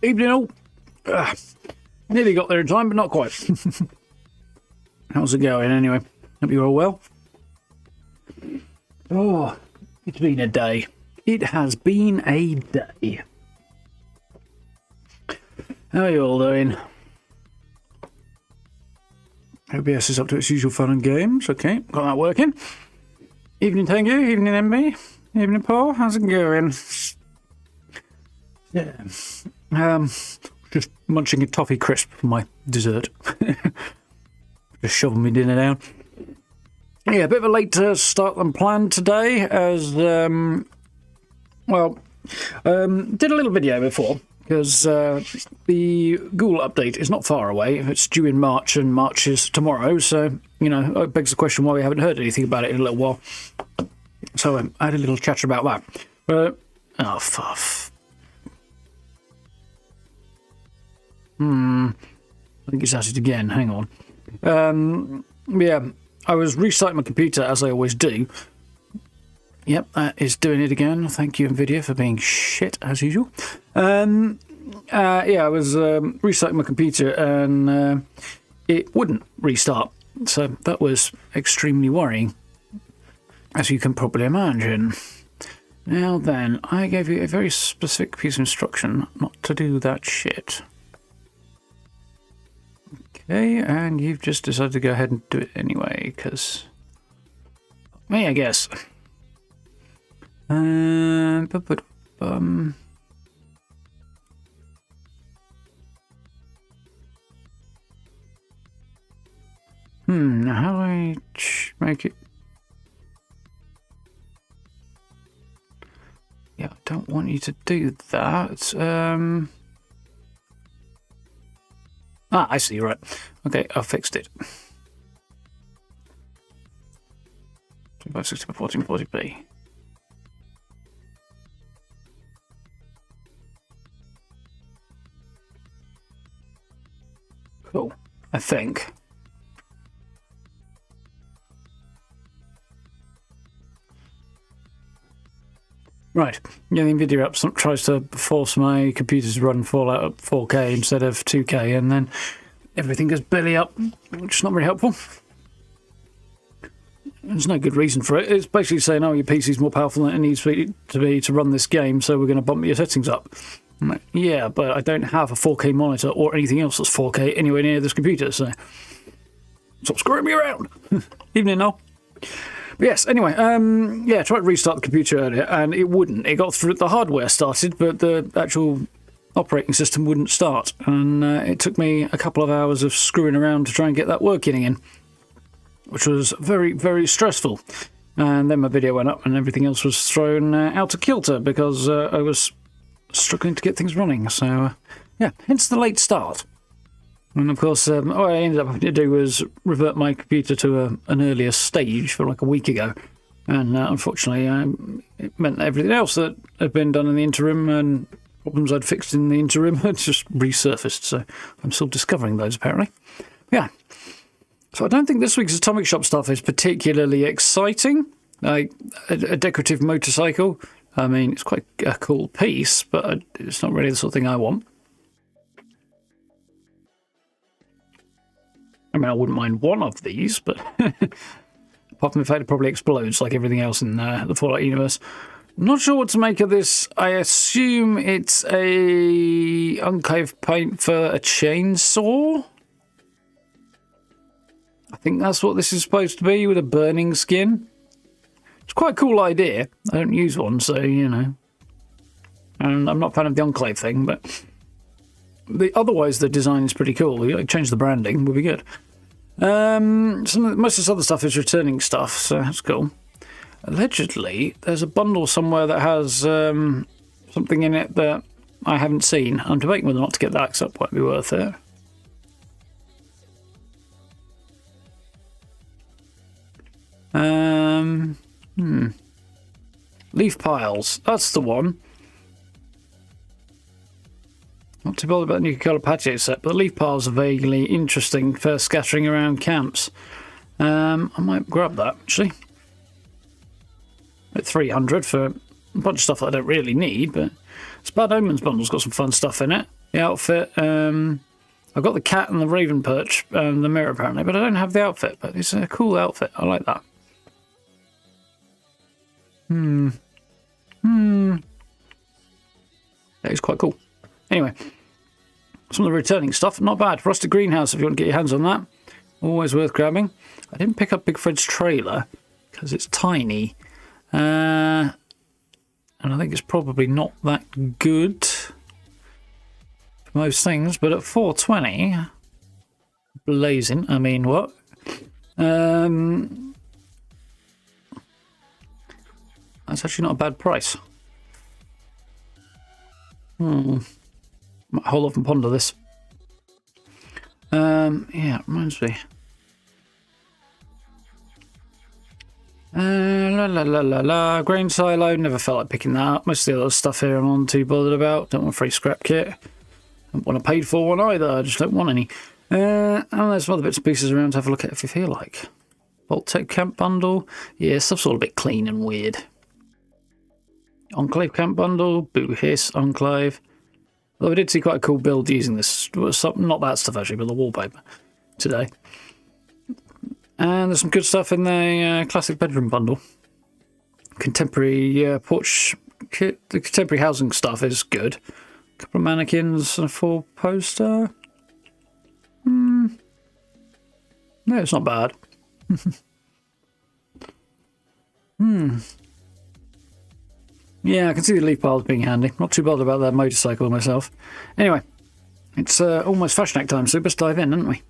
Evening all. Nearly got there in time, but not quite. How's it going anyway? Hope you're all well. Oh, it's been a day. It has been a day. How are you all doing? OBS is up to its usual fun and games. Okay, got that working. Evening Tango, evening MB, evening Paul. How's it going? Yeah. Just munching a toffee crisp for my dessert. Just shoving my dinner down. Yeah, a bit of a late start than planned today, as did a little video before because the Ghoul update is not far away. It's due in March, and March is tomorrow. So you know, it begs the question why we haven't heard anything about it in a little while. So I had a little chatter about that. Oh, fuff. I think it's at it again. Hang on. Yeah, I was restarting my computer as I always do. Yep, that is doing it again. Thank you, NVIDIA, for being shit as usual. Yeah, I was restarting my computer and it wouldn't restart. So that was extremely worrying, as you can probably imagine. Now then, I gave you a very specific piece of instruction not to do that shit. Okay, and you've just decided to go ahead and do it anyway, because... me, I guess. How do I make it... yeah, I don't want you to do that. Ah, I see, right. Okay, I fixed it. 2560 by 1440p. Cool, I think. Right, yeah, the NVIDIA app tries to force my computer to run Fallout at 4K instead of 2K, and then everything goes belly up, which is not very helpful. There's no good reason for it. It's basically saying, oh, your PC's more powerful than it needs to be to run this game, so we're going to bump your settings up. I'm like, yeah, but I don't have a 4K monitor or anything else that's 4K anywhere near this computer, so stop screwing me around. Evening, Noel. But yes, anyway, yeah, I tried to restart the computer earlier and it wouldn't. It got through, the hardware started, but the actual operating system wouldn't start. And it took me a couple of hours of screwing around to try and get that working again, which was very, very stressful. And then my video went up and everything else was thrown out of kilter because I was struggling to get things running. So, yeah, hence the late start. And of course, what I ended up having to do was revert my computer to an earlier stage for like a week ago. And unfortunately, it meant that everything else that had been done in the interim and problems I'd fixed in the interim had just resurfaced. So I'm still discovering those, apparently. Yeah. So I don't think this week's Atomic Shop stuff is particularly exciting. Like a decorative motorcycle. I mean, it's quite a cool piece, but it's not really the sort of thing I want. I mean, I wouldn't mind one of these, but apart from the fact it probably explodes like everything else in the Fallout universe. I'm not sure what to make of this. I assume it's a Enclave paint for a chainsaw. I think that's what this is supposed to be, with a burning skin. It's quite a cool idea. I don't use one, so, you know. And I'm not a fan of the Enclave thing, but otherwise the design is pretty cool. Change the branding would be good. Most of this other stuff is returning stuff, so that's cool. Allegedly, there's a bundle somewhere that has something in it that I haven't seen. I'm debating whether or not to get that, because that might be worth it. Leaf piles, that's the one. Not too bothered about the new colour patio set, but leaf piles are vaguely interesting for scattering around camps. I might grab that, actually. At 300 for a bunch of stuff that I don't really need, but Bad Omens bundle's got some fun stuff in it. The outfit, I've got the cat and the raven perch and the mirror apparently, but I don't have the outfit. But it's a cool outfit. I like that. That is quite cool. Anyway, some of the returning stuff, not bad. Rusted Greenhouse, if you want to get your hands on that. Always worth grabbing. I didn't pick up Big Fred's trailer because it's tiny. And I think it's probably not that good for most things, but at 420, blazing, I mean what? That's actually not a bad price. Might hold off and ponder this. Yeah, it reminds me. Grain silo, never felt like picking that up. Most of the other stuff here I'm not too bothered about. Don't want a free scrap kit. Don't want a paid for one either. I just don't want any. And there's some other bits and pieces around to have a look at if you feel like. Vault Tech Camp Bundle. Yeah, stuff's all a bit clean and weird. Enclave Camp Bundle. Boo Hiss Enclave. Although I did see quite a cool build using this. Not that stuff actually, but the wallpaper today. And there's some good stuff in the classic bedroom bundle. Contemporary porch kit. The contemporary housing stuff is good. A couple of mannequins and a full poster. No, it's not bad. Yeah, I can see the leaf piles being handy. Not too bothered about that motorcycle myself. Anyway, it's almost Fasnacht time, so let's dive in, haven't we?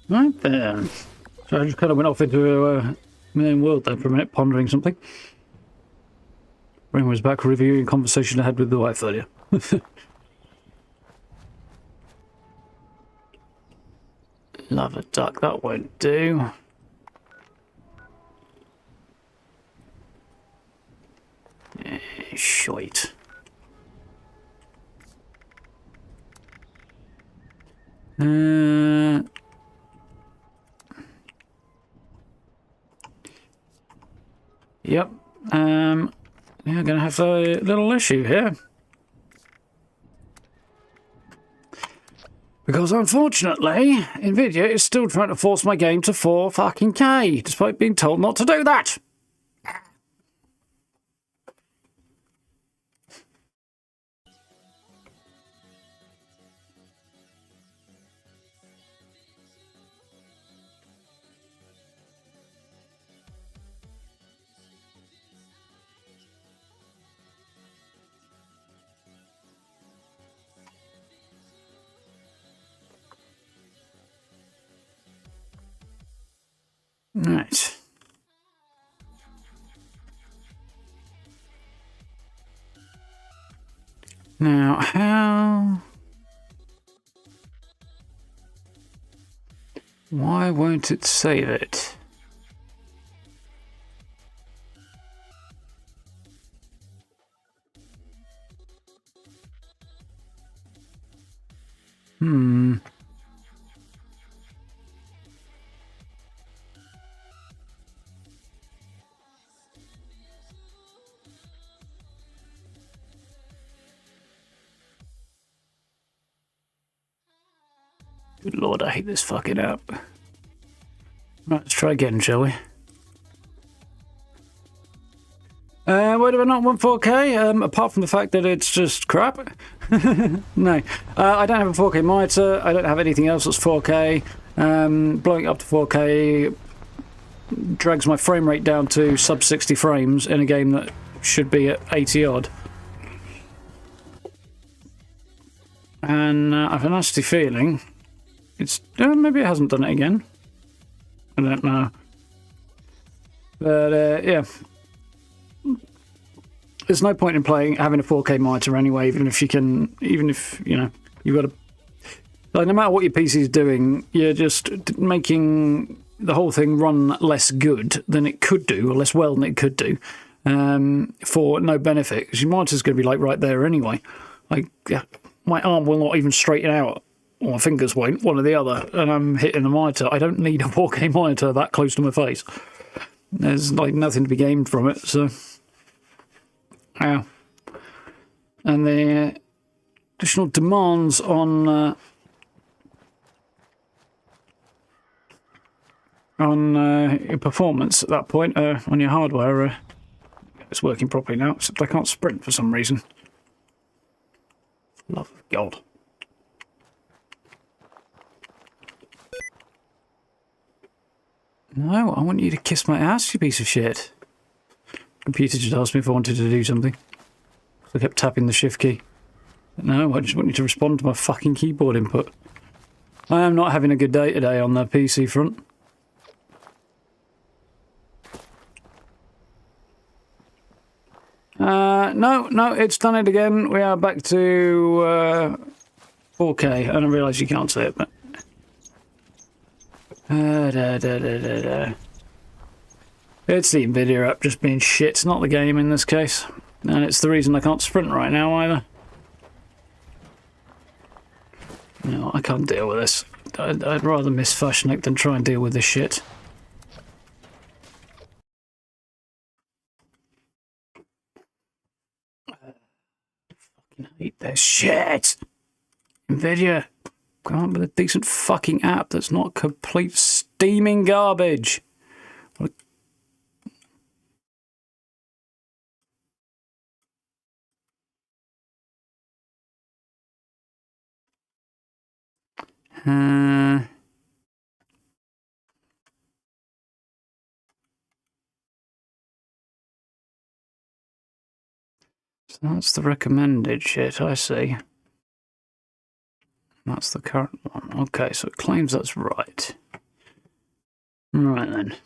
Right then. So I just kind of went off into my own world there for a minute, pondering something. Ring was back reviewing conversation I had with the wife earlier. Love a duck, that won't do. Shite. Yep. Yeah, I'm gonna have a little issue here. Because unfortunately, Nvidia is still trying to force my game to 4K, despite being told not to do that. Right. Now, how... Why won't it save it? Good lord, I hate this fucking app. Right, let's try again, shall we? Why do I not want 4K? Apart from the fact that it's just crap. No. I don't have a 4K monitor. I don't have anything else that's 4K. Blowing it up to 4K drags my frame rate down to sub 60 frames in a game that should be at 80 odd. And I have a nasty feeling it's... maybe it hasn't done it again. I don't know. But, yeah. there's no point in having a 4K monitor anyway, even if you know, you've got to, like, no matter what your PC is doing, you're just making the whole thing run less good than it could do, or less well than it could do, for no benefit, because your monitor's going to be like right there anyway. Like, yeah, my arm will not even straighten out, or my fingers won't, one or the other, and I'm hitting the monitor. I don't need a 4K monitor that close to my face. There's like nothing to be gained from it, so yeah. And the additional demands on your performance at that point on your hardware, it's working properly now, except I can't sprint for some reason. Love of God. No, I want you to kiss my ass, you piece of shit. Computer just asked me if I wanted to do something. I kept tapping the shift key. No, I just want you to respond to my fucking keyboard input. I am not having a good day today on the PC front. No, it's done it again. We are back to 4K. I don't realise you can't see it, but... It's the Nvidia app just being shit, not the game in this case. And it's the reason I can't sprint right now either. No, I can't deal with this. I'd rather miss Fasnacht than try and deal with this shit. Fucking hate this shit! Nvidia, come on with a decent fucking app that's not complete steaming garbage. So that's the recommended shit, I see. That's the current one. Okay, so it claims that's right. Right then.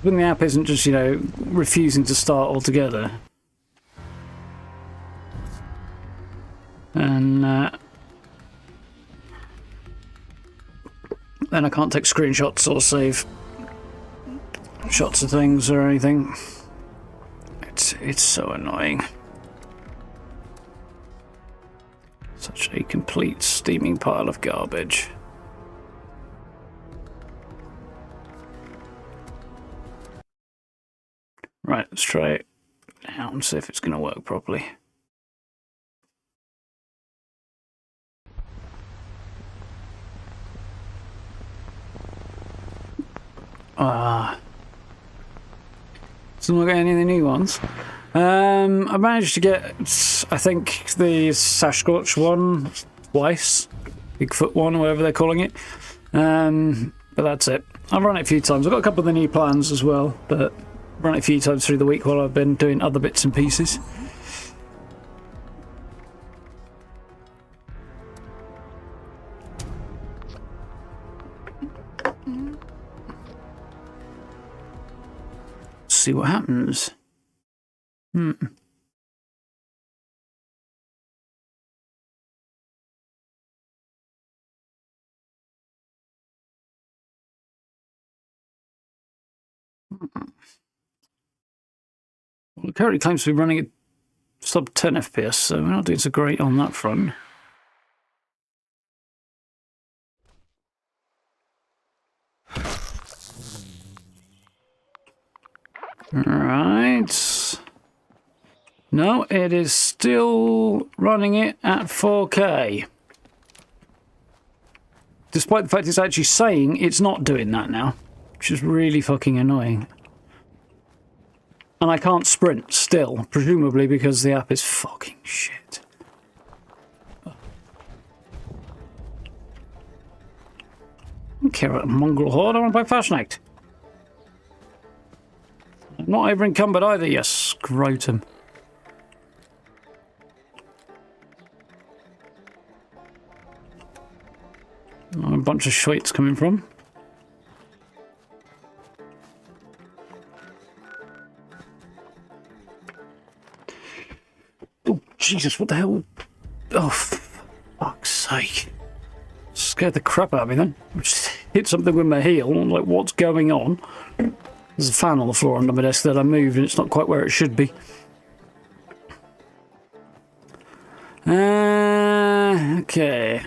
When the app isn't just, you know, refusing to start altogether. And then I can't take screenshots or save shots of things or anything. It's so annoying. Such a complete steaming pile of garbage. Right, let's try it now and see if it's going to work properly. So I'm not getting any of the new ones. I managed to get, I think, the Sasquatch one twice. Bigfoot one, or whatever they're calling it. But that's it. I've run it a few times. I've got a couple of the new plans as well, but I've run it a few times through the week while I've been doing other bits and pieces. See what happens. Well, it currently claims to be running at sub 10 FPS, so we're not doing so great on that front. Right. No, it is still running it at 4K. Despite the fact it's actually saying it's not doing that now, which is really fucking annoying. And I can't sprint still, presumably because the app is fucking shit. I don't care about a mongrel horde, I want to play Fasnacht. I'm not over encumbered either, you scrotum. A bunch of shits coming from. Jesus, what the hell? Oh, for fuck's sake. Scared the crap out of me then. I just hit something with my heel. I'm like, what's going on? There's a fan on the floor under my desk that I moved and it's not quite where it should be. Okay.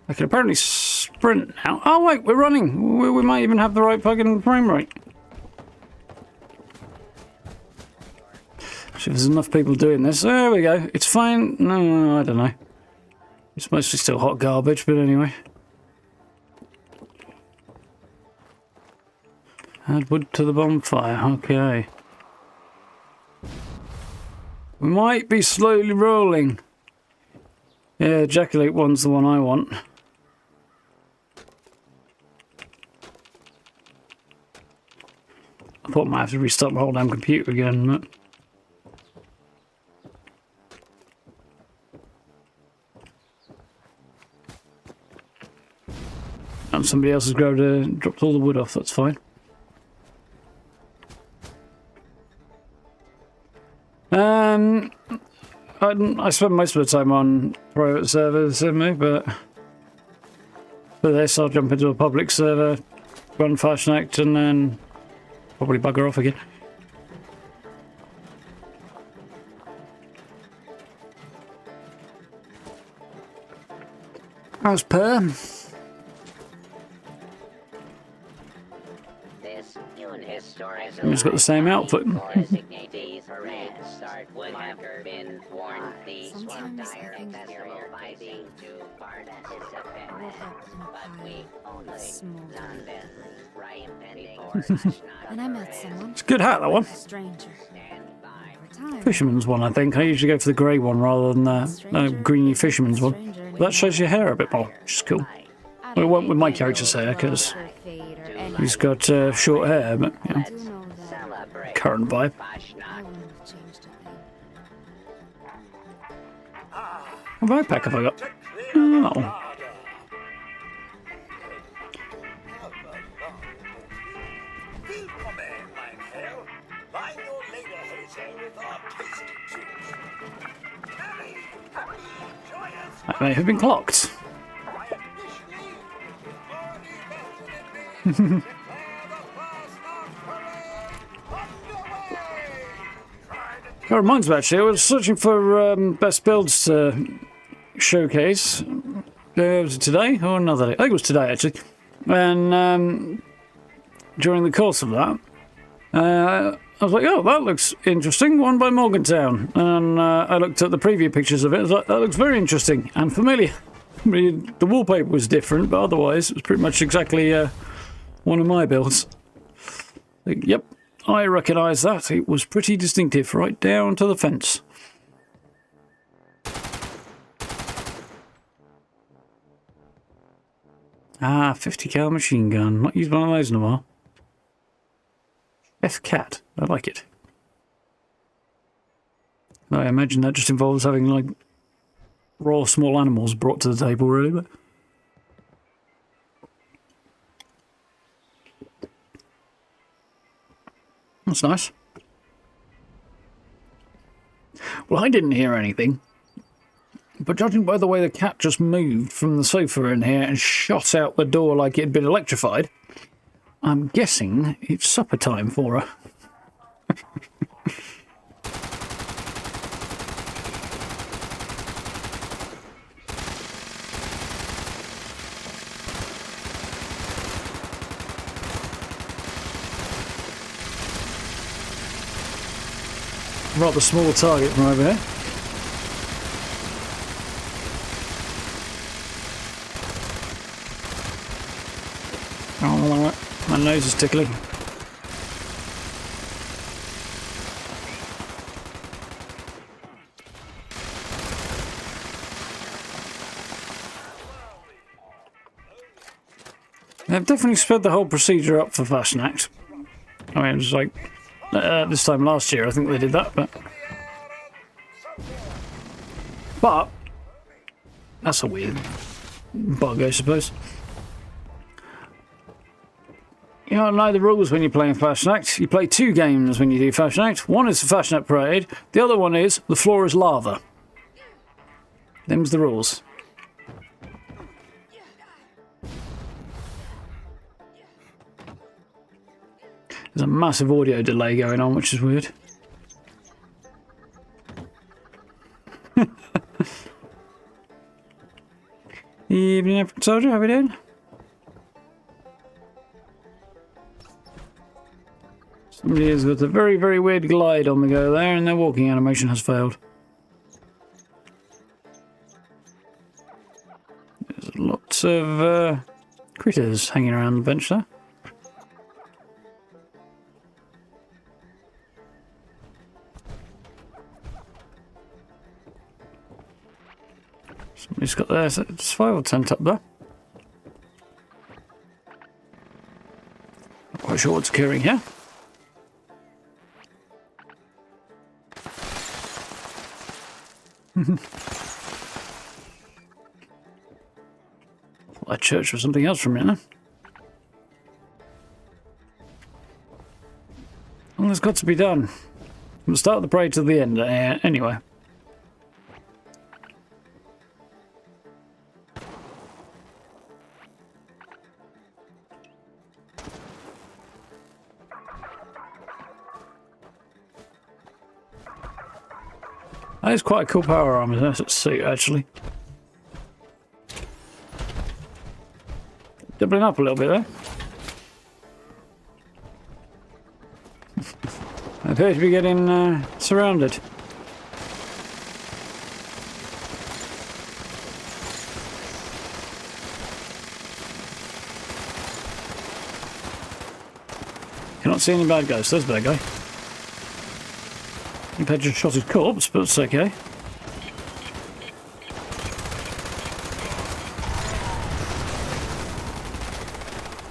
I can apparently sprint now. Oh wait, we're running. We might even have the right fucking frame rate. If there's enough people doing this, there we go. It's fine. No, I don't know. It's mostly still hot garbage, but anyway. Add wood to the bonfire. Okay. We might be slowly rolling. Yeah, ejaculate one's the one I want. I thought I might have to restart my whole damn computer again, but... And somebody else has dropped all the wood off, that's fine. I spend most of the time on private servers, but for this I'll jump into a public server, run Fasnacht, and then probably bugger off again. As per. He's got the same outfit. It's a good hat, that one. Fisherman's one, I think. I usually go for the grey one rather than the greeny fisherman's one. But that shows your hair a bit more, which is cool. Well, it won't with my character's hair because he's got short hair, but you know, current vibe. What backpack have I got? Oh. I may have been clocked. That reminds me, actually, I was searching for best builds to showcase. Was it today or another day? I think it was today, actually. And during the course of that, I was like, oh, that looks interesting. One by Morgantown. And I looked at the preview pictures of it. I was like, that looks very interesting and familiar. I mean, the wallpaper was different, but otherwise it was pretty much exactly one of my builds. Like, yep, I recognise that. It was pretty distinctive, right down to the fence. Ah, 50 cal machine gun. Not used one of those in a while. F-Cat. I like it. I imagine that just involves having, like, raw small animals brought to the table, really, but... That's nice. Well, I didn't hear anything. But judging by the way the cat just moved from the sofa in here and shot out the door like it had been electrified, I'm guessing it's supper time for her. Rather small target from over here. Oh, my nose is tickling. They've definitely sped the whole procedure up for Fasnacht. I mean, it was like this time last year, I think they did that, but that's a weird bug, I suppose. You don't know the rules when you're playing Fasnacht. You play 2 games when you do Fasnacht. One is the Fasnacht Parade. The other one is the floor is lava. Them's the rules. There's a massive audio delay going on, which is weird. Evening, African soldier. How are we doing? Somebody has got a very, very weird glide on the go there, and their walking animation has failed. There's lots of critters hanging around the bench there. Somebody's got their survival tent up there. Not quite sure what's occurring here. That church was something else from here. Well, there's got to be done. From the start of the parade to the end, anyway. That is quite a cool power armor suit, actually. Doubling up a little bit there. I appear to be getting surrounded. Cannot see any bad guys. There's a bad guy. He just shot his corpse, but it's okay.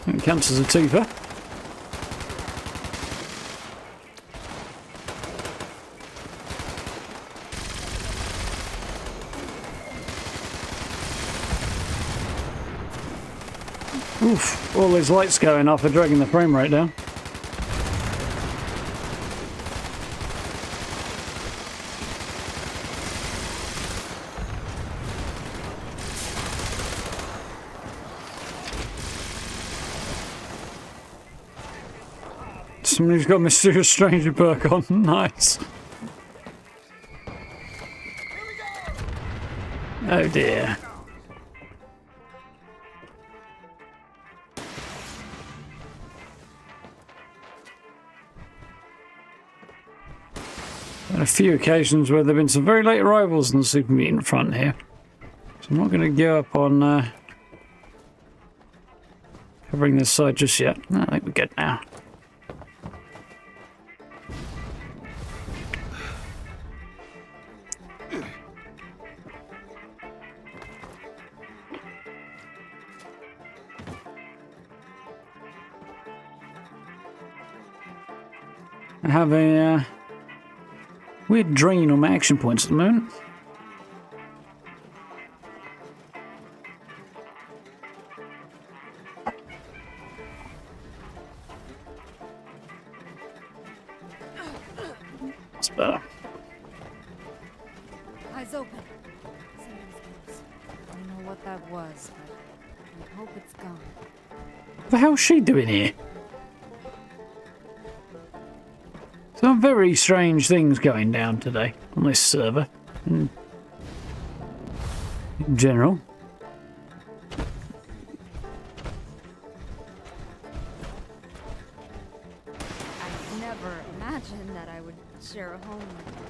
It counts as a twofer. Oof, all these lights going off are dragging the frame rate down. Somebody's got Mysterious Stranger perk on. Nice. Oh dear. On a few occasions where there have been some very late arrivals in the super mutant front here. So I'm not going to go up on covering this side just yet. I think we're good now. I have a weird drain on my action points at the moment. That's better. Eyes open. Somebody's close. I don't know what that was, but I hope it's gone. What the hell's she doing here? Some very strange things going down today on this server. In general. I never imagined that I would share a home with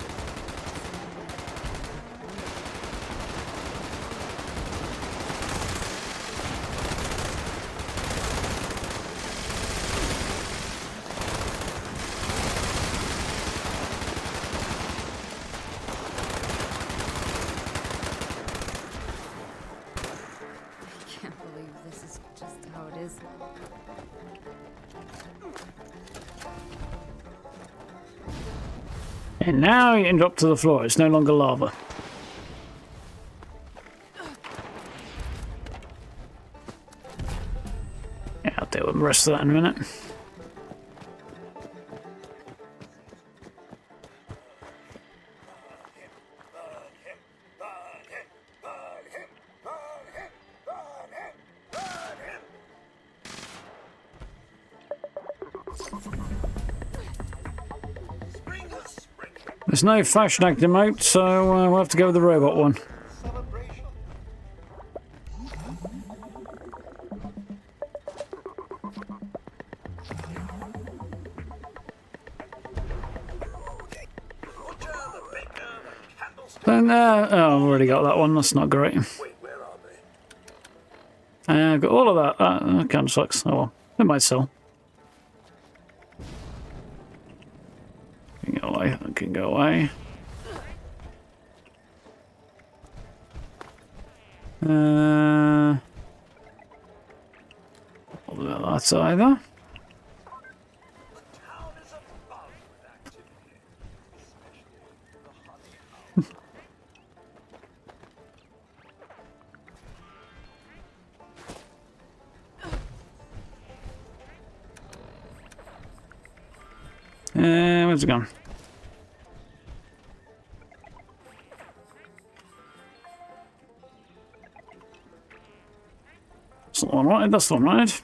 And now you can drop to the floor. It's no longer lava. Yeah, I'll deal with the rest of that in a minute. There's no Fasnacht emote, so we'll have to go with the robot one. Then, oh, I've already got that one. That's not great. I've got all of that. That kind of sucks. Oh well, it might sell. Can go away. That can go away. That's either. Where's it gone? That's the one right. That's the one right.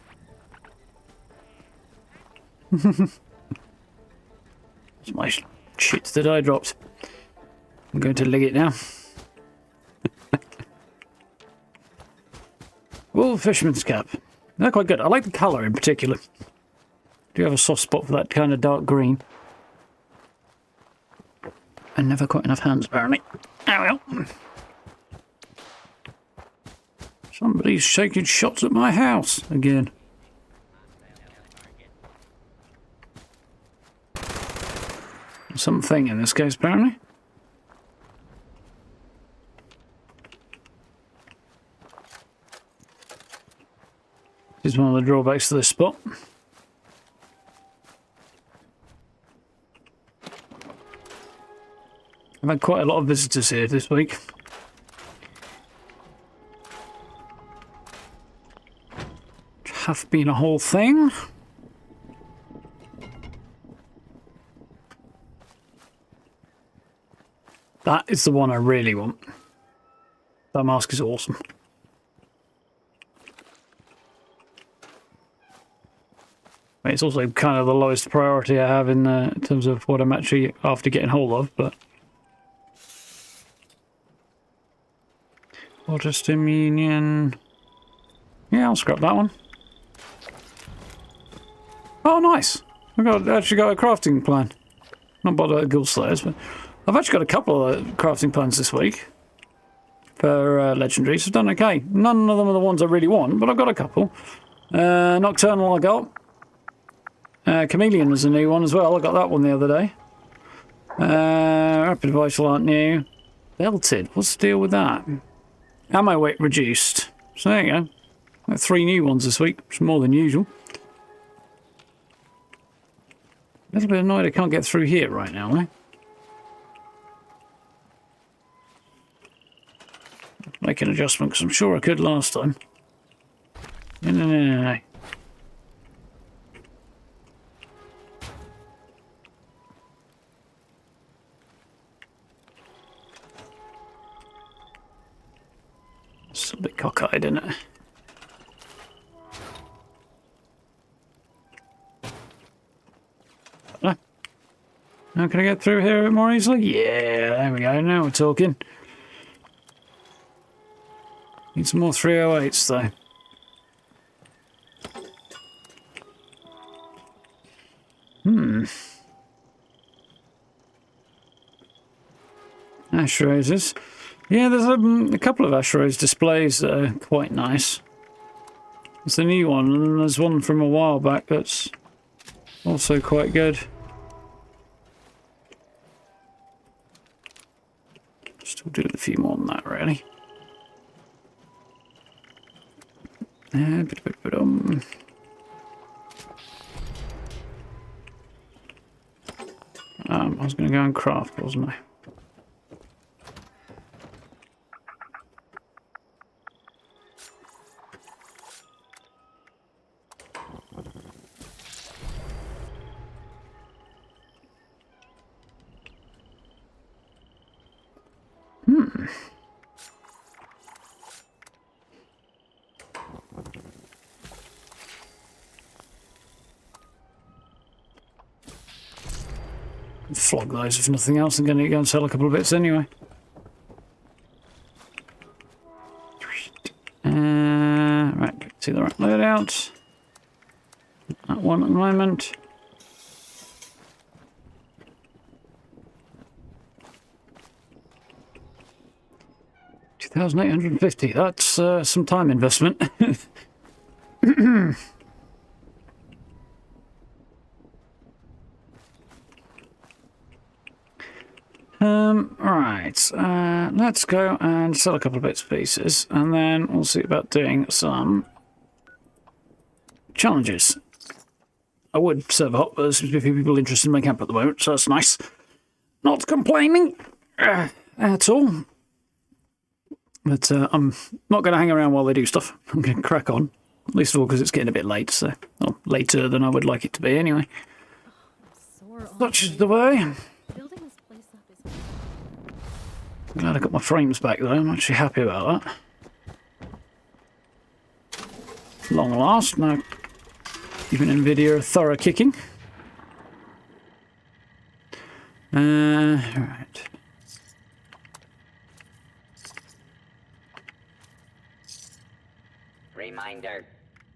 That's my shit that I dropped. I'm going to leg it now. Wool fisherman's cap. They're quite good. I like the colour in particular. Do you have a soft spot for that kind of dark green? And never quite enough hands, apparently. Oh well. Somebody's shaking shots at my house again. Something in this case, apparently. This is one of the drawbacks to this spot. I've had quite a lot of visitors here this week. Have been a whole thing. That is the one I really want. That mask is awesome. It's also kind of the lowest priority I have in terms of what I'm actually after getting hold of, but... Water Stimmunion... Yeah, I'll scrap that one. Oh, nice! I've actually got a crafting plan. Not bothered about Ghoul Slayers, but... I've actually got a couple of crafting plans this week. For legendaries, I've done okay. None of them are the ones I really want, but I've got a couple. Nocturnal I got. Chameleon is a new one as well. I got that one the other day. Rapid Vital aren't new. Belted, what's the deal with that? Ammo weight reduced. So there you go. Got 3 new ones this week, which is more than usual. A little bit annoyed I can't get through here right now, eh? Make an adjustment because I'm sure I could last time. No. It's a bit cockeyed, isn't it? Now can I get through here a bit more easily? Yeah, there we go. Now we're talking. Need some more 308s though. Ash roses. Yeah, there's a couple of Ash rose displays that are quite nice. It's a new one, and there's one from a while back that's also quite good. Still doing a few more than that, really. I was going to go and craft, wasn't I? Flog those if nothing else. I'm going to go and sell a couple of bits anyway. Right, see the right loadout. That one at the moment. $2,850. That's some time investment. Right, let's go and sell a couple of bits and pieces, and then we'll see about doing some challenges. I would serve hot, but there seems to be a few people interested in my camp at the moment, so that's nice. Not complaining at all. But I'm not going to hang around while they do stuff. I'm going to crack on. Least of all because it's getting a bit late, so... Well, later than I would like it to be, anyway. Such is the way. I'm glad I got my frames back, though. I'm actually happy about that. Long last. Now, giving NVIDIA a thorough kicking. Right. Reminder,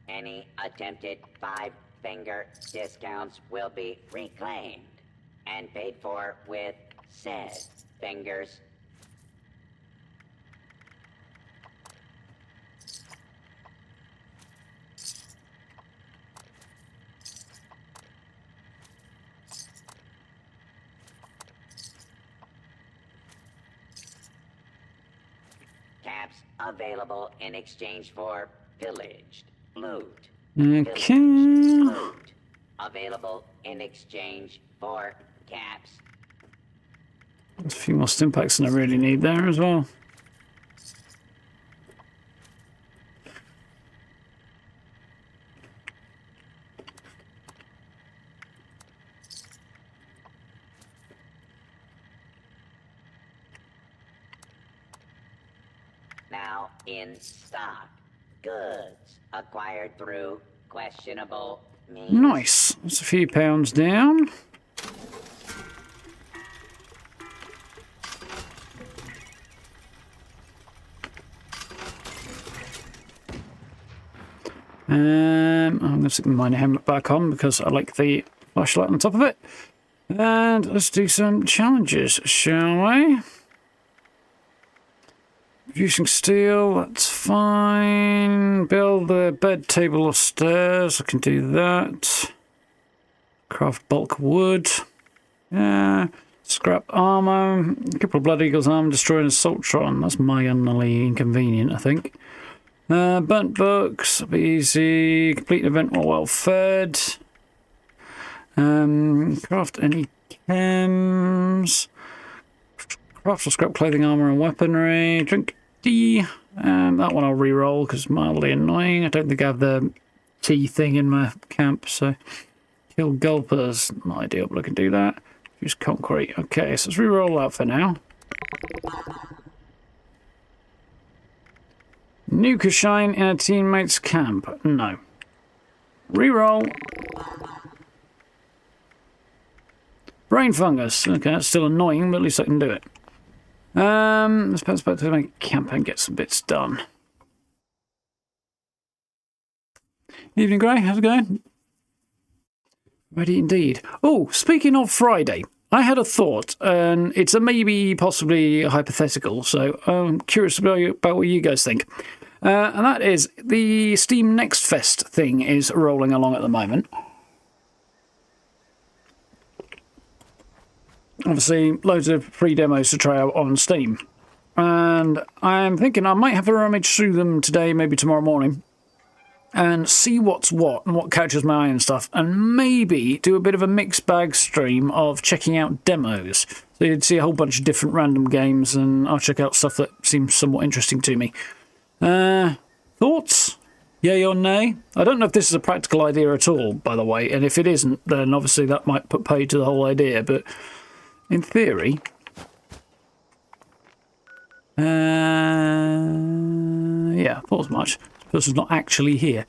any attempted 5-finger discounts will be reclaimed and paid for with said fingers. Caps available in exchange for pillaged loot. Okay. Loot available in exchange for caps. There's a few more stimpaks than I really need there as well. Now in stock. Goods acquired through questionable means. Nice. That's a few pounds down. I'm going to stick my helmet back on because I like the flashlight on top of it. And let's do some challenges, shall we? Producing steel, that's fine. Build the bed, table, or stairs. I can do that. Craft bulk wood. Yeah. Scrap armor. A couple of Blood Eagle's armor. Destroying a Assaultron. That's mildly inconvenient, I think. Burnt books. That'll be easy. Complete an event while well fed. Craft any chems. Craft or scrap clothing, armor, and weaponry. Drink tea. That one I'll re-roll because it's mildly annoying. I don't think I have the tea thing in my camp, so... Kill gulpers. Not ideal, but I can do that. Use concrete. Okay, so let's re-roll that for now. Nuke a Xion in a teammate's camp. No. Re-roll. Brain fungus. Okay, that's still annoying, but at least I can do it. Let's pass back to my camp and get some bits done. Evening, Gray. How's it going? Ready indeed. Oh, speaking of Friday, I had a thought, and it's a maybe, possibly hypothetical, so I'm curious about what you guys think. And that is, the Steam Next Fest thing is rolling along at the moment. Obviously, loads of free demos to try out on Steam. And I'm thinking I might have a rummage through them today, maybe tomorrow morning, and see what's what and what catches my eye and stuff, and maybe do a bit of a mixed bag stream of checking out demos. So you'd see a whole bunch of different random games, and I'll check out stuff that seems somewhat interesting to me. Thoughts? Yay or nay? I don't know if this is a practical idea at all, by the way, and if it isn't, then obviously that might put paid to the whole idea, but in theory... Yeah, thought as much. This person's not actually here.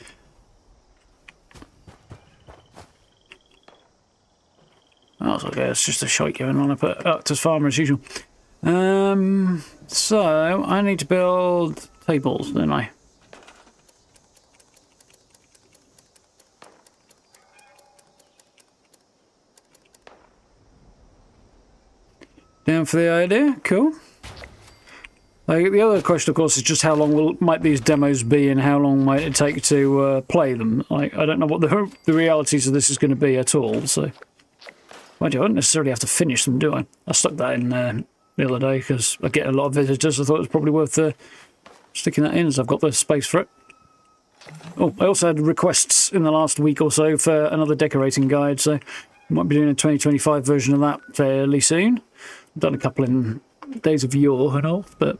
Oh, it's okay, it's just a shite going on up at Arctus Farmer as usual. So, I need to build tables, don't I? Down for the idea? Cool. Like, the other question, of course, is just how long might these demos be and how long might it take to play them? Like, I don't know what the realities of this is going to be at all, so... Mind you, I don't necessarily have to finish them, do I? I stuck that in the other day because I get a lot of visitors. I thought it was probably worth sticking that in as I've got the space for it. Oh, I also had requests in the last week or so for another decorating guide, so I might be doing a 2025 version of that fairly soon. I've done a couple in Days of Yore and all, but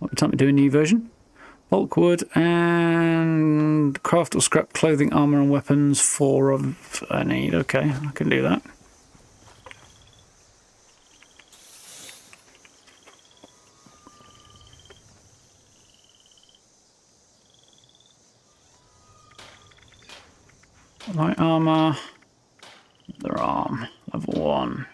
might be time to do a new version. Bulk wood and craft or scrap clothing, armour and weapons, 4 of I need. Okay, I can do that. Light armour, other arm, level 1.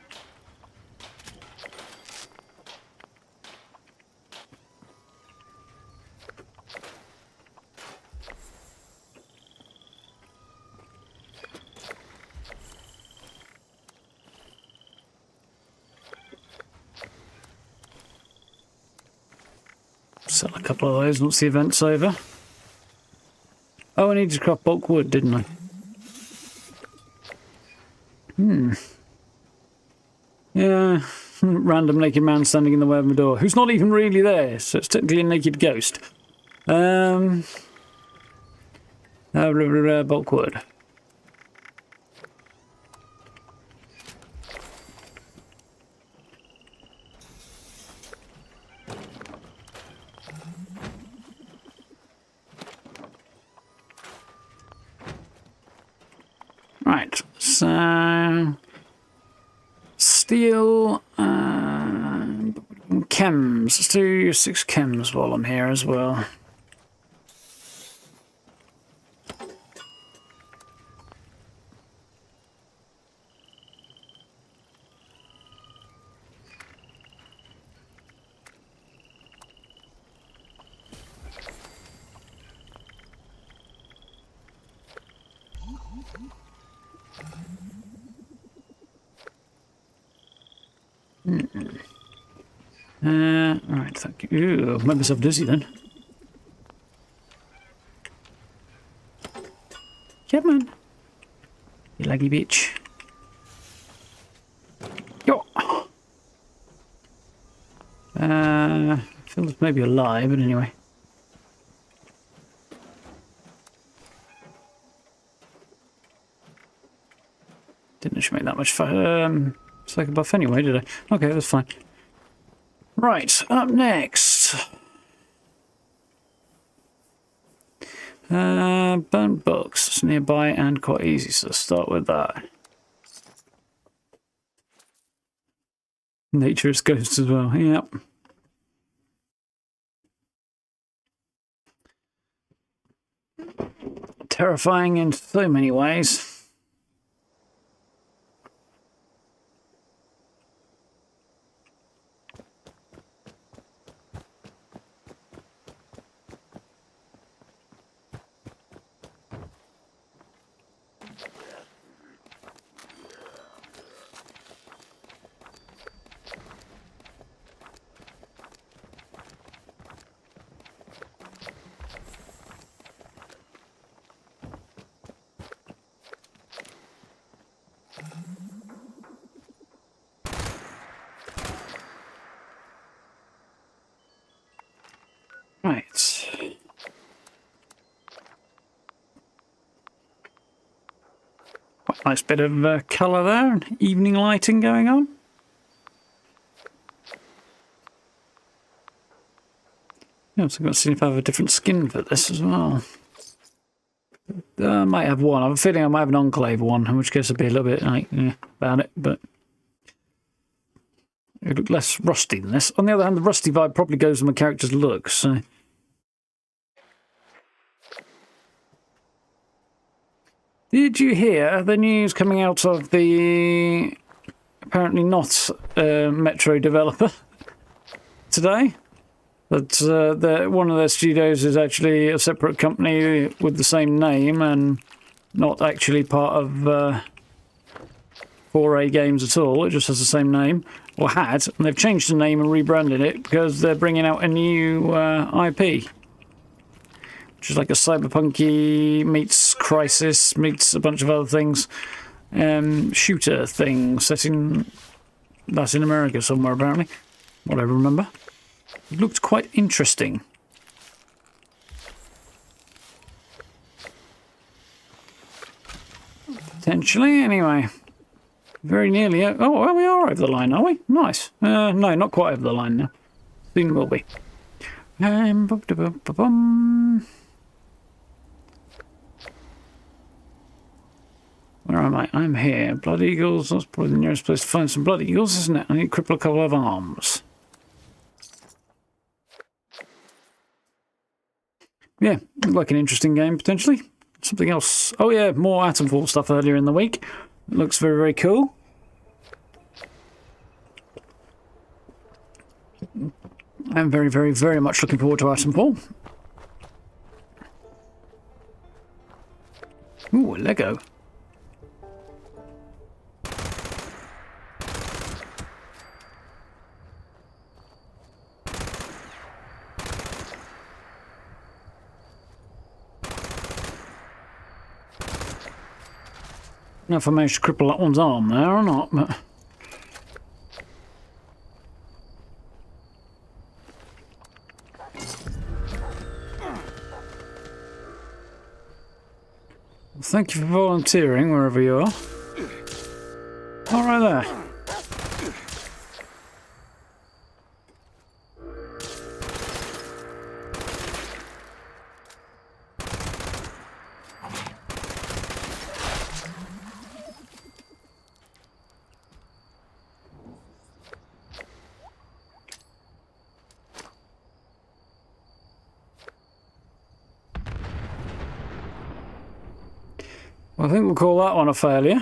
Sell a couple of those once the event's over. Oh, I needed to craft bulk wood, didn't I? Yeah, random naked man standing in the way of my door, who's not even really there, so it's technically a naked ghost. Bulk wood. Right, so steel and chems. Let's do 6 chems while I'm here as well. Right, thank you. Ooh, I've made myself dizzy then. Come on. You laggy bitch. Yo! I feel it's maybe a lie, but anyway. Didn't actually make that much it's like a buff anyway, did I? Okay, that's fine. Right, up next. Burnt books. It's nearby and quite easy, so let's start with that. Nature is ghosts as well, yep. Terrifying in so many ways. Right. Quite a nice bit of colour there, and evening lighting going on. Yeah, so I've got to see if I have a different skin for this as well. I might have one. I have a feeling I might have an Enclave one, in which case I'd be a little bit like about it, but It looked less rusty than this. On the other hand, the rusty vibe probably goes with my character's look, so... Did you hear the news coming out of the apparently not Metro developer today? That one of their studios is actually a separate company with the same name and not actually part of 4A Games at all. It just has the same name, or had, and they've changed the name and rebranded it because they're bringing out a new IP. Which is like a cyberpunky meets Crisis meets a bunch of other things. Shooter thing set in Latin America somewhere apparently. What I remember. It looked quite interesting. Potentially, anyway. Very nearly. Oh, well, we are over the line, are we? Nice. No, not quite over the line now. Soon will be. Where am I? I'm here. Blood Eagles. That's probably the nearest place to find some Blood Eagles, isn't it? I need to cripple a couple of arms. Yeah, looked like an interesting game, potentially. Something else. Oh yeah, more Atomfall stuff earlier in the week. It looks very, very cool. I'm very, very, very much looking forward to Atomfall. Ooh, a Lego. I don't know if I managed to cripple that one's arm there or not, but... Thank you for volunteering, wherever you are. All right there. I think we'll call that one a failure.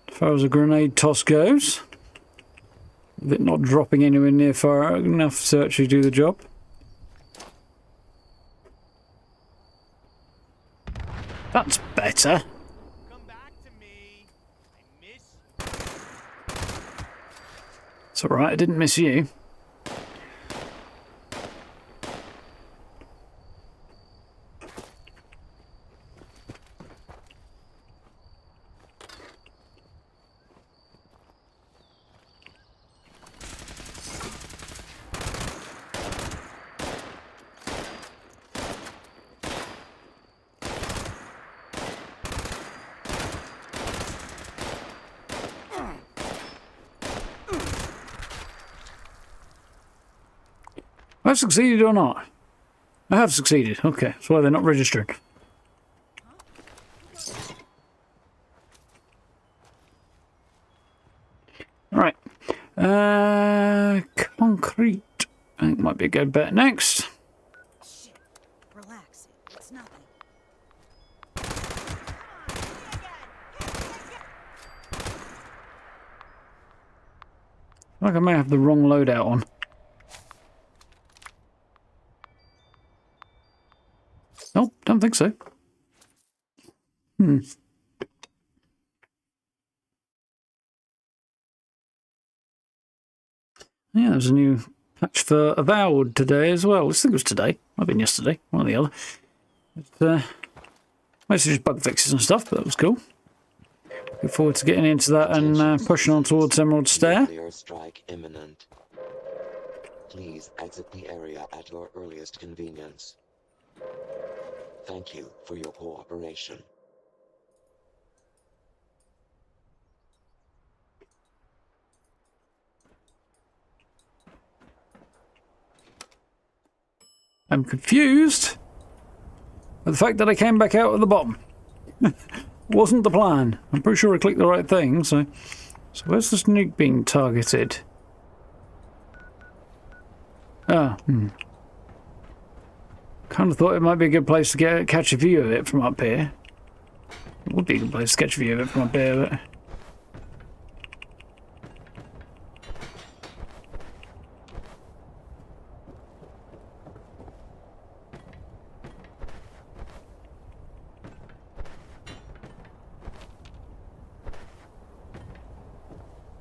As far as a grenade toss goes. With it not dropping anywhere near far enough to actually do the job. That's better. Come back to me. I miss. It's alright, I didn't miss you. I've succeeded or not? I have succeeded. Okay, that's why they're not registering. Alright. Concrete. I think might be a good bet next. Shit. Relax. It's nothing. I think I may have the wrong loadout on. Nope, don't think so. Yeah, there's a new patch for Avowed today as well. I think it was today. Might have been yesterday, one or the other. It's, mostly just bug fixes and stuff, but that was cool. Look forward to getting into that and pushing on towards Emerald Stair. Nuclear strike imminent. Please exit the area at your earliest convenience. Thank you for your cooperation. I'm confused by the fact that I came back out at the bottom. Wasn't the plan. I'm pretty sure I clicked the right thing, so So where's this nuke being targeted? Ah, kind of thought it might be a good place to catch a view of it from up here. It would be a good place to catch a view of it from up here, but...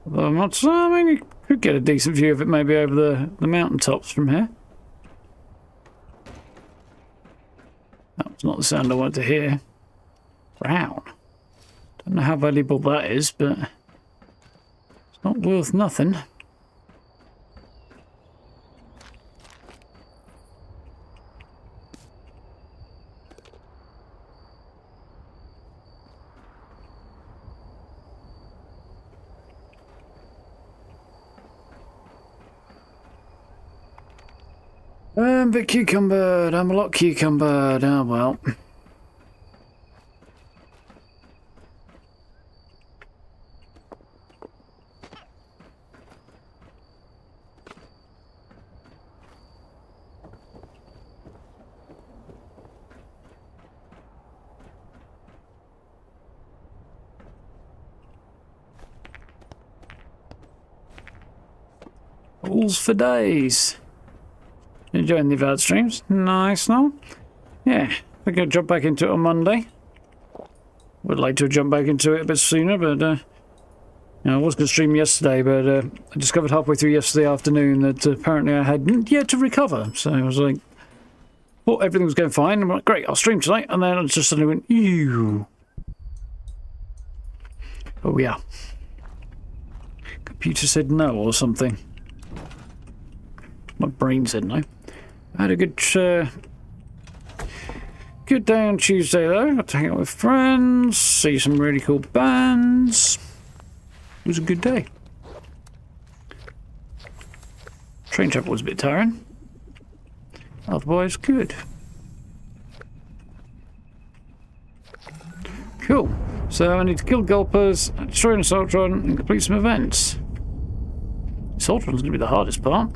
Although I'm not... I mean, you could get a decent view of it maybe over the mountaintops from here. That's not the sound I wanted to hear. Brown. Don't know how valuable that is, but it's not worth nothing. Bit cucumbered. I'm a lot cucumbered. Oh well. Balls for days. Enjoying the VAD streams? Nice, no? Yeah, we're going to jump back into it on Monday. Would like to jump back into it a bit sooner, but I was going to stream yesterday, but I discovered halfway through yesterday afternoon that apparently I hadn't yet to recover. So I was like, thought everything was going fine. I'm like, great, I'll stream tonight. And then I just suddenly went, ew. Oh, yeah. Computer said no or something. My brain said no. I had a good day on Tuesday though. Got to hang out with friends, see some really cool bands. It was a good day. Train travel was a bit tiring. Otherwise, good. Cool. So I need to kill Gulpers, destroy an Assaultron, and complete some events. Assaultron's going to be the hardest part.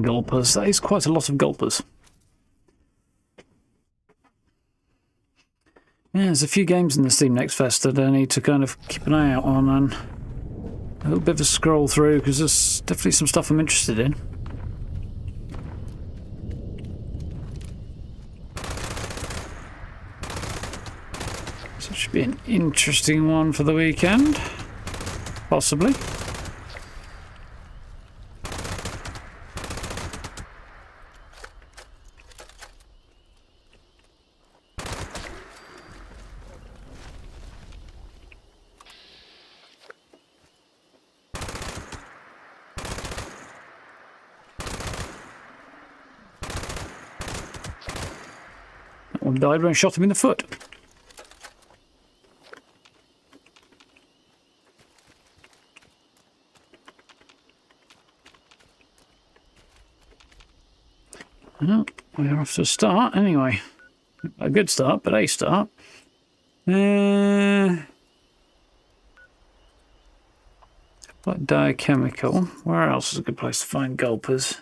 Gulpers. That is quite a lot of Gulpers. Yeah, there's a few games in the Steam Next Fest that I need to kind of keep an eye out on and a little bit of a scroll through because there's definitely some stuff I'm interested in. So it should be an interesting one for the weekend. Possibly. One died when I shot him in the foot. Well, we're off to a start anyway. A good start, but a start. Like Diochemical. Where else is a good place to find Gulpers?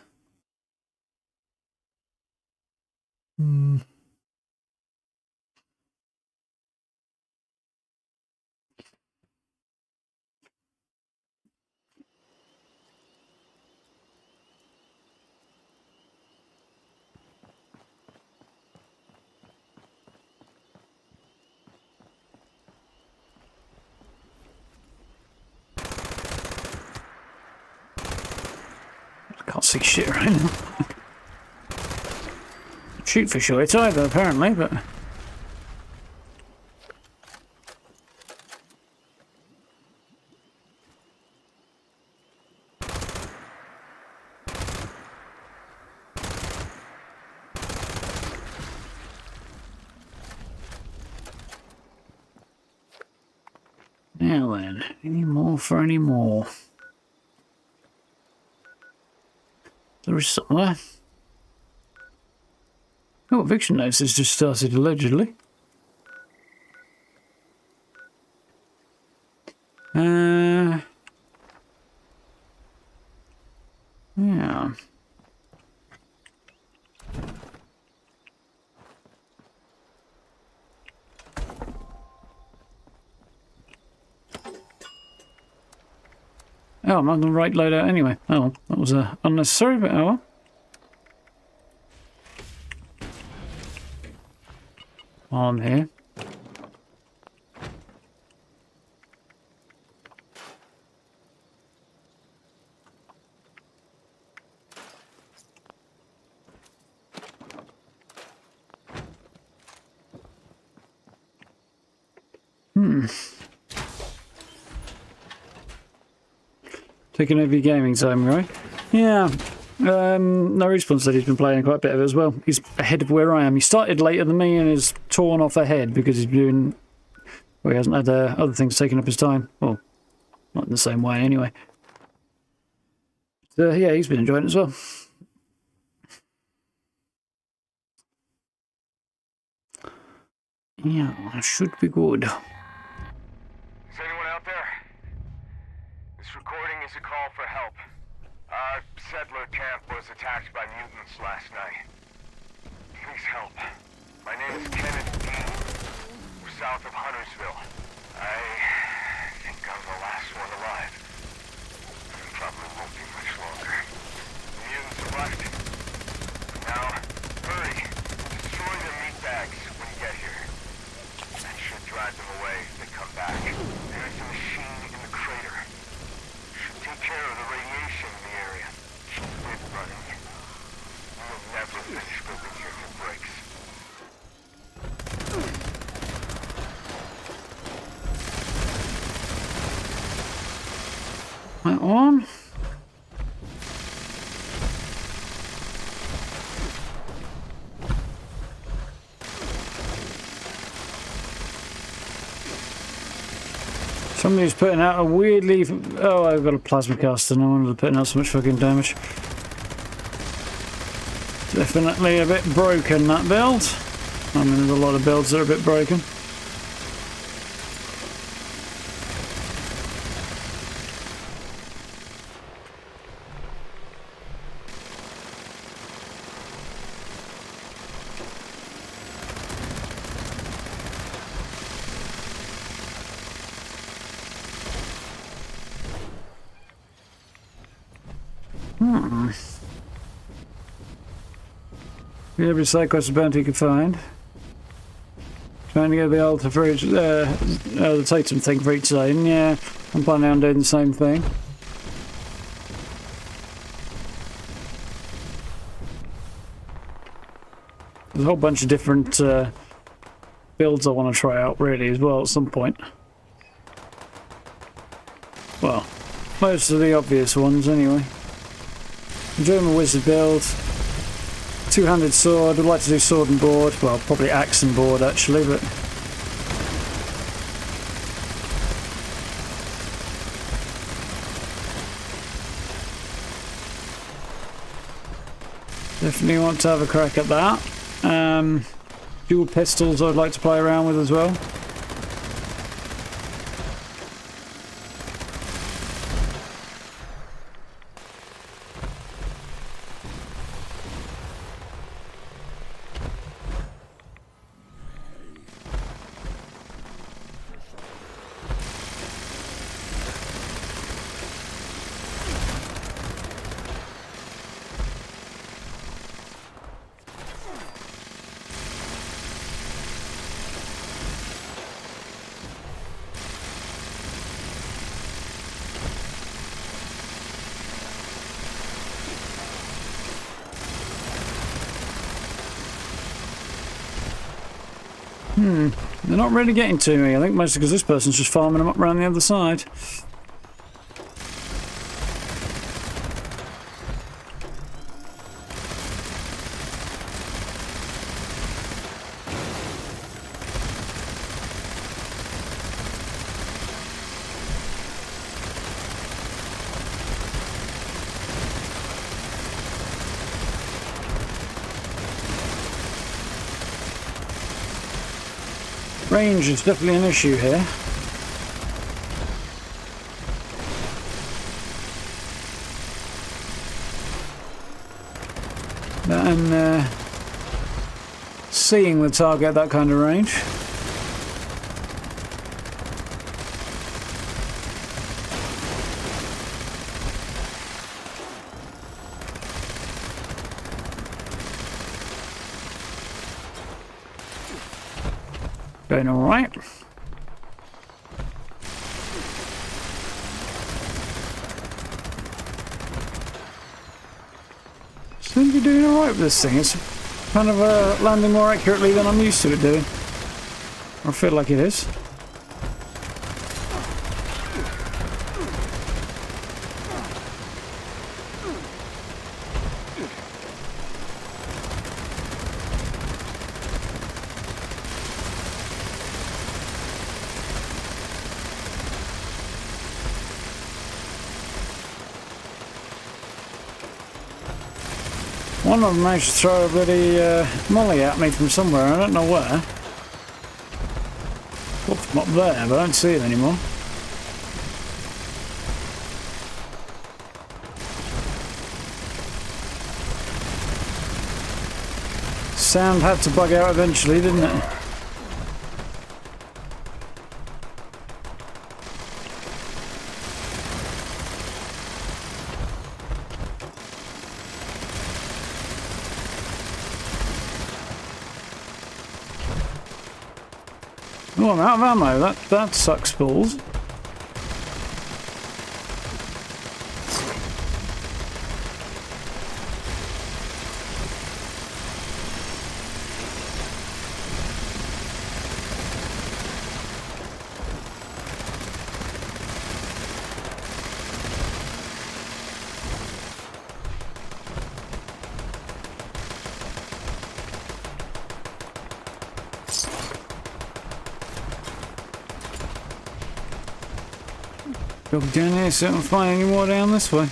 Can't see shit right now. Shoot for sure, it's either apparently, but now then, any more for any more? There is somewhere. Oh, eviction notice has just started, allegedly. Yeah. Oh, I'm on the right loadout anyway. Oh, well, that was unnecessary, but oh well. While I'm here. Taking over your gaming time, right? Yeah. No response said he's been playing quite a bit of it as well. He's ahead of where I am. He started later than me and is torn off ahead because he's doing... Well, he hasn't had other things taking up his time. Well, not in the same way anyway. So, yeah, he's been enjoying it as well. Yeah, that should be good. Is anyone out there? This recording is a call for help. Our settler camp was attacked by mutants last night. Please help. My name is Kenneth Dean. We're south of Huntersville. I think I'm the last one alive. And probably won't be much longer. The mutants have left. Now, hurry. Destroy the meat bags when you get here. That should drive them away if they come back. There is a machine in the crater. Should take care of the radiation in the area. Quit running. We'll never finish building here if it breaks. That one. Somebody's putting out a weirdly... Oh, I've got a plasma caster. No wonder they're putting out so much fucking damage. Definitely a bit broken, that build. I mean, there's a lot of builds that are a bit broken. Every side quest bounty you can find. Trying to get the altar for each, the totem thing for each zone. Yeah, I'm planning on doing the same thing. There's a whole bunch of different builds I want to try out really as well at some point. Well, most of the obvious ones anyway. I'm doing my wizard build. Two-handed sword. Would like to do sword and board. Well, probably axe and board actually, but definitely want to have a crack at that. Dual pistols I'd like to play around with as well. They're not really getting to me, I think mostly because this person's just farming them up around the other side. Range is definitely an issue here. And seeing the target at that kind of range. Going all right. Seem to be doing all right with this thing. It's kind of landing more accurately than I'm used to it doing. I feel like it is. One of them managed to throw a bloody molly at me from somewhere, I don't know where. Got from up there, but I don't see it anymore. Sound had to bug out eventually, didn't it? Oh, I'm out of ammo. That sucks balls. Go down here, so I don't find any more down this way.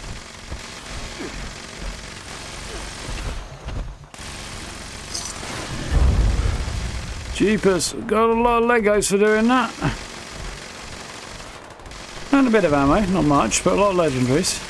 Jeepers, got a lot of Legos for doing that. And a bit of ammo, not much, but a lot of legendaries.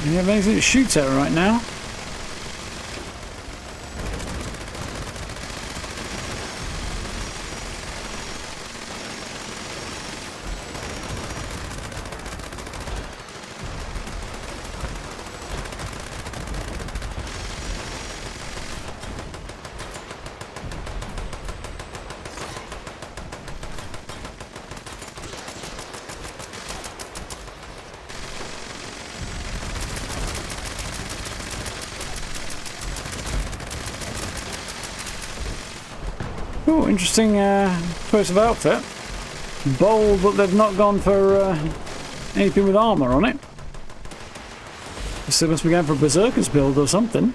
Do you have anything to shoot at right now? Oh, interesting choice of outfit. Bold, but they've not gone for anything with armour on it. Guess they must be going for a Berserker's build or something.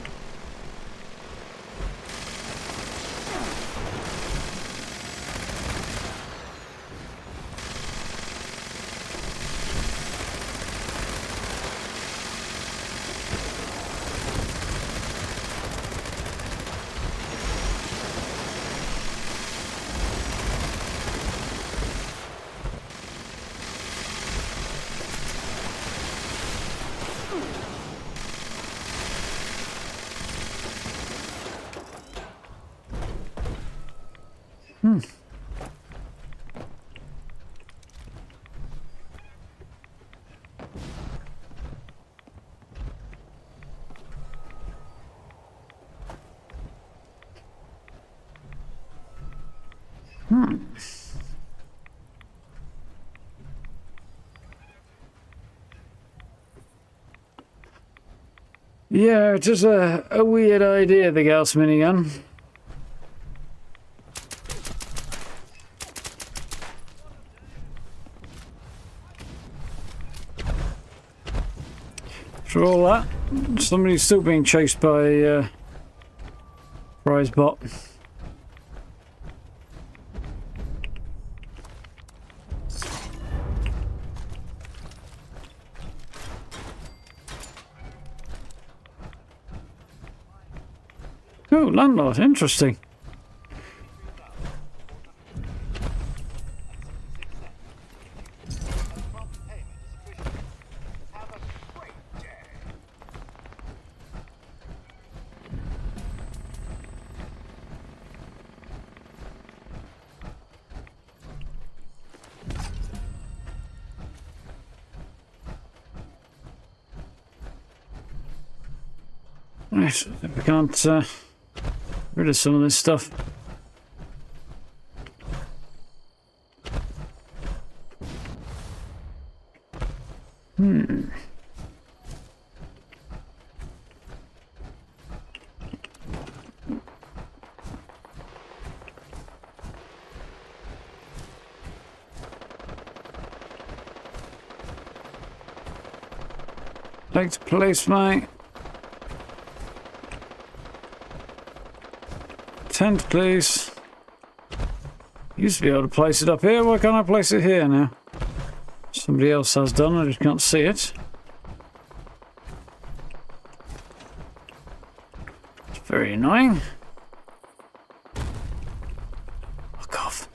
Yeah, it is a weird idea, the Gauss minigun. For all that, somebody's still being chased by Surprise bot. Oh, landlord, interesting. Right, we can't get rid of some of this stuff. Take the police, mate. Tent, please. Used to be able to place it up here. Why can't I place it here now? Somebody else has done. I just can't see it. It's very annoying. Fuck off.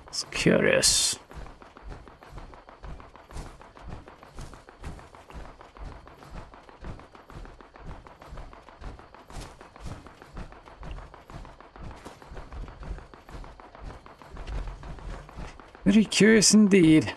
It's curious. Very curious indeed.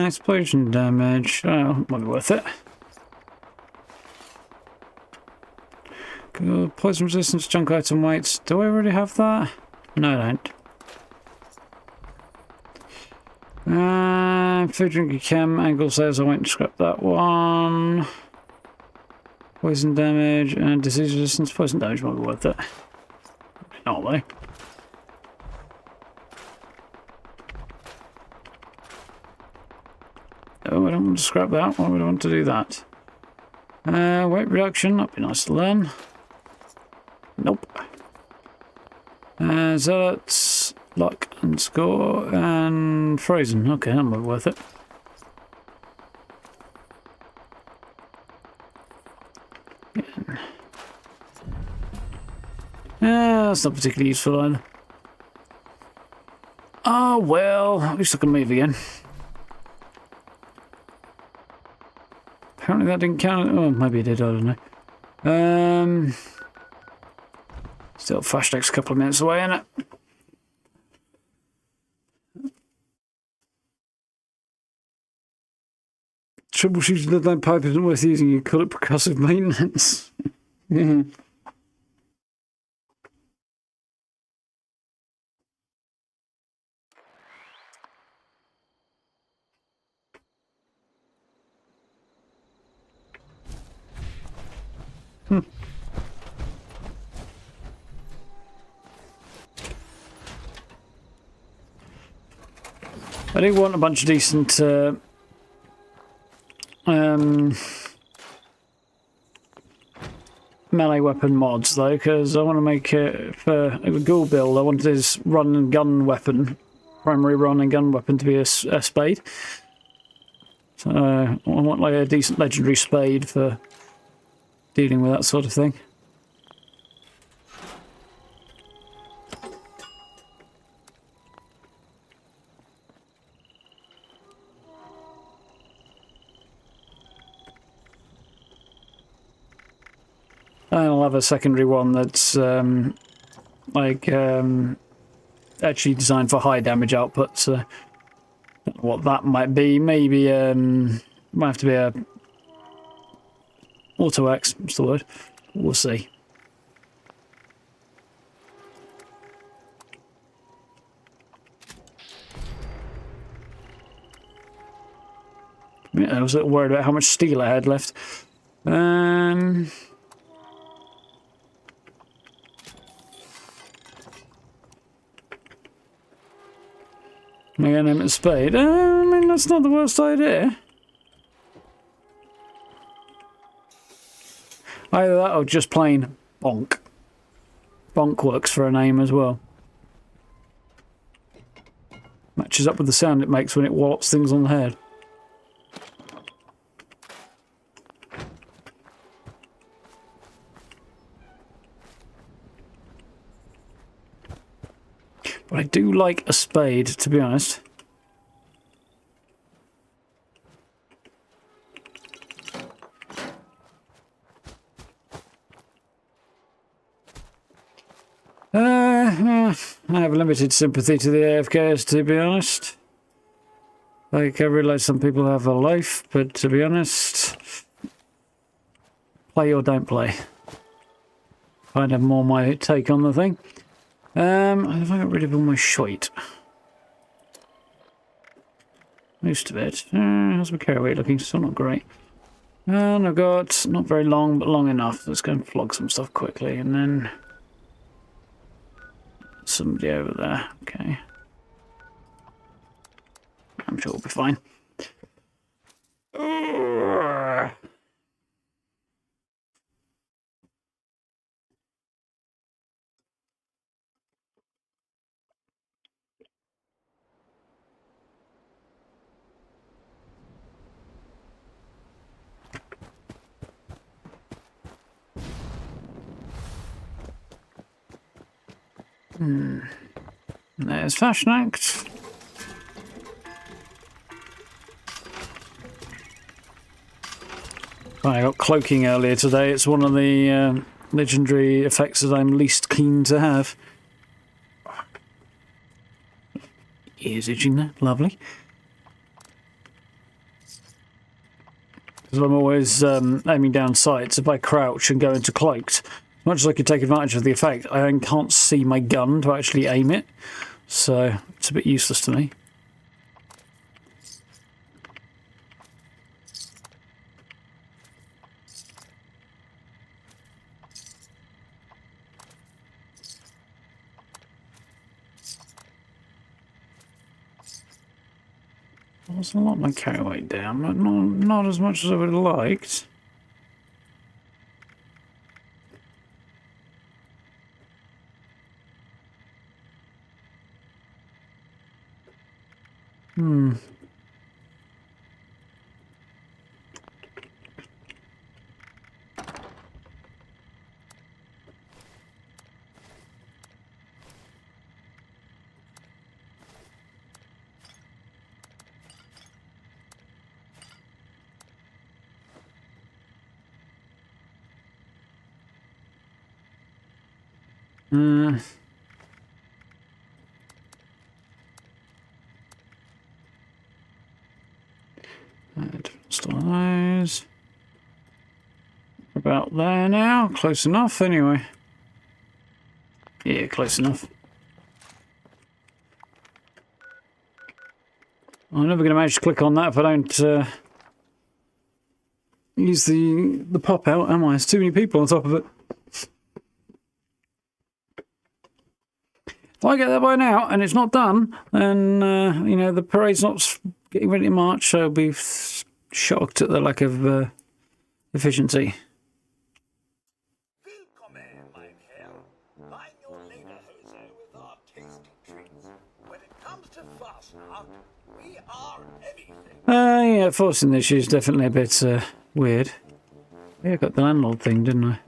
Explosion damage. Oh, might be worth it. Good. Poison resistance, junk item weights. Do I already have that? No, I don't. Food, drinking, chem, angle says I won't scrap that one. Poison damage and disease resistance. Poison damage might be worth it. Not though. Oh, I don't want to scrap that. Why would I want to do that? Weight reduction. That'd be nice to learn. Nope. Zealots, luck and score, and frozen. Okay, that might be worth it. That's not particularly useful either. Oh well, at least I can move again. Apparently that didn't count. Oh, maybe it did, I don't know. Still, Fasnacht's a couple of minutes away, isn't it? Troubleshooting the lead pipe isn't worth using. You call it percussive maintenance. I do want a bunch of decent melee weapon mods though, because I want to make it for a ghoul build. I want this run and gun weapon primary run and gun weapon to be a spade. So I want like a decent legendary spade for dealing with that sort of thing. And I'll have a secondary one that's actually designed for high damage output. So don't know what that might be. Maybe might have to be a auto X. What's the word? We'll see. Yeah, I was a little worried about how much steel I had left. I'm going to name it Spade. I mean, that's not the worst idea. Either that or just plain Bonk. Bonk works for a name as well. Matches up with the sound it makes when it wallops things on the head. But I do like a spade, to be honest. I have limited sympathy to the AFKs, to be honest. Like, I realise some people have a life, but to be honest, play or don't play. Kind of more my take on the thing. Have I got rid of all my shite? Most of it. How's my carry weight looking? Still not great. And I've got not very long, but long enough. Let's go and flog some stuff quickly, and then somebody over there. Okay. I'm sure we'll be fine. There's Fasnacht. I got cloaking earlier today. It's one of the legendary effects that I'm least keen to have. Ears itching there. Lovely. Because I'm always aiming down sights. If I crouch and go into cloaked, as much as I could take advantage of the effect, I then can't see my gun to actually aim it. So it's a bit useless to me. There's a lot of my carry weight down, but not as much as I would have liked. Stylize. About there now. Close enough, anyway. Yeah, close enough. I'm never going to manage to click on that if I don't use the pop out, am I? There's too many people on top of it. If I get there by now and it's not done, then you know, the parade's not getting ready to march, so I'll be shocked at the lack of efficiency. Willkommen, mein Herr. Mein Junge with our tasting treats. When it comes to Fasnacht, we are anything. Yeah, forcing the issue is definitely a bit weird. Yeah, I got the landlord thing, didn't I?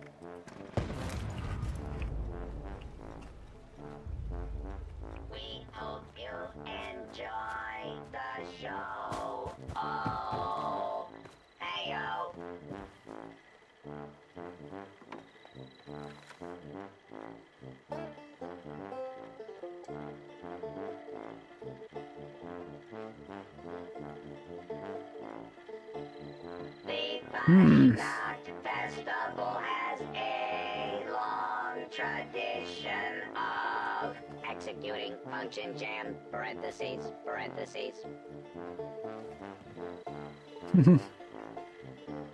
We hope you enjoy the show. Oh, hey-o. The Fasnacht Festival has a long tradition of executing function jam, parentheses.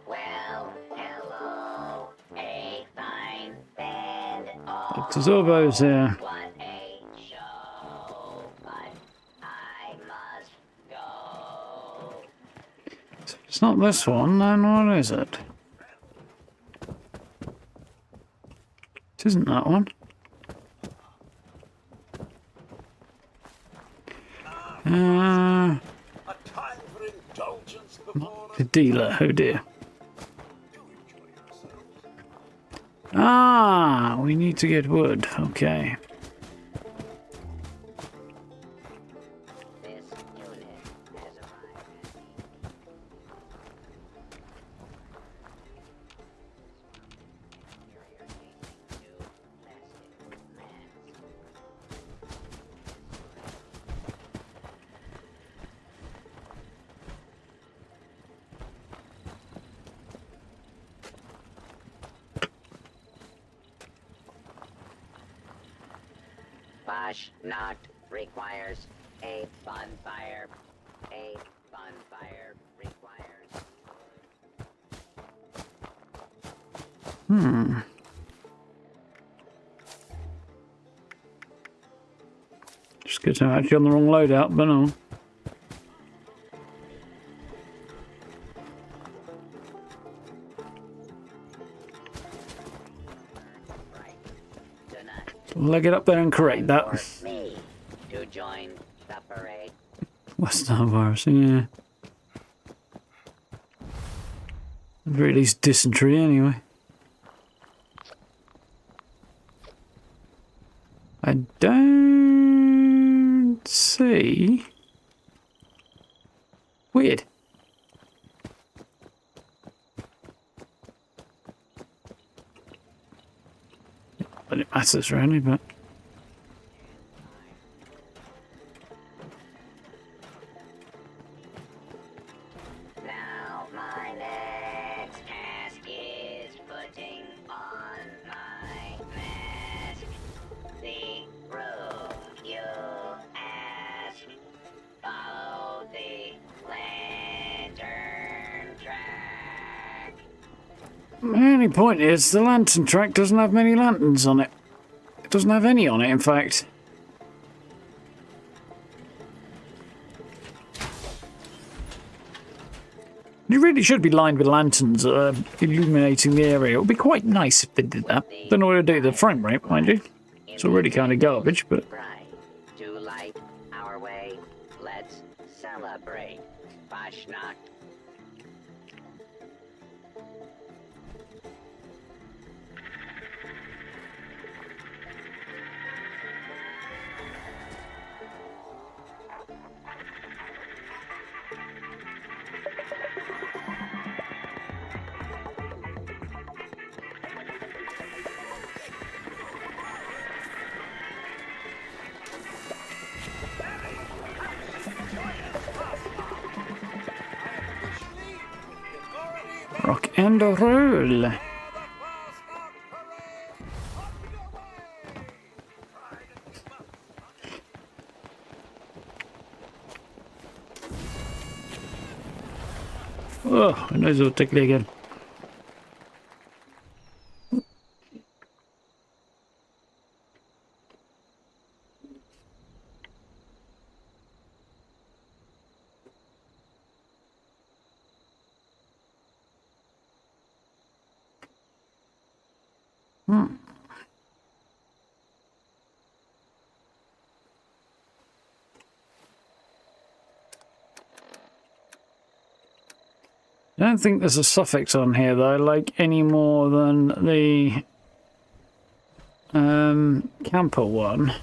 Well, hello, a fine band. Oh, Dr. Zorbo's here. what a show, but I must go. It's not this one, then what is it? It isn't that one. A time for indulgence before The dealer, oh dear. do enjoy yourselves. Ah, we need to get wood, okay. This unit has arrived at Fasnacht requires a bonfire. A bonfire requires... Just good to know actually on the wrong loadout, but no. Right. Tonight, Leg it up there and correct that. for me to join the parade. West Nile virus, yeah. At the very least dysentery anyway. I don't see. Weird. But it matters really, but Now my next task is putting on my mask. The room you ask. Follow the lantern track. the only point is the lantern track doesn't have many lanterns on it. It doesn't have any on it, in fact. It really should be lined with lanterns illuminating the area. It would be quite nice if they did that. Don't know what to do with the frame rate, mind you. It's already kind of garbage, but Bright to light our way. Let's celebrate Fasnacht. rock and roll. Oh, my nose all tickly again. I don't think there's a suffix on here though, like any more than the camper one.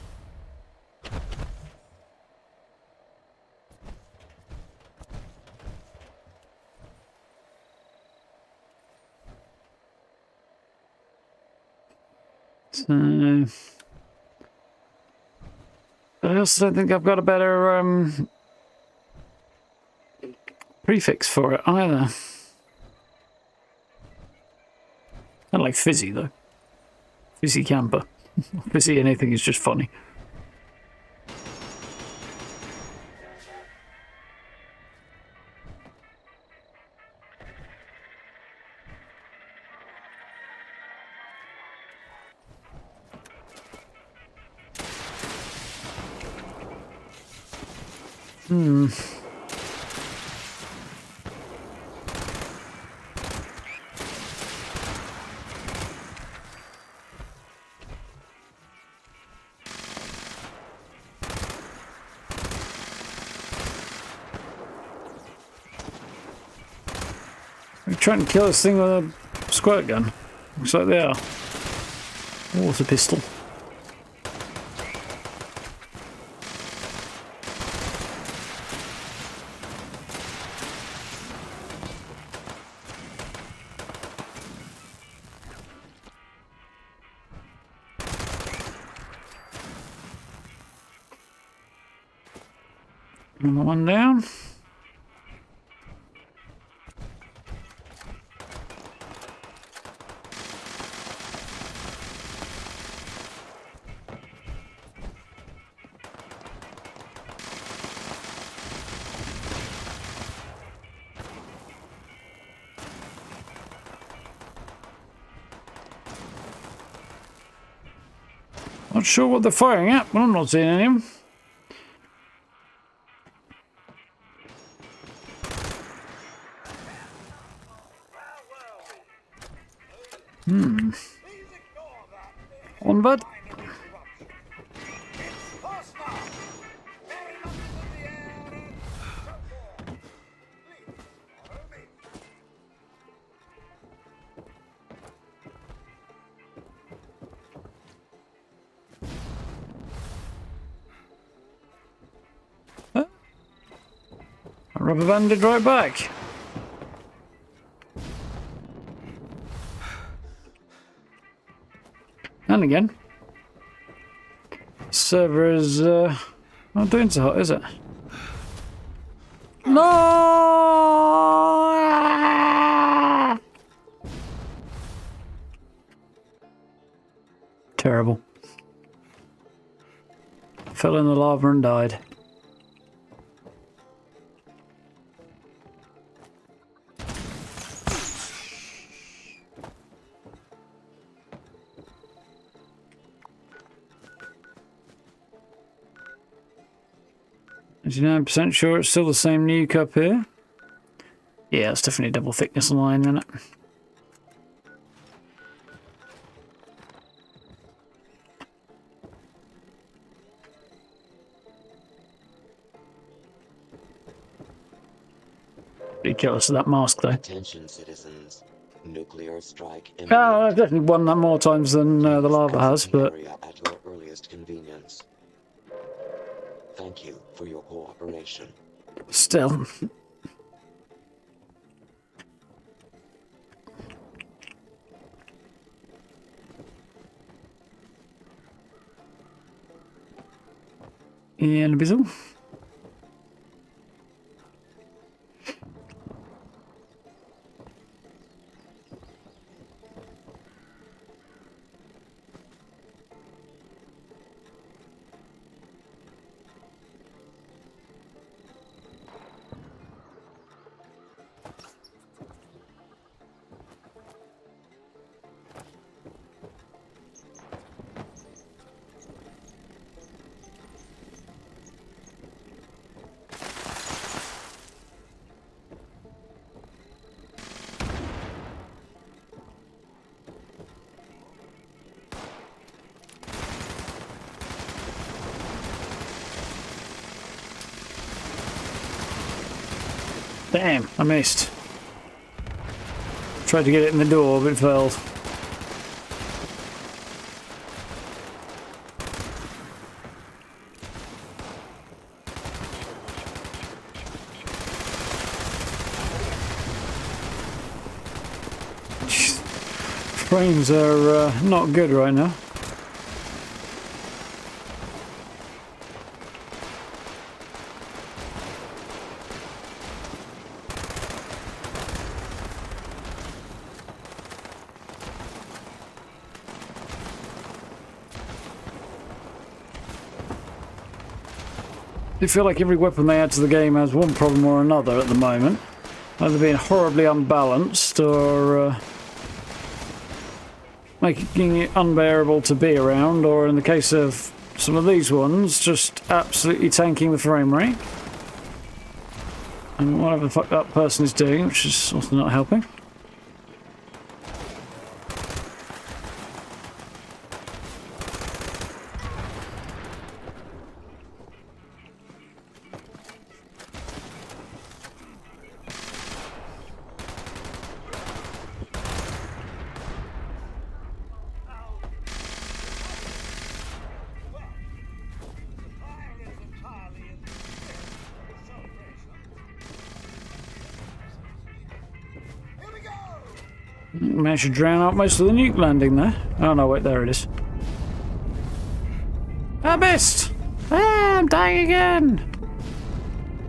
So, but I also don't think I've got a better prefix for it either. I like fizzy though. Fizzy camper. Fizzy anything is just funny. We're trying to kill this thing with a squirt gun. Looks like they are. Water pistol. Another one down. Not sure what they're firing at, but I'm not seeing any of them. On bud. A rubber banded right back. And again. Server is not doing so hot, is it? No! Terrible. Fell in the lava and died. %, sure it's still the same nuke up here. Yeah, it's definitely double thickness line, isn't it? Pretty jealous of that mask though. Attention, citizens. Nuclear strike imminent. Oh, I've definitely won that more times than the lava has, but Area at your earliest convenience. Thank you for your cooperation. still. And a bizzle. Damn, I missed. Tried to get it in the door, but it failed. Frames are not good right now. I feel like every weapon they add to the game has one problem or another at the moment. Either being horribly unbalanced or making it unbearable to be around, or in the case of some of these ones, just absolutely tanking the frame rate. And whatever the fuck that person is doing, which is also not helping. Managed to drown out most of the nuke landing there. Oh no, wait, there it is. I missed! Ah, I'm dying again!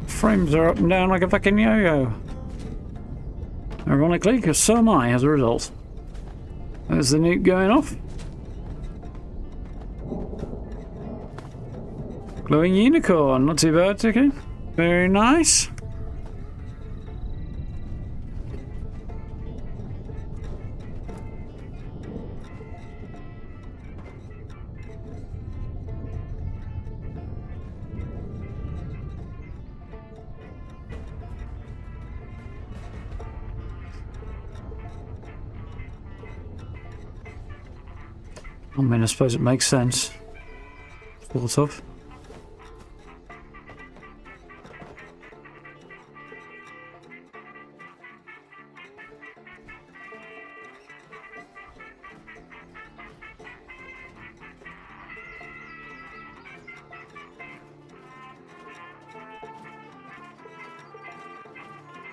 Frames are up and down like a fucking yo-yo. Ironically, because so am I as a result. There's the nuke going off. Glowing unicorn, not too bad, okay. Very nice. I mean, I suppose it makes sense. Sort of.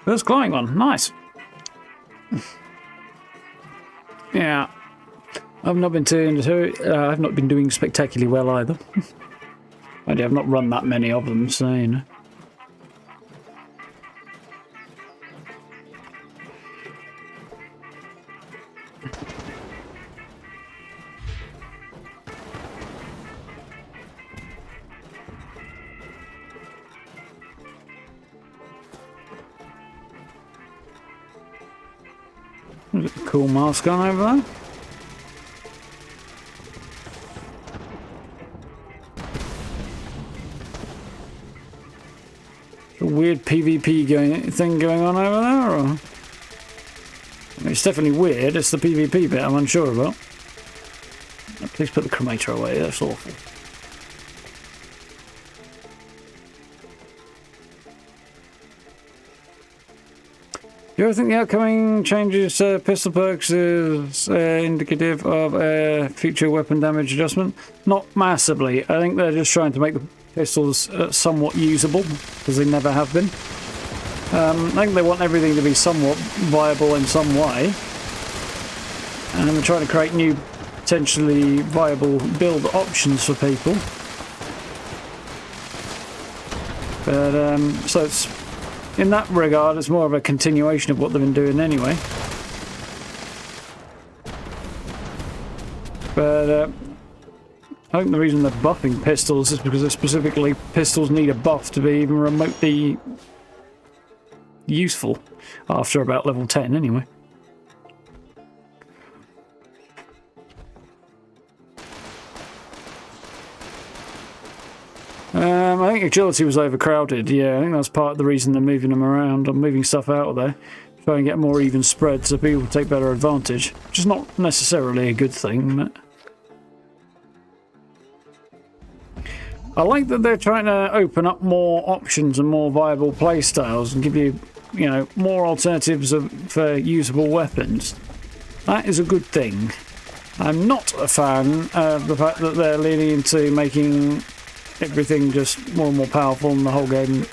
First glowing one, nice. Yeah. I've not been I've not been doing spectacularly well either. I've not run that many of them, so you know. There's a cool mask on over there. A weird PvP thing going on over there, or? I mean, it's definitely weird. It's the PvP bit I'm unsure about. Please put the cremator away. That's awful. Do you ever think the upcoming changes pistol perks is indicative of a future weapon damage adjustment? Not massively. I think they're just trying to make the pistols somewhat usable, because they never have been. I think they want everything to be somewhat viable in some way. And they're trying to create new, potentially viable build options for people. But, so it's... in that regard, it's more of a continuation of what they've been doing anyway. But I think the reason they're buffing pistols is because specifically pistols need a buff to be even remotely useful after about level 10 anyway. I think agility was overcrowded. Yeah, I think that's part of the reason they're moving them around or moving stuff out of there. Try and get more even spread so people take better advantage. Which is not necessarily a good thing, but... I like that they're trying to open up more options and more viable playstyles and give you you know, more alternatives for usable weapons, that is a good thing. I'm not a fan of the fact that they're leaning into making everything just more and more powerful and the whole game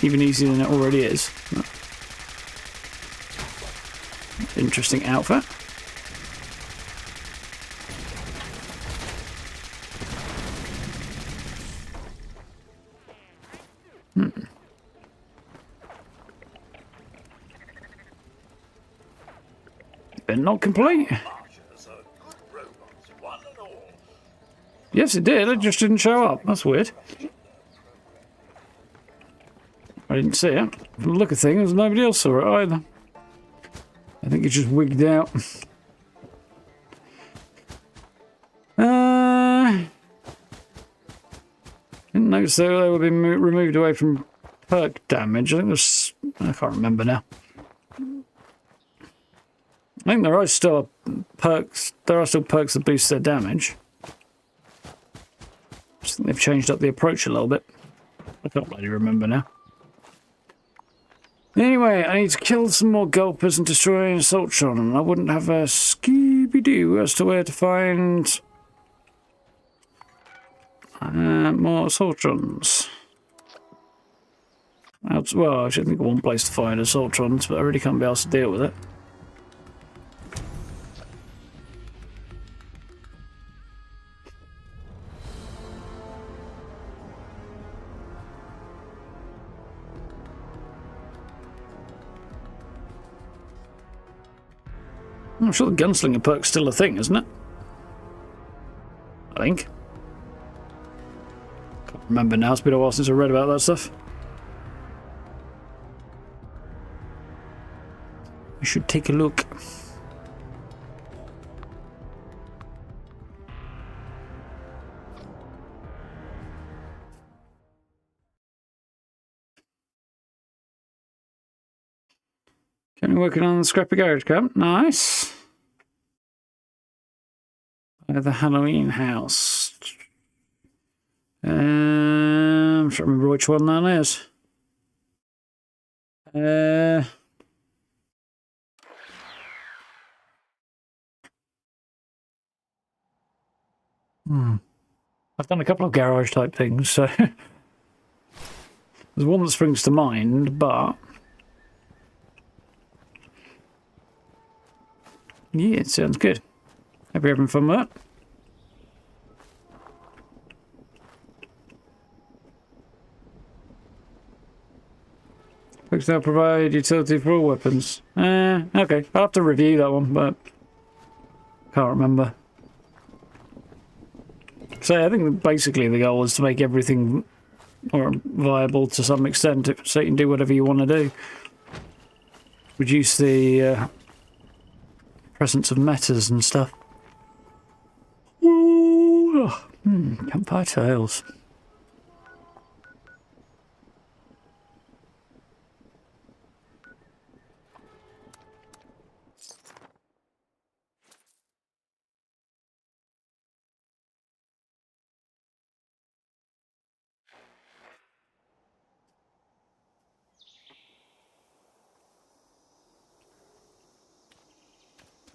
even easier than it already is. Interesting outfit. But not complete. Archers are good robots, one and all. Yes, it did. It just didn't show up. That's weird. I didn't see it. From the look of things, nobody else saw it either. I think it just wigged out. Didn't notice they were being removed away from perk damage. I think there's... I can't remember now. I think there are still perks. There are still perks that boost their damage. I just think they've changed up the approach a little bit. I can't really remember now. Anyway, I need to kill some more gulpers and destroy an Assaultron, and I wouldn't have a Scooby-Doo as to where to find more Assaultrons. Well, I should think of one place to find Assaultrons, but I really can't be asked to deal with it. I'm sure the gunslinger perk's still a thing, isn't it? I think. Can't remember now, it's been a while since I read about that stuff. We should take a look. Currently working on the scrappy garage camp. Nice. The Halloween house. I'm trying to remember which one that is. I've done a couple of garage type things, so there's one that springs to mind, but yeah, it sounds good. Hope you're having fun with that. Folks now provide utility for all weapons. Okay, I'll have to review that one, but can't remember. So I think basically the goal is to make everything or viable to some extent, so you can do whatever you want to do. Reduce the presence of metas and stuff. Ooh, campfire tales.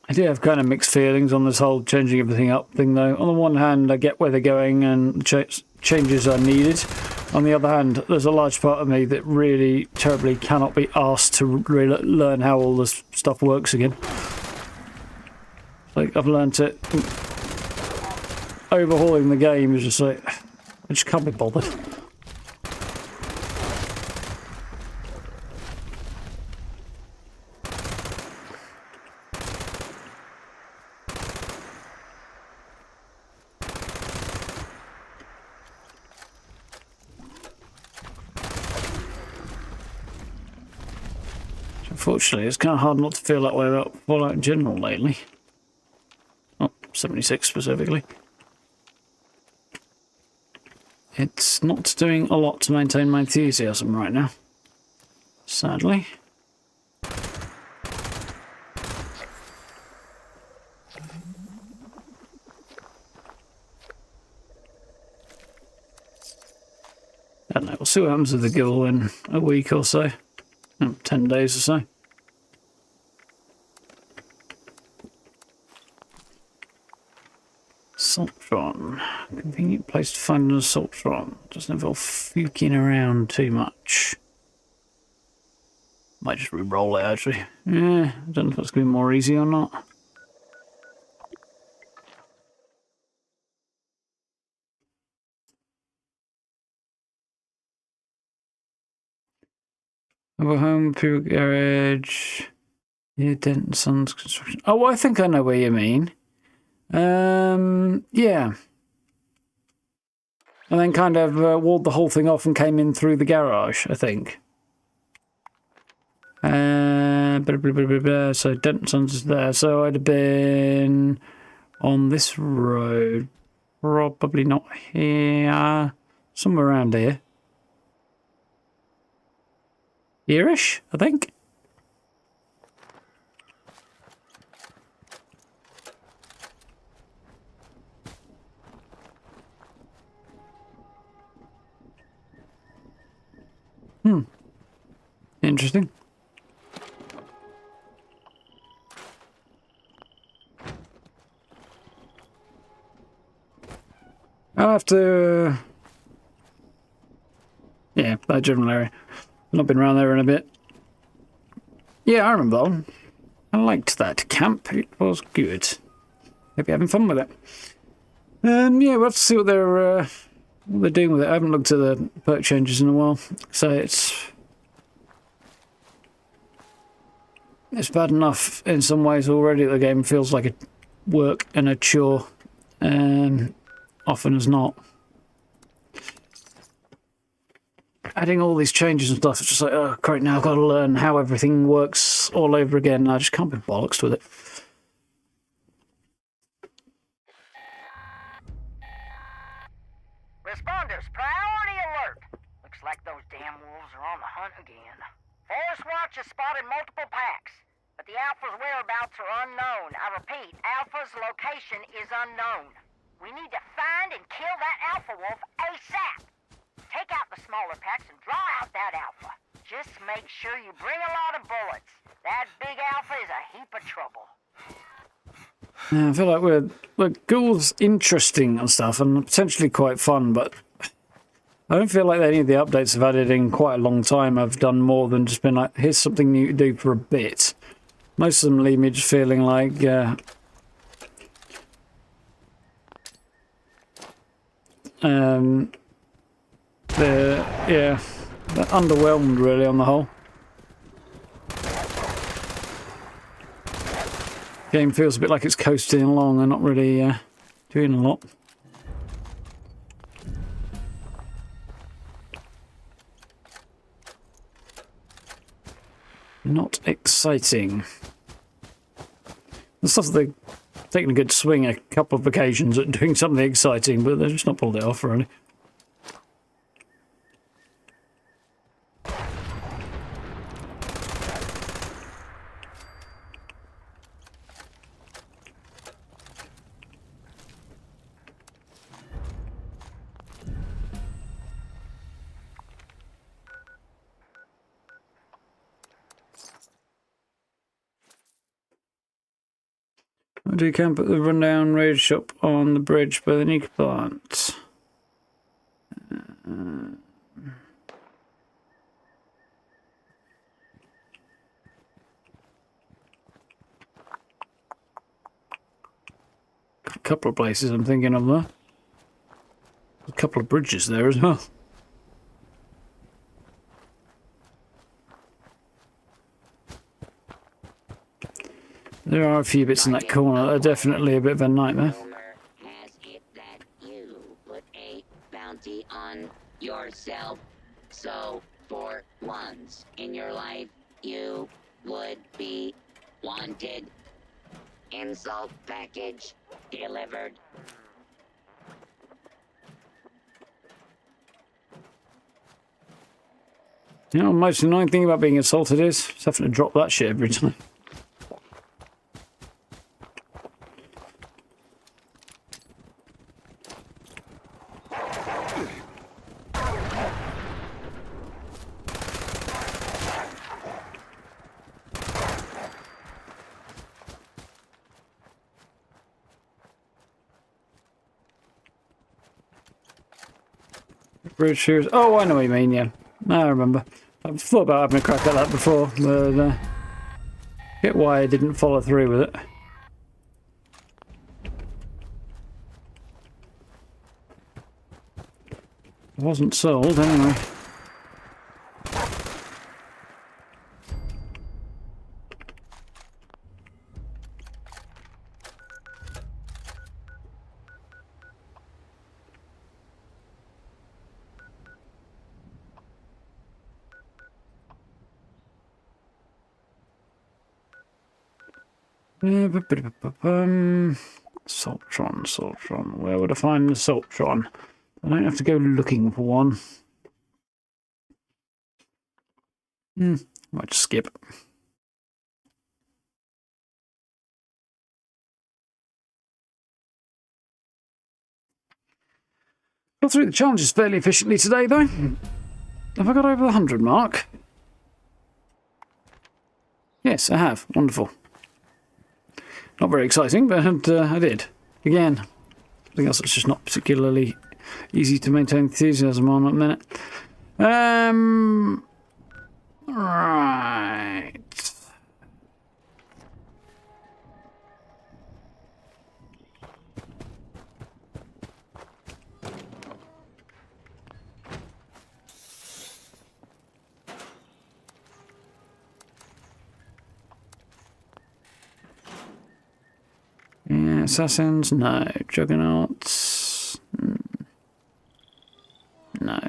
I do have kind of mixed feelings on this whole changing everything up thing, though. On the one hand, I get where they're going and changes are needed. On the other hand, there's a large part of me that really terribly cannot be asked to really learn how all this stuff works again. Like, I've learnt it. Overhauling the game is just like, I just can't be bothered. Unfortunately, it's kind of hard not to feel that way about Fallout in general lately. Oh, 76 specifically. It's not doing a lot to maintain my enthusiasm right now. Sadly. I don't know, we'll see what happens with the Ghoul in a week or so. 10 days or so. Assaultron. Convenient place to find an Assaultron. Doesn't involve fuking around too much. Might just re-roll it actually. Yeah, I don't know if that's going to be more easy or not. Mobile home, Imperial Garage. Yeah, Dent and Sons Construction. Oh, I think I know what you mean. Yeah. And then kind of walled the whole thing off and came in through the garage, I think. So Dent and Sons is there. So I'd have been on this road. Probably not here. Somewhere around here. Here-ish, I think. Interesting. I'll have to... yeah, that general area. Not been around there in a bit. Yeah, I remember that one. I liked that camp. It was good. Hope you're having fun with it. Yeah, we'll have to see what they're doing with it. I haven't looked at the perk changes in a while, so it's bad enough in some ways already that the game feels like a work and a chore, often as not. Adding all these changes and stuff, it's just like, oh, great, now I've got to learn how everything works all over again. I just can't be bollocks with it. Responders, priority alert! Looks like those damn wolves are on the hunt again. Forest Watch has spotted multiple packs, but the Alpha's whereabouts are unknown. I repeat, Alpha's location is unknown. We need to find and kill that Alpha wolf ASAP! Take out the smaller packs and draw out that Alpha. Just make sure you bring a lot of bullets. That big Alpha is a heap of trouble. Yeah, I feel like we're Ghoul's interesting and stuff and potentially quite fun, but I don't feel like any of the updates I've added in quite a long time have done more than just been like, here's something new to do for a bit. Most of them leave me just feeling like they're underwhelmed really on the whole. Game feels a bit like it's coasting along and not really doing a lot. Not exciting. The stuff that they've taken a good swing a couple of occasions at doing something exciting, but they're just not pulled it off really. I do camp at the rundown raid shop on the bridge by the nuke plant. A couple of places I'm thinking of there. A couple of bridges there as well. There are a few bits in that corner that are definitely a bit of a nightmare. Rumor has it that you put a bounty on yourself. So, for once in your life, you would be wanted. Insult package delivered. You know, the most annoying thing about being assaulted is just having to drop that shit every time. Bridge here. Oh, I know what you mean, yeah. I remember. I've thought about having a crack at that before, but get why I didn't follow through with it. It wasn't sold, anyway. Saltron. Where would I find the Saltron? I don't have to go looking for one. Might just skip. Got through the challenges fairly efficiently today, though. Have I got over the 100 mark? Yes, I have. Wonderful. Not very exciting, but I did. Again, something else that's just not particularly easy to maintain enthusiasm on at the minute. Right. Yeah, assassins, no. Juggernauts, no.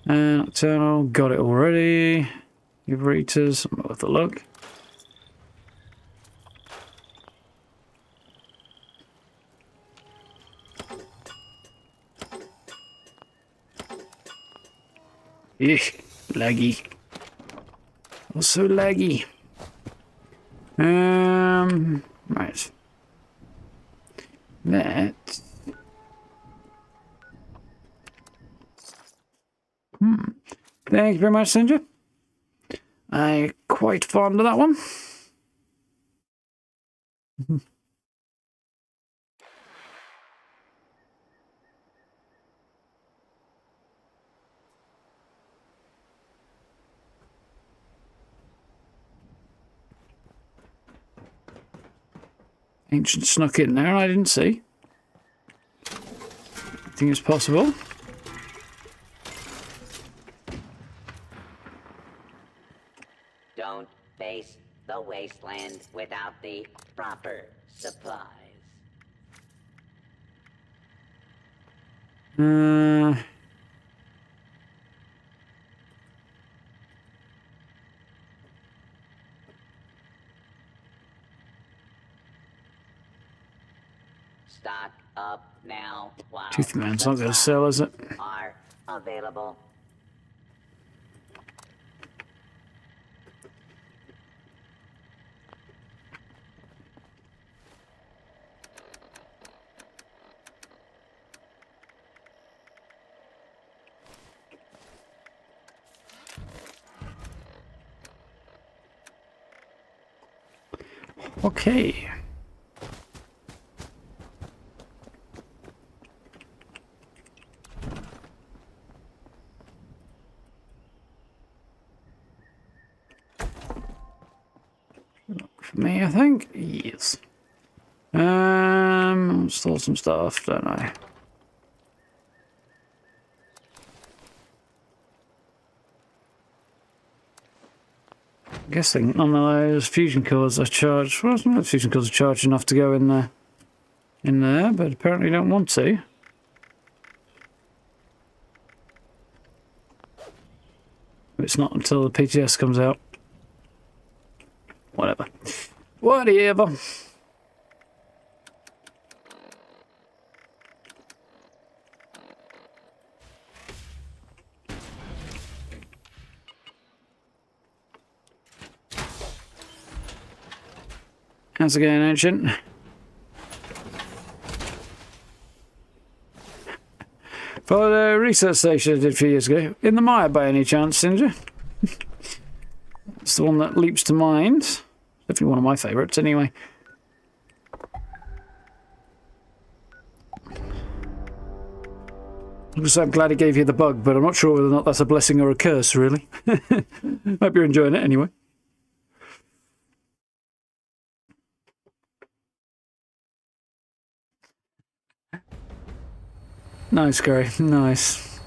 Nocturnal, got it already. Euretas, I'm worth a look. Laggy. Also laggy. Right. That. Thank you very much, Sinja. I'm quite fond of that one. Ancient snuck in there, I didn't see. I think it's possible. Don't face the wasteland without the proper supplies. Stock up now while Tooth Man's not going to sell, is it? are available. Okay. For me, I think. Yes. Stole some stuff, don't I? I'm guessing none of those fusion cores are charged. Well, some of those fusion cores are charged enough to go in there, but apparently don't want to. It's not until the PTS comes out. Whatever. Whatever. How's it going, Ancient? For the research station I did a few years ago. In the mire by any chance, Sinja? It's the one that leaps to mind. Definitely one of my favourites, anyway. I'm glad it gave you the bug, but I'm not sure whether or not that's a blessing or a curse, really. Hope you're enjoying it anyway. Nice, Gary. Nice.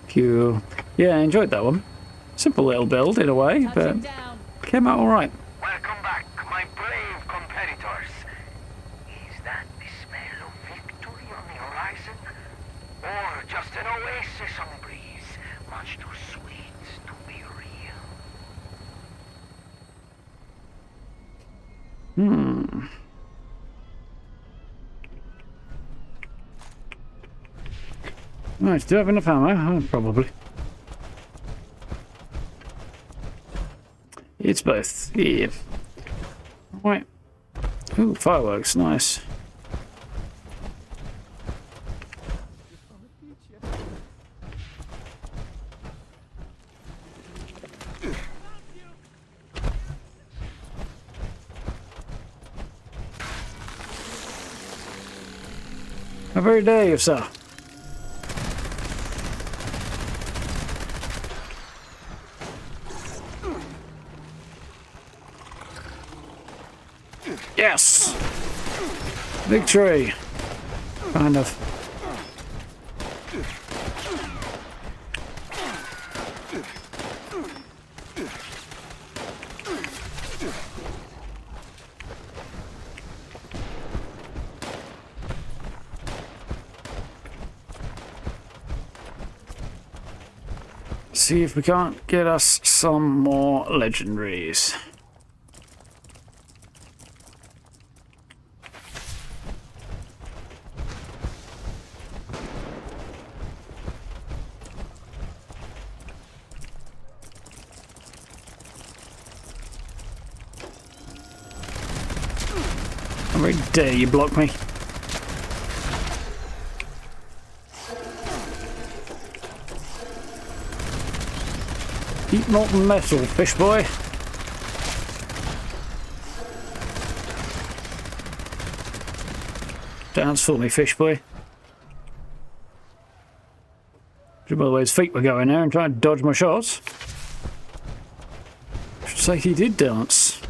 Cool. Yeah, I enjoyed that one. Simple little build in a way, but came out alright. Welcome back, my brave competitors. Is that the smell of victory on the horizon? Or just an oasis on the breeze, much too sweet to be real? Right, do I have enough ammo? Oh, probably. It's both. Yeah. Right. Ooh, fireworks. Nice. How very dare you, sir? Yes! Victory! Kind of. See if we can't get us some more legendaries. How very dare you block me? Keep molten metal, fish boy. Dance for me, fish boy. By the way, his feet were going there and trying to dodge my shots. Should say he did dance.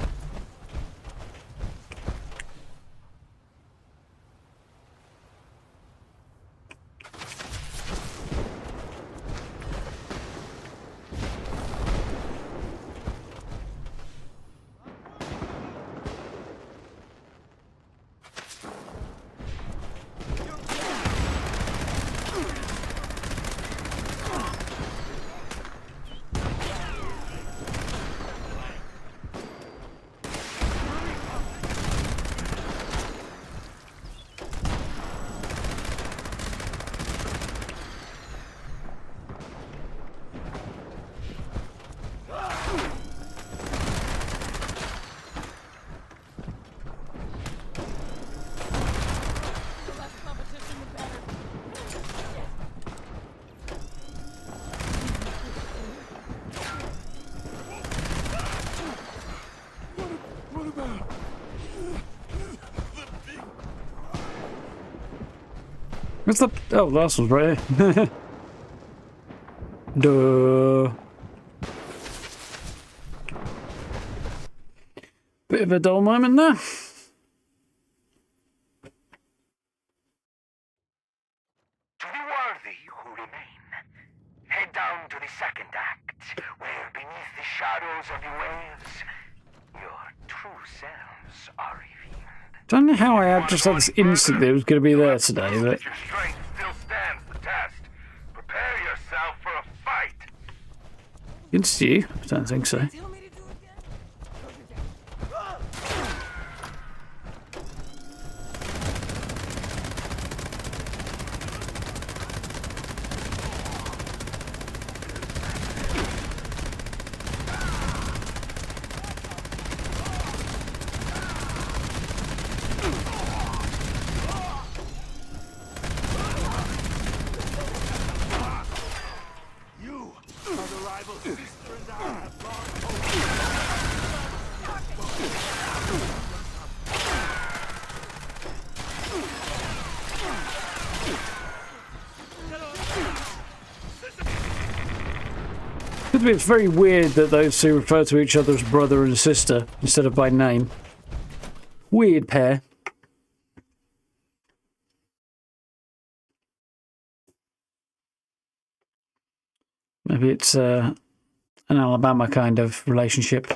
What's the... Oh, last one's right here. Duh. Bit of a dull moment there. To the worthy who remain, head down to the second act, where beneath the shadows of the waves, your true selves are revealed. Don't know how I had just had this instinct that it was going to be there today, but... Your strength still stands the test. Prepare yourself for a fight. Against you? I don't think so. You are the rival sister and I have long hoped. me it's very weird that those two refer to each other as brother and sister instead of by name. Weird pair. Maybe it's an Alabama kind of relationship.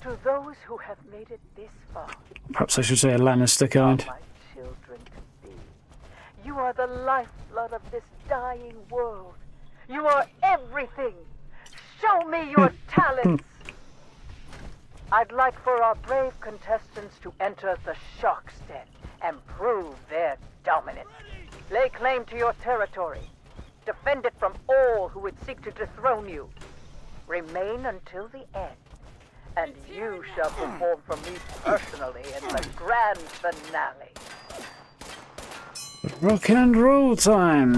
To those who have made it this far, Perhaps I should say a Lannister kind. my children to be. You are the lifeblood of this dying world. You are everything. Show me your talents. I'd like for our brave contestants to enter the Shark's Den and prove their dominance. Lay claim to your territory. Defend it from all who would seek to dethrone you. Remain until the end. And you shall perform for me personally in the grand finale. Rock and roll time!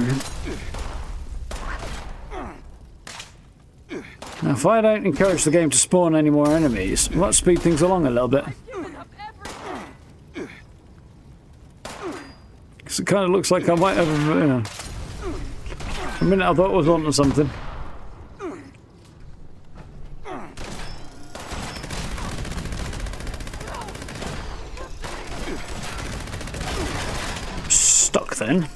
Now, if I don't encourage the game to spawn any more enemies, it might speed things along a little bit. Because it kind of looks like I might have, a minute I thought I was onto something. Stuck then.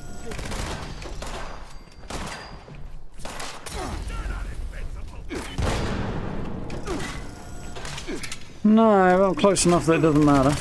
No, I'm close enough that it doesn't matter.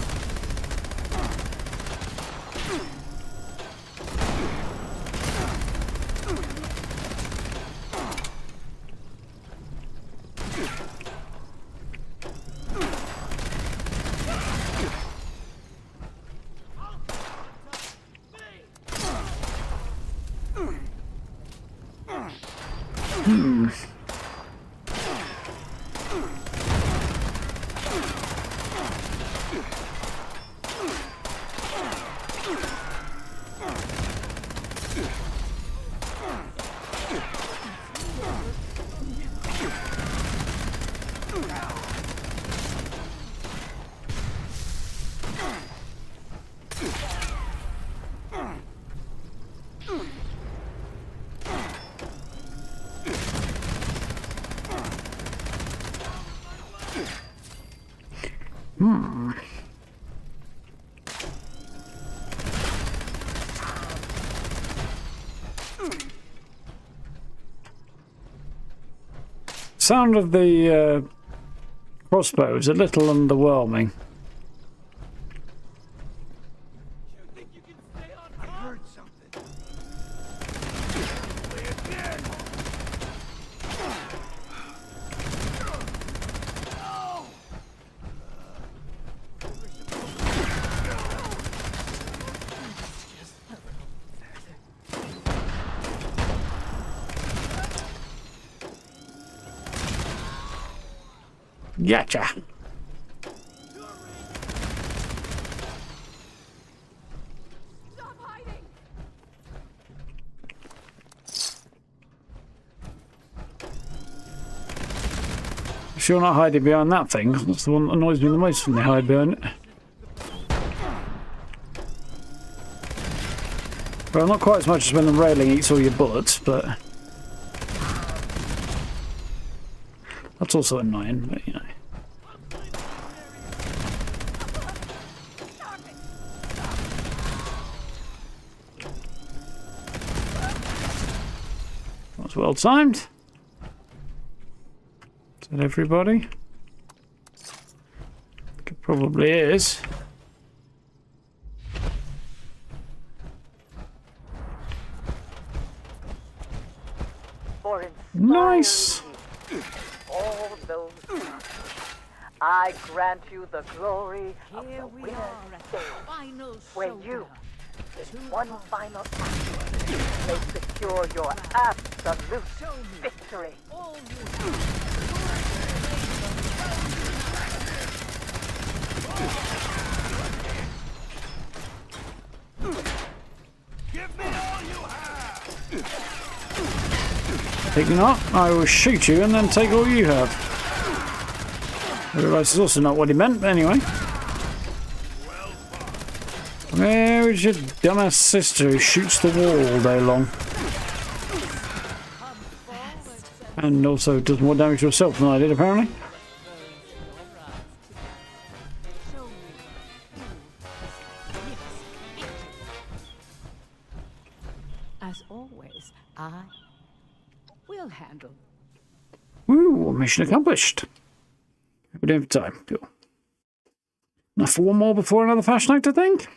Sound of the crossbow is a little underwhelming. Gotcha. Stop hiding! Sure not hiding behind that thing. That's the one that annoys me the most when they hide behind it. Well, not quite as much as when the railing eats all your bullets, but that's also annoying, but you know. That's well timed. Is that everybody? It probably is. For Nice. all those I grant you the glory of Here the we winner's are at the stage, final where showdown. you, in one final act, may secure your absolute victory. All you Give me all you have! Think not, I will shoot you and then take all you have. I realise it's also not what he meant, but anyway. Where is your dumbass sister who shoots the wall all day long? And also does more damage to herself than I did, apparently. As always, I will handle. Woo, mission accomplished. We're doing for time. Cool. Enough for one more before another Fasnacht, I think.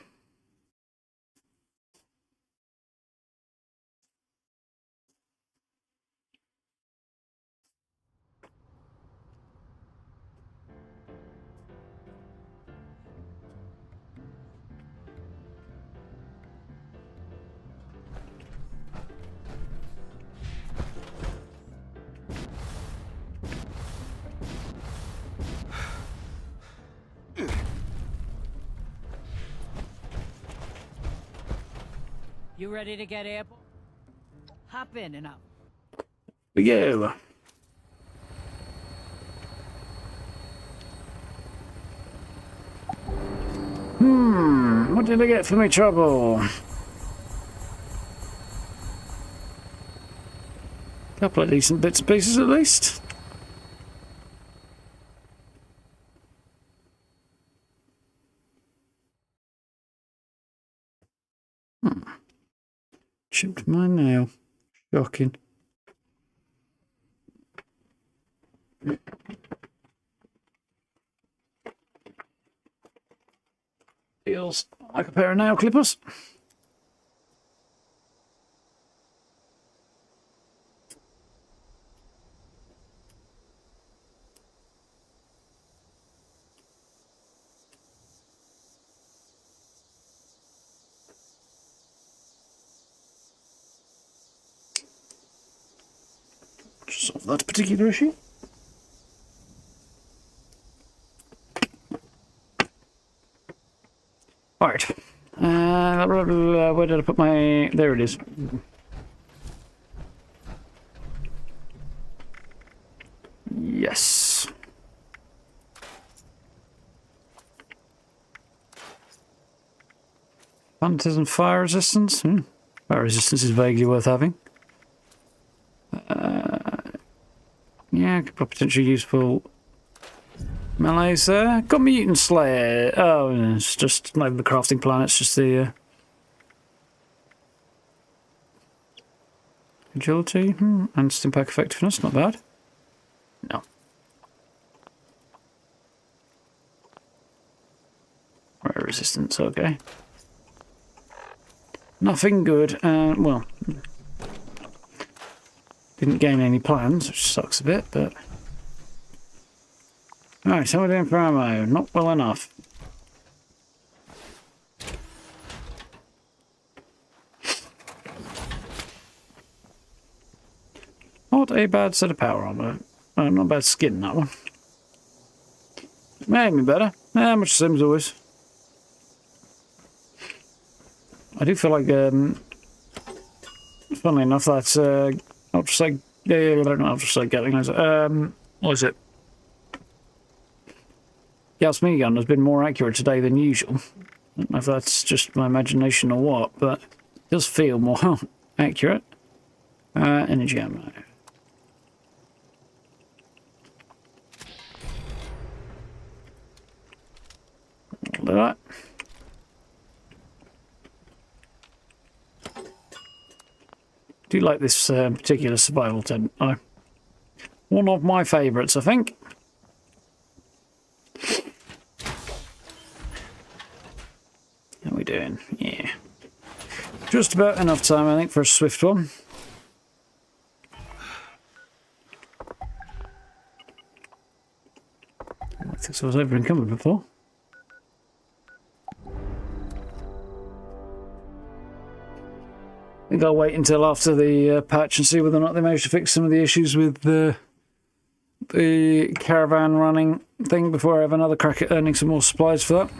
You ready to get airborne? Hop in and out. We go. What did I get for my trouble? Couple of decent bits and pieces at least. Chipped my nail. Shocking. Feels like a pair of nail clippers. Solve that particular issue. Alright. Where did I put my... There it is. Yes. Hunters and fire resistance? Fire resistance is vaguely worth having. Yeah, could be potentially useful melees there. Got Mutant Slayer. Oh, it's just not even the crafting plan, it's just the agility and stimpack effectiveness, not bad. No. Right, resistance, okay. Nothing good. Well, didn't gain any plans, which sucks a bit, but... Alright, so we're doing for ammo. Not well enough. Not a bad set of power armor. Not bad skin, that one. Made me better. Much the same as always. I do feel like, funnily enough, that's, ultrasonic, Gatling, what is it? Gas minigun has been more accurate today than usual. I don't know if that's just my imagination or what, but it does feel more accurate. Energy ammo. All of that. Do like this particular survival tent. One of my favourites, I think. How are we doing? Yeah. Just about enough time, I think, for a swift one. I think I was over encumbered before. I think I'll wait until after the patch and see whether or not they manage to fix some of the issues with the caravan running thing before I have another crack at earning some more supplies for that.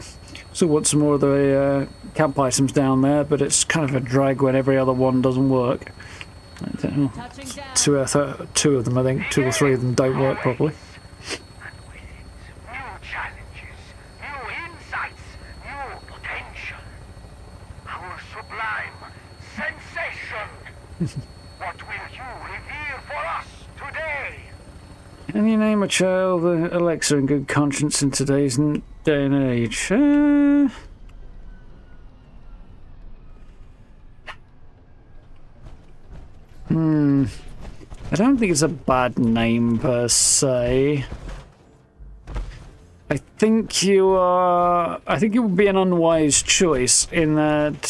Still want some more of the camp items down there, but it's kind of a drag when every other one doesn't work. Two of them, I think, 2 or 3 of them don't work properly. What will you reveal for us today? Can you name a child Alexa in good conscience in today's day and age? I don't think it's a bad name per se. I think you are. I think it would be an unwise choice in that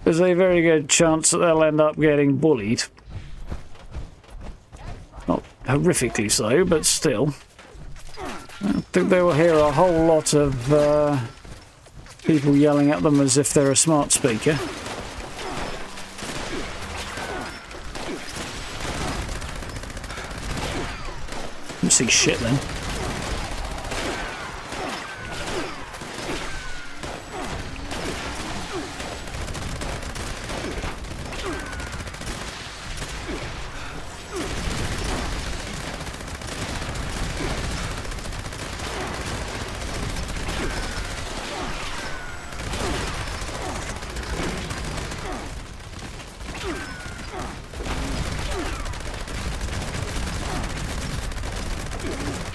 there's a very good chance that they'll end up getting bullied. Not horrifically so, but still. I think they will hear a whole lot of people yelling at them as if they're a smart speaker. Didn't see shit then.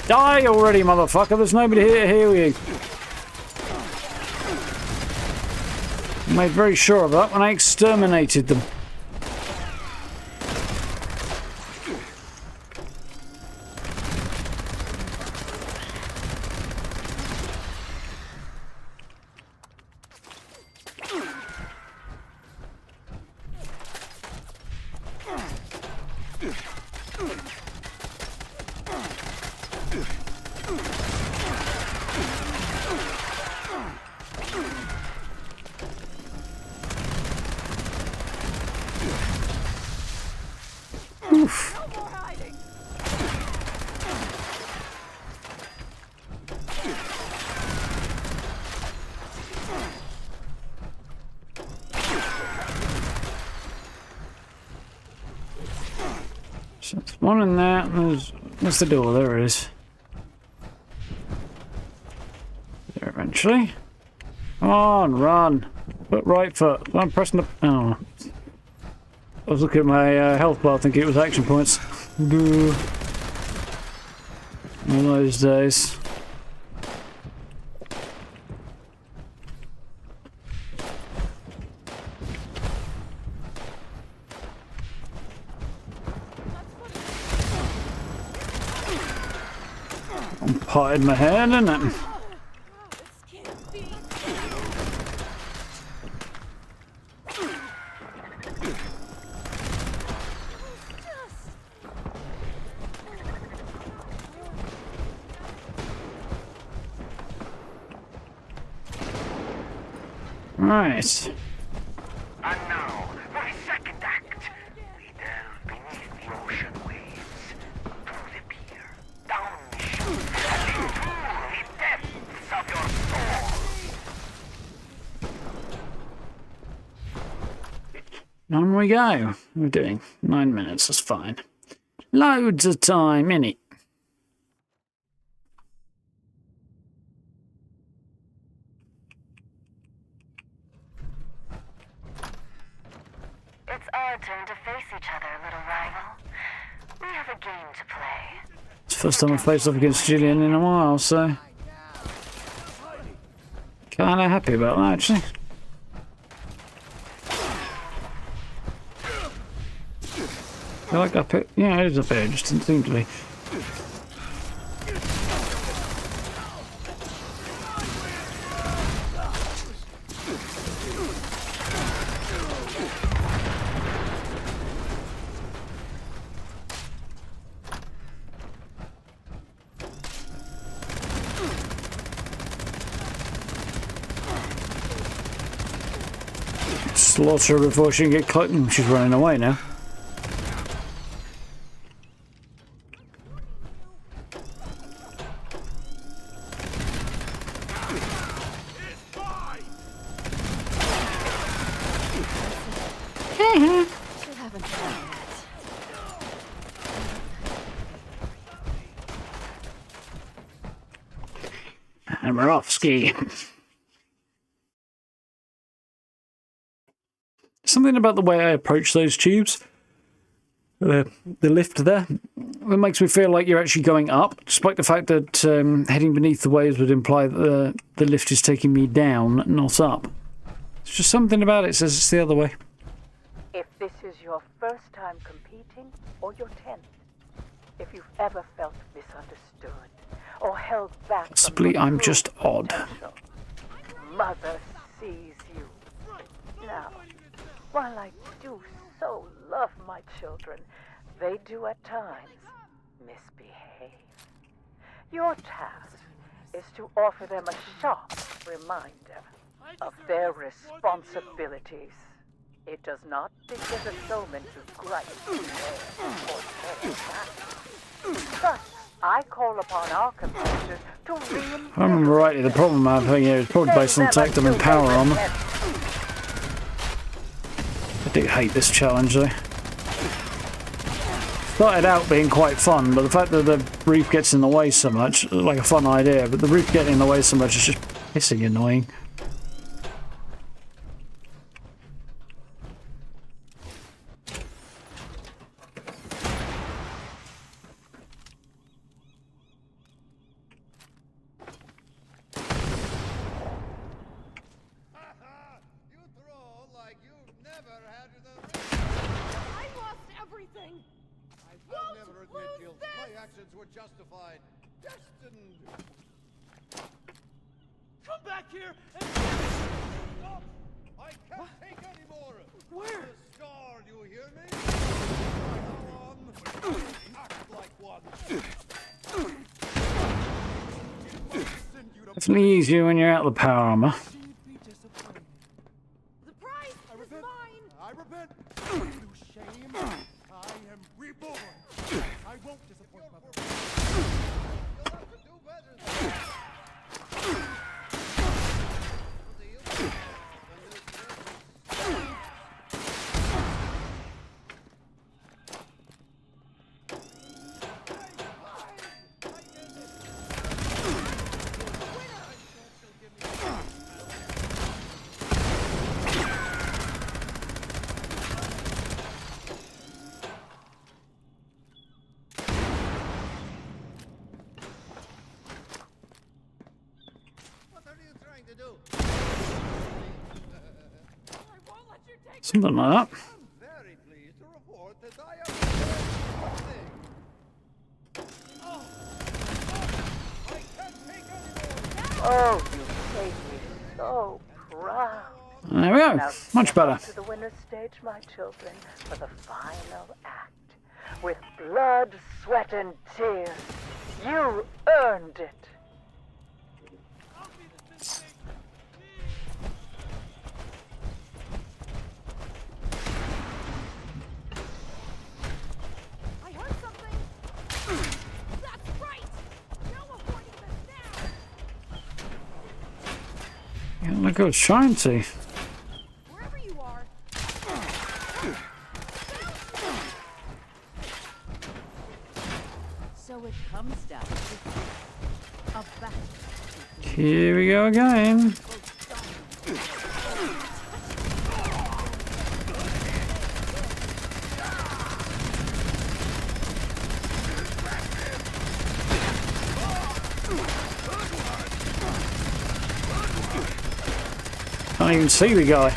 Die already, motherfucker! There's nobody here to heal you. I made very sure of that when I exterminated them. So there's one in there, and there's the door, there it is. There eventually. Come on, run. Put right foot. I'm pressing the... Oh. I was looking at my health bar thinking it was action points. Boo. All those days. I'm potted my head, isn't it? Right. And now, for the second act, we delve beneath the ocean waves, through the pier, down the chute, and into the depths of your soul. On we go. We're doing 9 minutes, that's fine. Loads of time, innit? It's our turn to face each other, little rival. We have a game to play. It's the first time I've faced off against Julian in a while, so... Kinda happy about that, actually. I feel like up here. Yeah, it is up here, it just didn't seem to be. Slaughter her before she can get caught. She's running away now. And we're off ski. Something something about the way I approach those tubes, the lift there, that makes me feel like you're actually going up, despite the fact that heading beneath the waves would imply that the lift is taking me down, not up. It's just something about it says it's the other way. If this is your first time competing, or your 10th, if you've ever felt misunderstood, or held back from Possibly your I'm true just odd. potential, Mother sees you. Now, while I do so love my children, they do at times misbehave. Your task is to offer them a sharp reminder of their responsibilities. It does not begin a showman to gripe or tear back. Thus, I call upon our competitors to If I remember rightly, the problem I'm having here is probably based on tactile and power armor. I do hate this challenge though. Started out being quite fun, but the fact that the roof gets in the way so much, like a fun idea, but the roof getting in the way so much is just pissing annoying. Justified. Destined. Come back here and stop! I can't take any more! Where? The scar, do you hear me? Go on. Act like one. Definitely easier when you're out of the power armor. The prize is mine! I repent. Through shame, I am reborn. I won't disappoint Mother. You'll have to do better than that. Something like that. Very pleased to report that I am I can't take any more. Oh, you made me so proud. There we go. Now Much better. step to the winner's stage, my children, for the final act. With blood, sweat, and tears, you earned it. Yeah, look how it's trying to. Wherever you are. So it comes down to a battle. Here we go again. Can't even see the guy.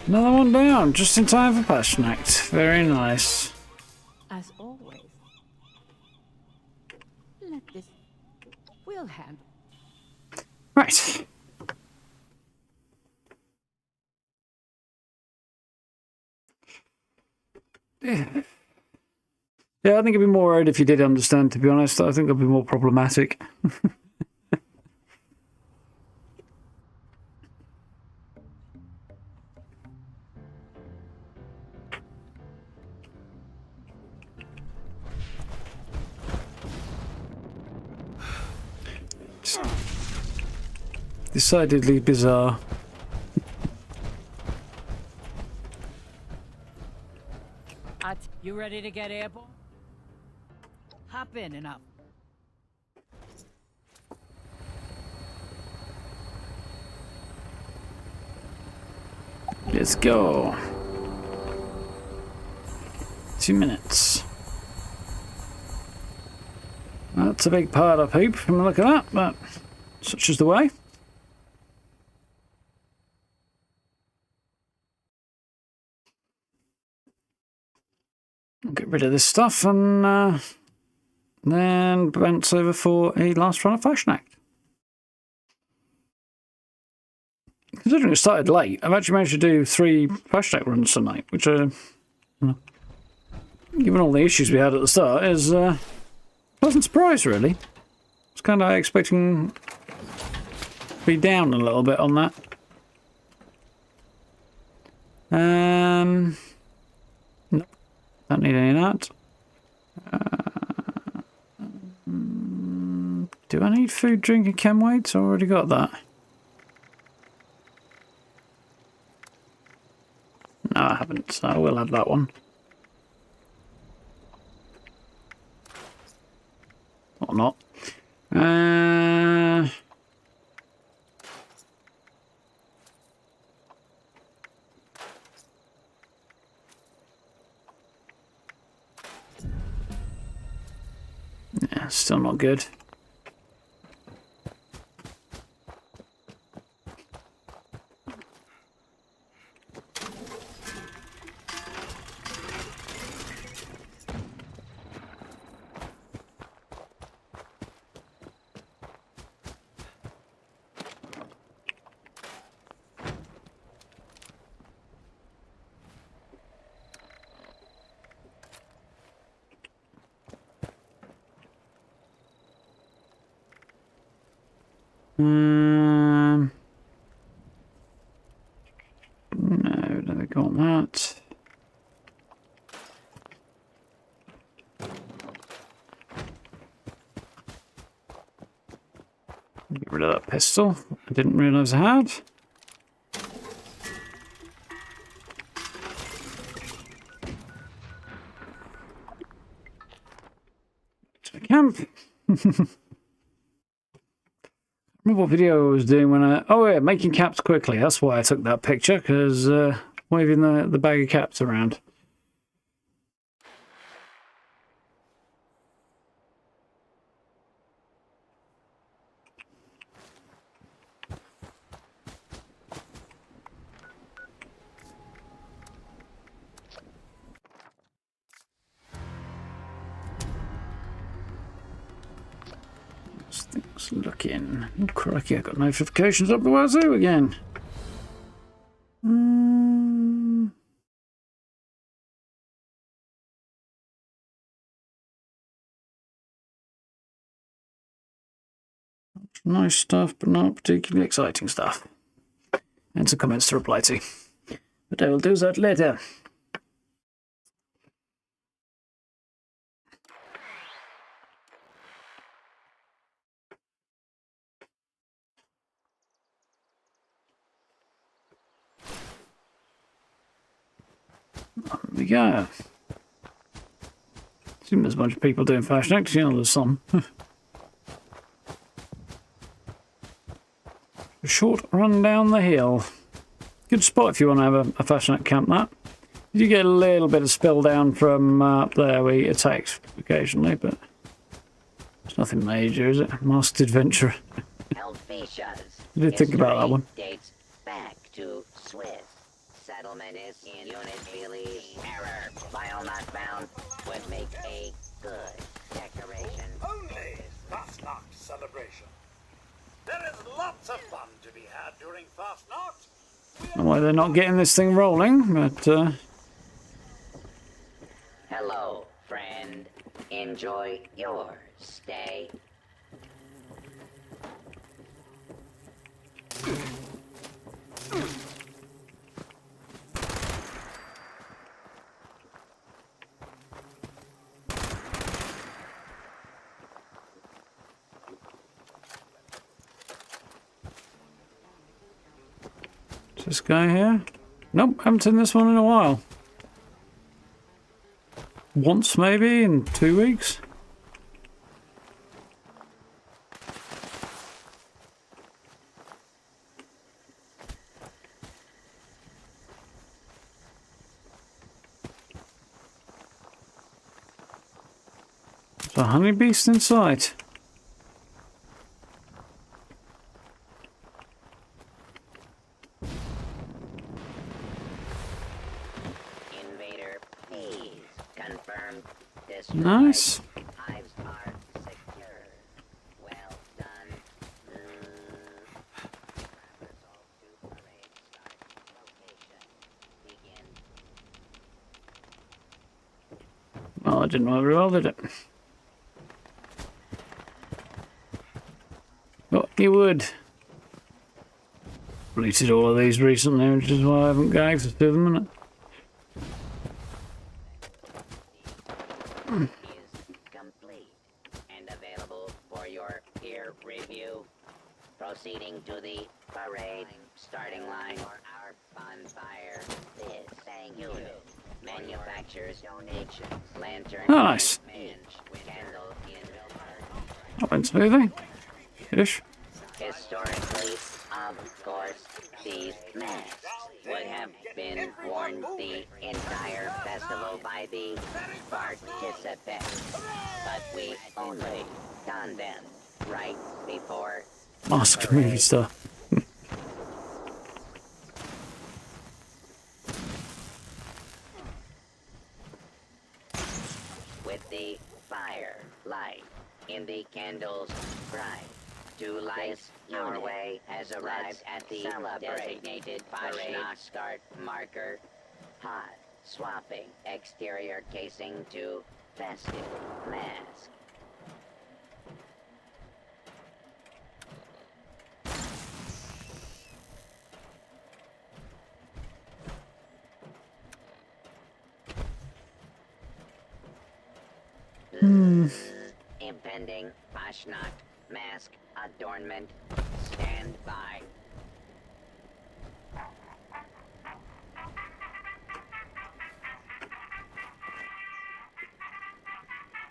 Another one down, just in time for Fasnacht. Very nice. As always. Let this. We'll handle. Right. Yeah, I think it'd be more right if you did understand, to be honest. I think it'd be more problematic. Decidedly bizarre. Hot. You ready to get airborne? Hop in and up. Let's go. 2 minutes. That's a big pile of poop from the look of that, but such is the way. I'll get rid of this stuff and then bounce over for a last run of Fasnacht. Considering it started late, I've actually managed to do 3 Fasnacht runs tonight, which are, given all the issues we had at the start, is a pleasant surprise, really. I was kind of expecting to be down a little bit on that. Nope, don't need any of that. Do I need food, drink, and chem weights? I've already got that. No, I haven't, so I will add that one. Or not. Yeah, still not good. No, don't think I want that. Get rid of that pistol. I didn't realise I had. To the camp. Remember what video I was doing when I... Oh yeah, making caps quickly. That's why I took that picture, because waving the bag of caps around. Things looking... Oh, crikey, I got notifications up the wazoo again. Nice stuff, but not particularly exciting stuff. And some comments to reply to. But I will do that later. There we go. Assume there's a bunch of people doing Fasnacht. You know, there's some. A short run down the hill. Good spot if you want to have a Fasnacht camp, that. You get a little bit of spill down from up there where it attacks occasionally, but it's nothing major, is it? Masked Adventurer. Helvetia's I did think about that one. Dates back to Swiss. Settlement is in unit release. Error. File not found would make a good decoration. Only Fasnacht celebration. There is lots of fun to be had during Fasnacht. I don't know why they're not getting this thing rolling, but Hello, friend. Enjoy your stay. is this guy here? Nope, haven't seen this one in a while. once maybe in 2 weeks. There's a honey beast inside. Invader, please confirm this. Nice. Hives are secure. Well done. Resolve to parade start. Location. Begin. Well, I didn't know very well, did it? Oh, you would. Deleted all of these recently, which is why I haven't got access to them, innit? Is complete and available for your peer review. Proceeding to the parade starting line for our bonfire. This unit manufactures donations, lanterns, Oh, nice. candle in That went smoothly. Ish. Historically, of course, these masks would have been worn the entire festival by the participants, but we only done them right before Mask movie star. with the fire light in the candle's bright. 2 lights, our way has arrived at the designated Fasnacht start marker. Hot swapping exterior casing to festive mask. Impending Fasnacht mask adornment. Stand by.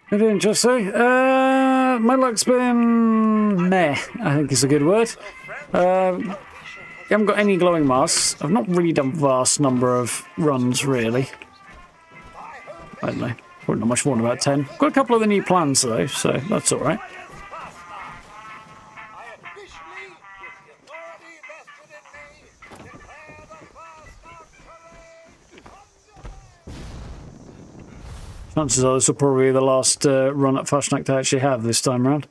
How you doing, Jesse? My luck's been meh, I think is a good word. You haven't got any glowing masks. I've not really done vast number of runs, really. I don't know. Probably not much more than about 10. Got a couple of the new plans, though, so that's alright. I officially, with the authority vested in me, declare the Fasnacht parade. Chances are this will probably be the last run at Fasnacht I actually have this time around.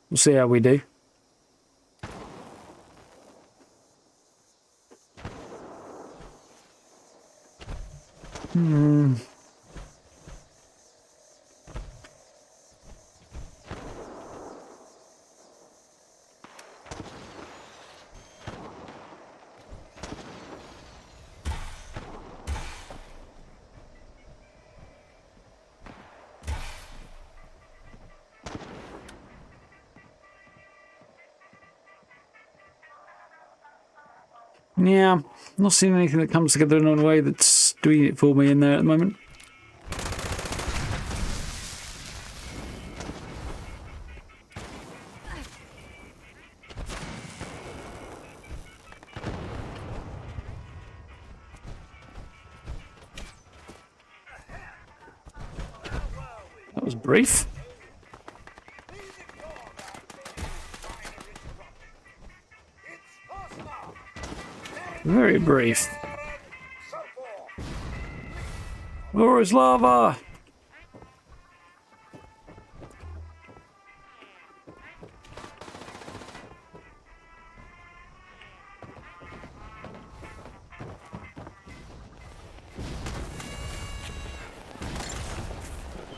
We'll see how we do. Yeah, not seeing anything that comes together in a way that's doing it for me in there at the moment. That was brief. Very brief. Or is lava?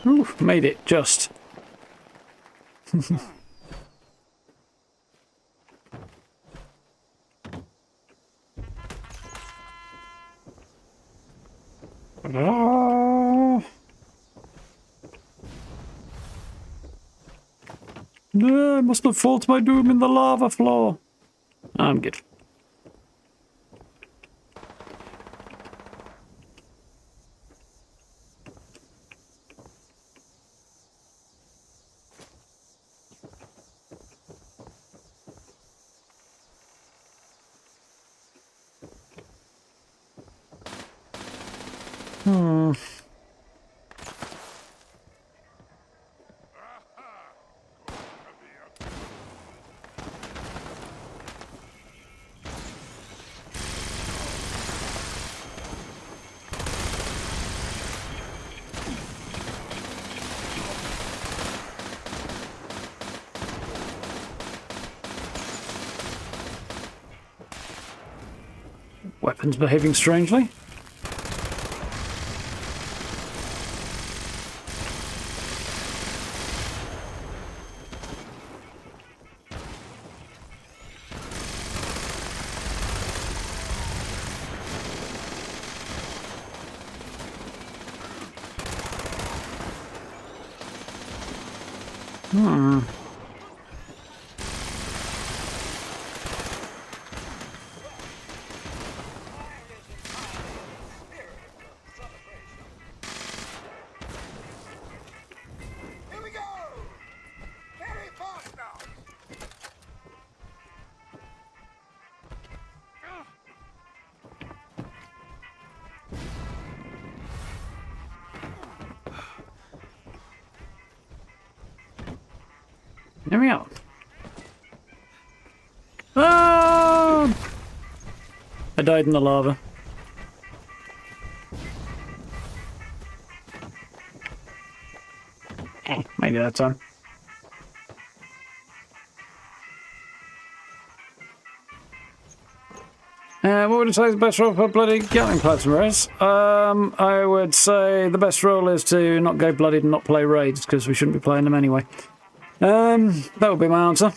Ooh, made it just. No, I must have fought my doom in the lava floor. I'm good. Weapons behaving strangely. Here we go! Very fast now! There we go. Ah! I died in the lava. Maybe that time. What would you say is the best roll for bloody Gatling plasma is? I would say the best roll is to not go bloodied and not play raids, because we shouldn't be playing them anyway. That would be my answer.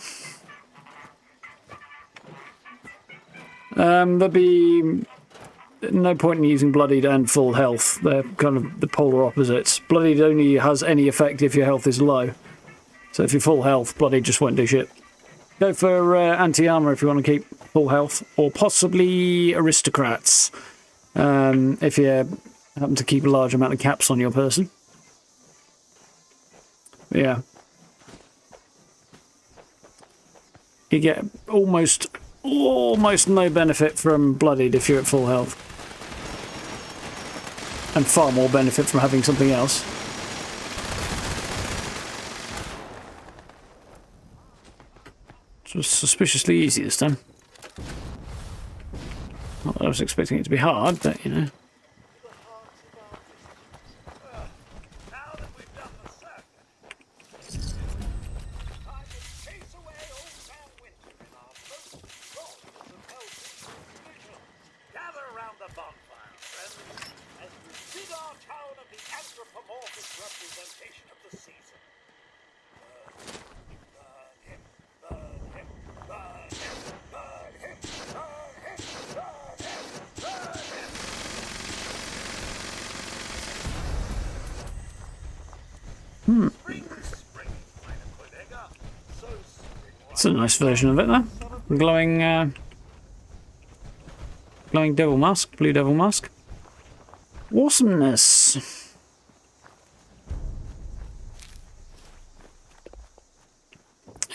There'd be no point in using bloodied and full health. They're kind of the polar opposites. Bloodied only has any effect if your health is low. So if you're full health, bloodied just won't do shit. Go for anti-armor if you want to keep full health, or possibly aristocrats if you happen to keep a large amount of caps on your person. Yeah. You get almost no benefit from bloodied if you're at full health. And far more benefit from having something else. It was suspiciously easy this time. Not that I was expecting it to be hard, but you know. Now that we've done the circuit, time to chase away old Sam Winter in our most glorious of healthy vision. Gather around the bonfire, friends, as we rid our town of the anthropomorphic representation of the season. Burn him, burn him, burn him, burn him, burn him, burn him, burn him. Spring, spring, meine Kollege. So spring. It's a nice version of it though. Glowing glowing devil mask, blue devil mask. Awesomeness.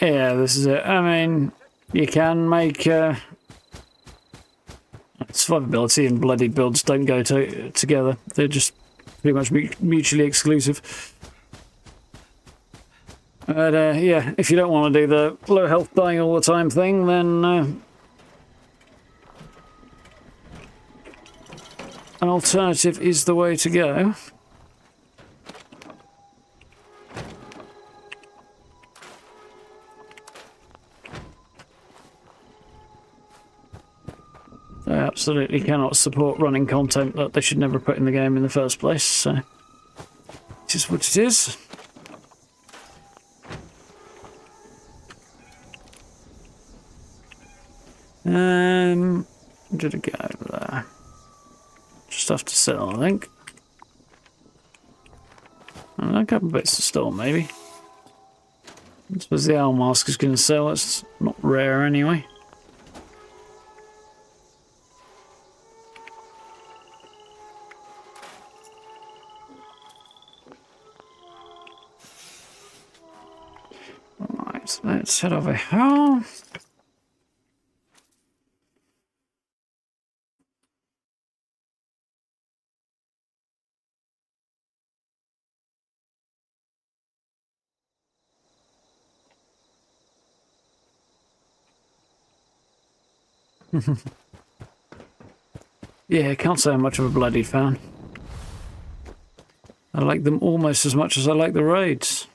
Yeah, this is it. I mean, you can make survivability and bloodied builds don't go together. They're just pretty much mutually exclusive. But yeah, if you don't want to do the low health dying all the time thing, then an alternative is the way to go. They absolutely cannot support running content that they should never put in the game in the first place, so it is what it is. Where did it go there? Just have to sell, I think. A couple bits to store, maybe. I suppose the owl mask is going to sell. It's not rare anyway. Right, let's head over here. Yeah, can't say I'm much of a bloodied fan. I like them almost as much as I like the raids.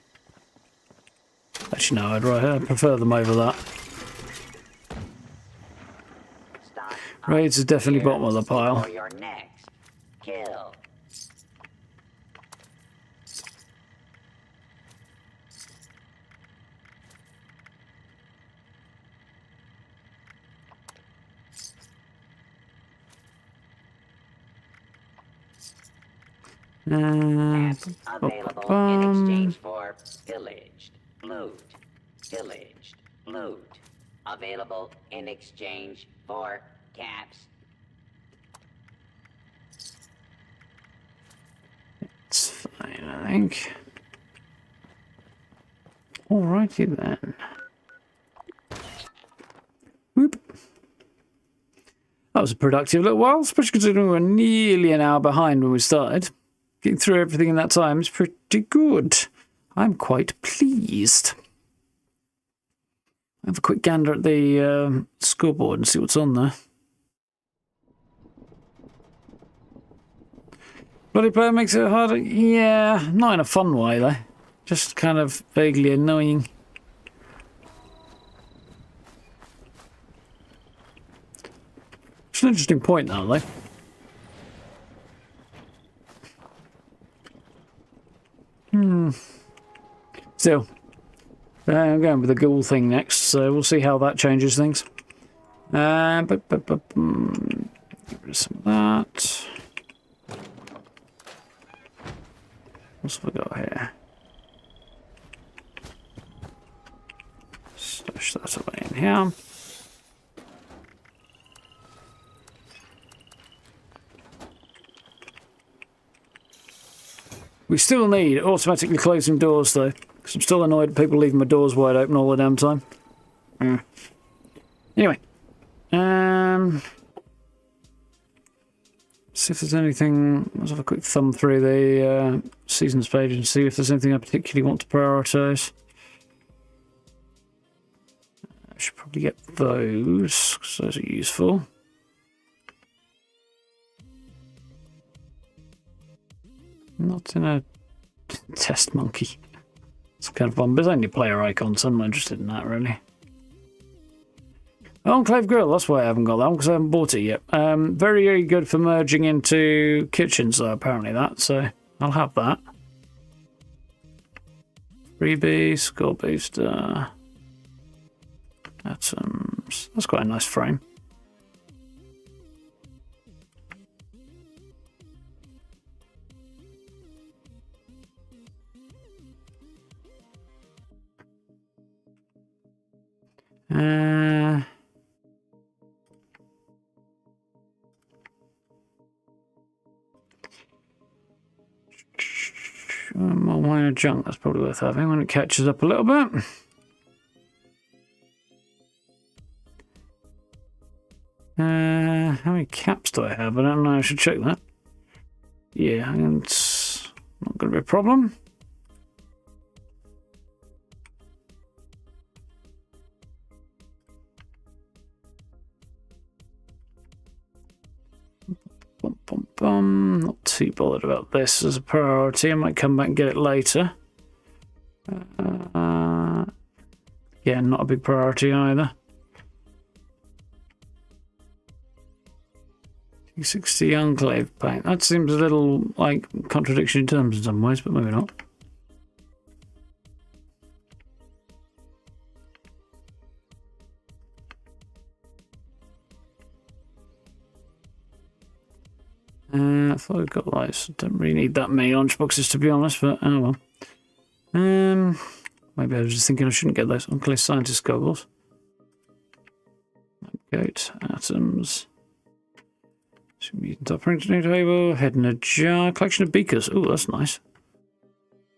Actually, no, I'd prefer them over that. Stock Raids are definitely here bottom of the pile. for your next kill. Available in exchange for pillaged loot. Pillaged loot. Available in exchange for caps. It's fine, I think. Alrighty then. Whoop. That was a productive little while, especially considering we were nearly an hour behind when we started. Getting through everything in that time is pretty good. I'm quite pleased. Have a quick gander at the scoreboard and see what's on there. Bloody player makes it harder? Yeah, not in a fun way though. Just kind of vaguely annoying. It's an interesting point now though. Still, I'm going with the ghoul thing next, so we'll see how that changes things. Get rid of some of that. What's we got here? Stash that away in here. We still need automatically closing doors though, because I'm still annoyed at people leaving my doors wide open all the damn time. Anyway, see if there's anything. Let's have a quick thumb through the seasons page and see if there's anything I particularly want to prioritise. I should probably get those, because those are useful. Not in a test monkey. It's kind of fun, but it's only player icon, so I'm not interested in that really. Enclave grill, that's why I haven't got that one, because I haven't bought it yet. Very, very good for merging into kitchens though, apparently that, so I'll have that. Freebie, score booster. Atoms. That's quite a nice frame. More minor junk, that's probably worth having when it catches up a little bit. How many caps do I have? I don't know, I should check that. Yeah, it's not going to be a problem. Not too bothered about this as a priority. I might come back and get it later. Yeah, not a big priority either. 260 Enclave paint. That seems a little like contradiction in terms in some ways, but maybe not. I thought I got lights. Don't really need that many lunchboxes to be honest, but oh well. Maybe I was just thinking I shouldn't get those Enclave scientist goggles. Goat, atoms. Top printing table, head in a jar, collection of beakers. Oh, that's nice.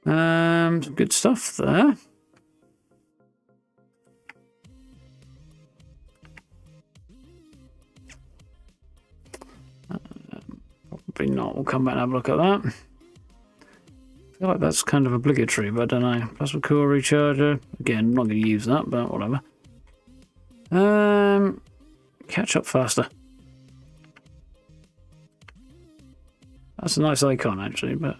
Some good stuff there. Probably not. We'll come back and have a look at that. I feel like that's kind of obligatory, but I don't know. Plasma core recharger. Again, I'm not going to use that, but whatever. catch up faster. That's a nice icon, actually, but...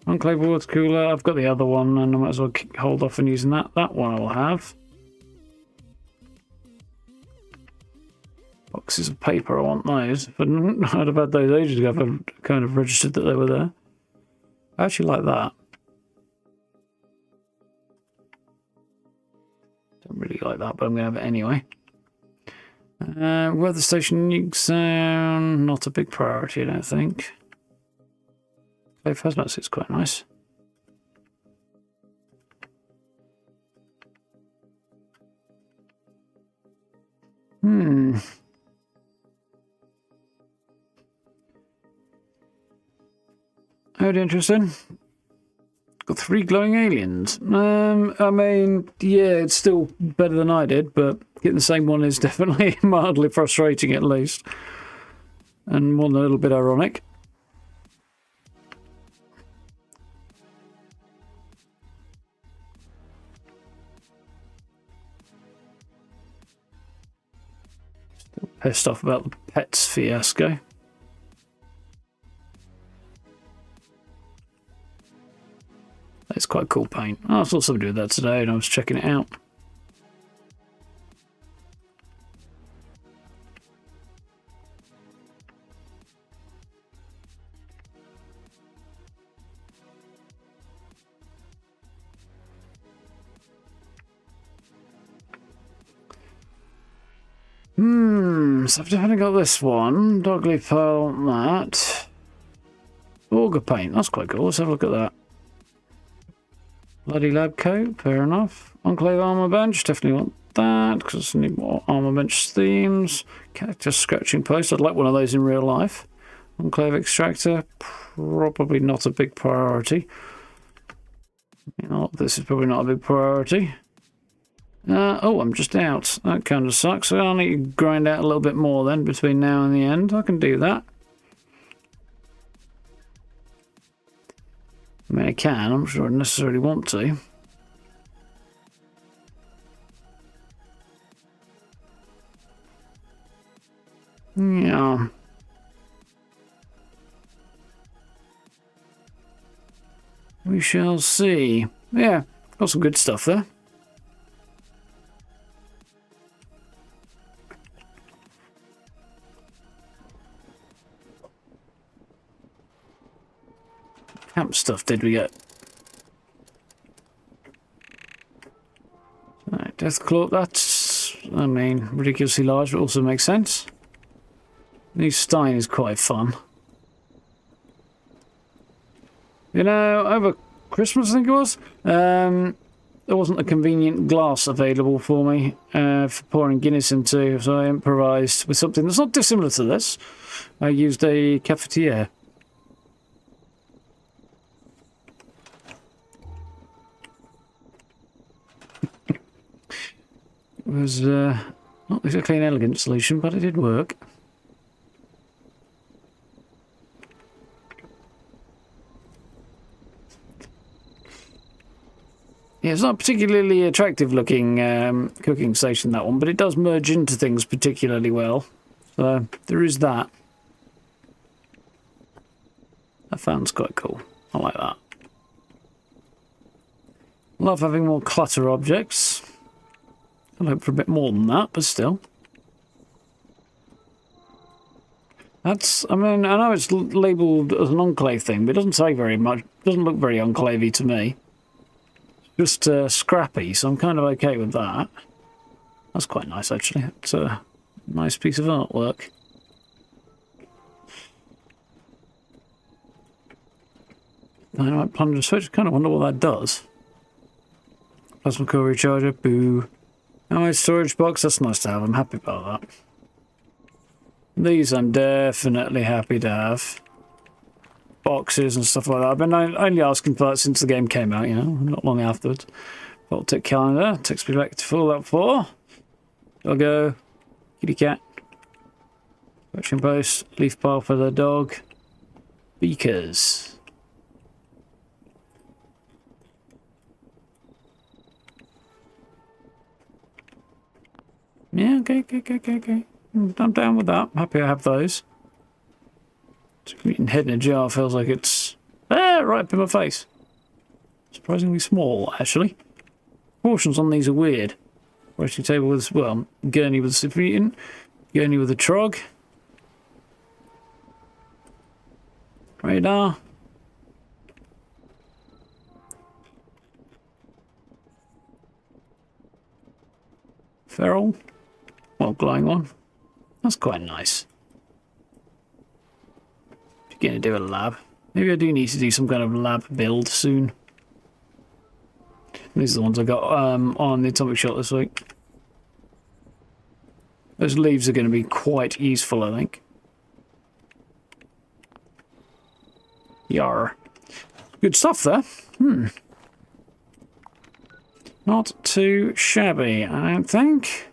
Enclave water cooler. I've got the other one, and I might as well hold off on using that. That one I'll have. Boxes of paper, I want those. If I'd have had those ages ago, I've kind of registered that they were there. I actually like that. Don't really like that, but I'm going to have it anyway. Weather station nuke sound, not a big priority, I don't think. Fasnacht is quite nice. Very interesting. Got 3 glowing aliens. I mean, yeah, it's still better than I did, but getting the same one is definitely mildly frustrating at least. And more than a little bit ironic. Still pissed off about the pets fiasco. It's quite cool paint. I saw somebody do that today and I was checking it out. So I've definitely got this one. Dogly pearl, that. Auger paint, that's quite cool. Let's have a look at that. Bloody lab coat, fair enough. Enclave armor bench, definitely want that because I need more armor bench themes. Cactus scratching post, I'd like one of those in real life. Enclave extractor, probably not a big priority. You know, this is probably not a big priority. Oh, I'm just out. That kind of sucks. So I'll need to grind out a little bit more then between now and the end. I can do that. I mean, I can. I'm sure I don't necessarily want to. Yeah. We shall see. Yeah, got some good stuff there. Camp stuff did we get? Right, Deathclaw, that's, I mean, ridiculously large, but also makes sense. New Stein is quite fun. You know, over Christmas, I think it was, there wasn't a convenient glass available for me for pouring Guinness into, so I improvised with something that's not dissimilar to this. I used a cafetiere. It was not exactly an elegant solution, but it did work. Yeah, it's not a particularly attractive looking cooking station, that one, but it does merge into things particularly well. So there is that. That fan's quite cool. I like that. Love having more clutter objects. I'd hope for a bit more than that, but still. That's, I mean, I know it's labelled as an Enclave thing, but it doesn't say very much. It doesn't look very Enclave-y to me. Just scrappy, so I'm kind of okay with that. That's quite nice, actually. It's a nice piece of artwork. Dynamite plunger switch, I kind of wonder what that does. Plasma core recharger, boo. Oh, storage box, that's nice to have. I'm happy about that. These I'm definitely happy to have. Boxes and stuff like that. I've been only asking for that since the game came out, you know, not long afterwards. Voltic calendar, takes me back to Fallout 4. Doggo, kitty cat, scratching post, leaf pile for the dog, beakers. Yeah, okay. I'm down with that. Happy I have those. Eating head in a jar feels like it's right up in my face. Surprisingly small, actually. Portions on these are weird. Roasting table with, well, gurney with a sip of eating, gurney with a trog. Radar. Feral. Well, glowing one. That's quite nice. Going to do a lab. Maybe I do need to do some kind of lab build soon. These are the ones I got on the atomic shot this week. Those leaves are going to be quite useful, I think. Yar. Good stuff there. Not too shabby, I don't think.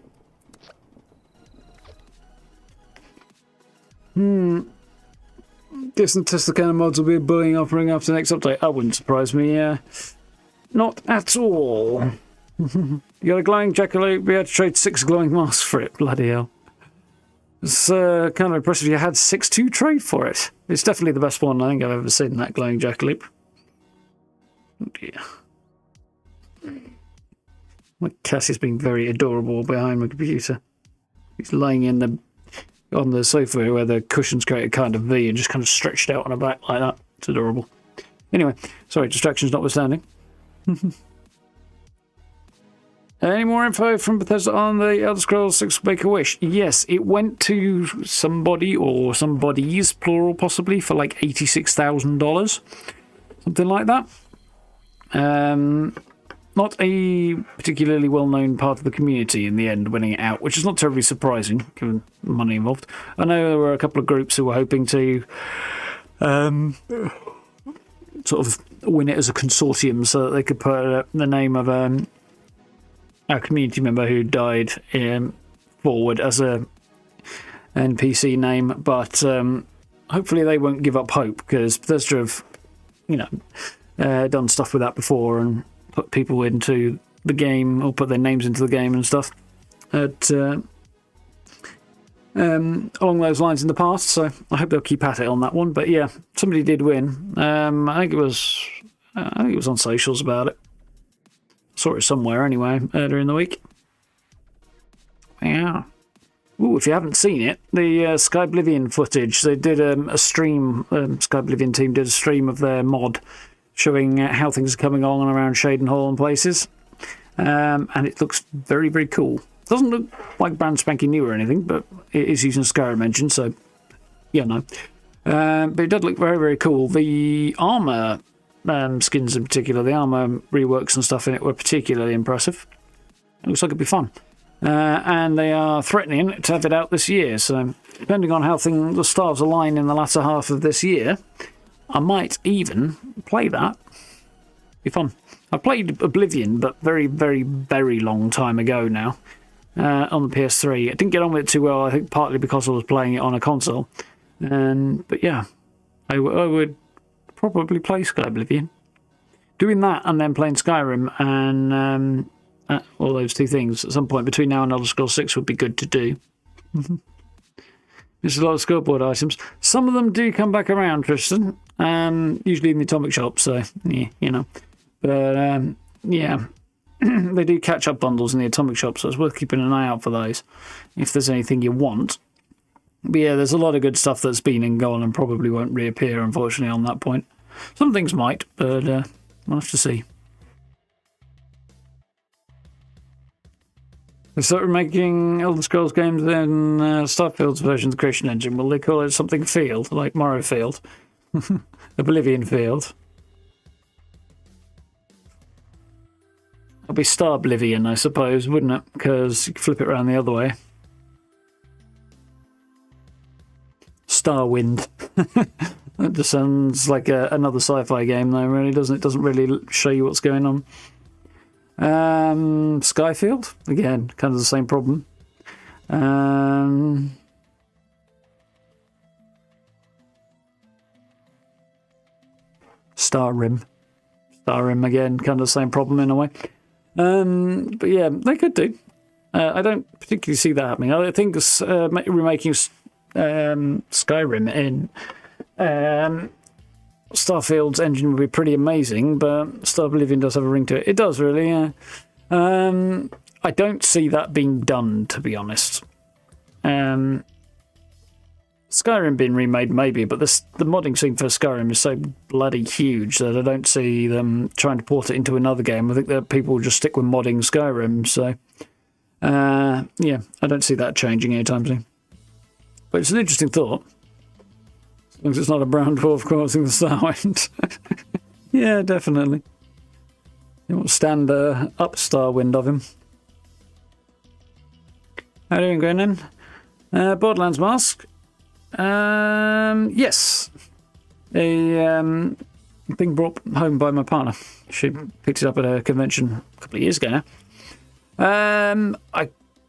Guess and test the kind of mods will be a bullying offering after the next update. That wouldn't surprise me, not at all. You got a glowing jackalope, we had to trade 6 glowing masks for it. Bloody hell. It's kind of impressive you had 6 to trade for it. It's definitely the best one I think I've ever seen, that glowing jackalope. Oh dear. My Cassie's being very adorable behind my computer. He's lying on the sofa where the cushions create a kind of V and just kind of stretched out on her back like that. It's adorable. Anyway, sorry, distractions notwithstanding. Any more info from Bethesda on the Elder Scrolls 6 Make-A-Wish? Yes, it went to somebody or somebodies, plural possibly, for like $86,000. Something like that. Not a particularly well-known part of the community in the end winning it out, which is not terribly surprising, given the money involved. I know there were a couple of groups who were hoping to sort of win it as a consortium so that they could put the name of a community member who died forward as a NPC name, but hopefully they won't give up hope, because Bethesda have, done stuff with that before and put people into the game or put their names into the game and stuff along those lines in the past, so I hope they'll keep at it on that one. But yeah, somebody did win. I think it was on socials about it. Saw it somewhere anyway earlier in the week. Yeah. Ooh, if you haven't seen it, the Sky Oblivion footage, they did a stream. Sky Oblivion team did a stream of their mod showing how things are coming along around Shaden Hall and places, and it looks very, very cool. Doesn't look like brand spanking new or anything, but it is using Skyrim engine, so yeah, no. But it does look very, very cool. The armour skins in particular, the armour reworks and stuff in it were particularly impressive. It looks like it'd be fun. And they are threatening to have it out this year, so depending on how the stars align in the latter half of this year, I might even play that. Be fun. I played Oblivion, but very, very, very long time ago now on the PS3. I didn't get on with it too well, I think partly because I was playing it on a console. But yeah, I would probably play Sky Oblivion. Doing that and then playing Skyrim and all those two things at some point between now and Elder Scrolls 6 would be good to do. There's a lot of scoreboard items. Some of them do come back around, Tristan. Usually in the atomic shop, so yeah, But yeah, they do catch up bundles in the atomic shop, so it's worth keeping an eye out for those if there's anything you want. But yeah, there's a lot of good stuff that's been and gone and probably won't reappear, unfortunately, on that point. Some things might, but we'll have to see. They started making Elder Scrolls games in Starfield's version of the Creation Engine. Will they call it something Field, like Morrowfield? Oblivion Field. It'll be Star Oblivion, I suppose, wouldn't it? Because you could flip it around the other way. Starwind. That just sounds like another sci-fi game, though, really, doesn't it? It doesn't really show you what's going on. Skyfield, again, kind of the same problem. Star Rim again, kind of the same problem in a way. But yeah, they could do. I don't particularly see that happening. I think remaking Skyrim in Starfield's engine would be pretty amazing, but Star Oblivion does have a ring to it. It does, really, yeah. I don't see that being done, to be honest. Skyrim being remade, maybe, but the modding scene for Skyrim is so bloody huge that I don't see them trying to port it into another game. I think that people will just stick with modding Skyrim, so yeah, I don't see that changing anytime soon. But it's an interesting thought. As long as it's not a brown dwarf causing the Starwind. Yeah, definitely. You won't stand up Starwind of him. How are you doing, Glennon? Borderlands mask. Yes. A thing brought home by my partner. She picked it up at a convention a couple of years ago now.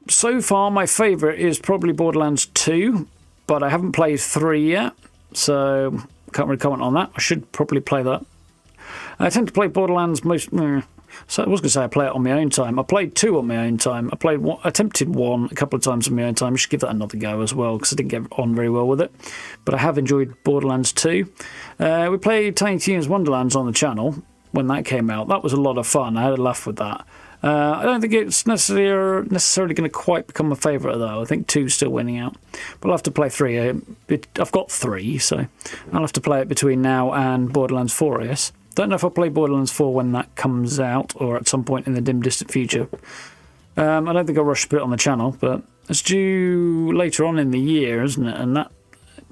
So far, my favourite is probably Borderlands 2, but I haven't played 3 yet, so can't really comment on that. I should probably play that. I tend to play Borderlands so I was going to say I play it on my own time. I played 2 on my own time. I attempted 1 a couple of times on my own time. I should give that another go as well because I didn't get on very well with it. But I have enjoyed Borderlands 2. We played Tiny Tina's Wonderlands on the channel when that came out. That was a lot of fun. I had a laugh with that. I don't think it's necessarily going to quite become my favourite though. I think 2's still winning out. But I'll have to play 3. I've got 3, so I'll have to play it between now and Borderlands 4, I guess. Don't know if I'll play Borderlands 4 when that comes out or at some point in the dim distant future. I don't think I'll rush to put it on the channel, but it's due later on in the year, isn't it? And that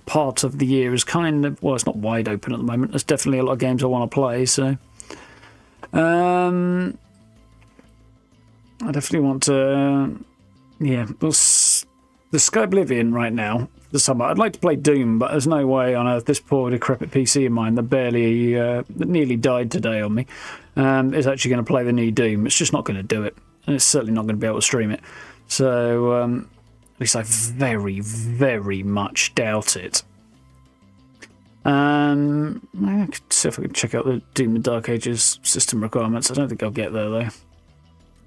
part of the year is kind of, well, it's not wide open at the moment. There's definitely a lot of games I want to play, so I definitely want to, yeah. The Sky Oblivion right now, the summer. I'd like to play Doom, but there's no way on earth this poor decrepit PC of mine that nearly died today on me is actually going to play the new Doom. It's just not going to do it, and it's certainly not going to be able to stream it. So at least I very, very much doubt it. I could see if I can check out the Doom and Dark Ages system requirements. I don't think I'll get there though.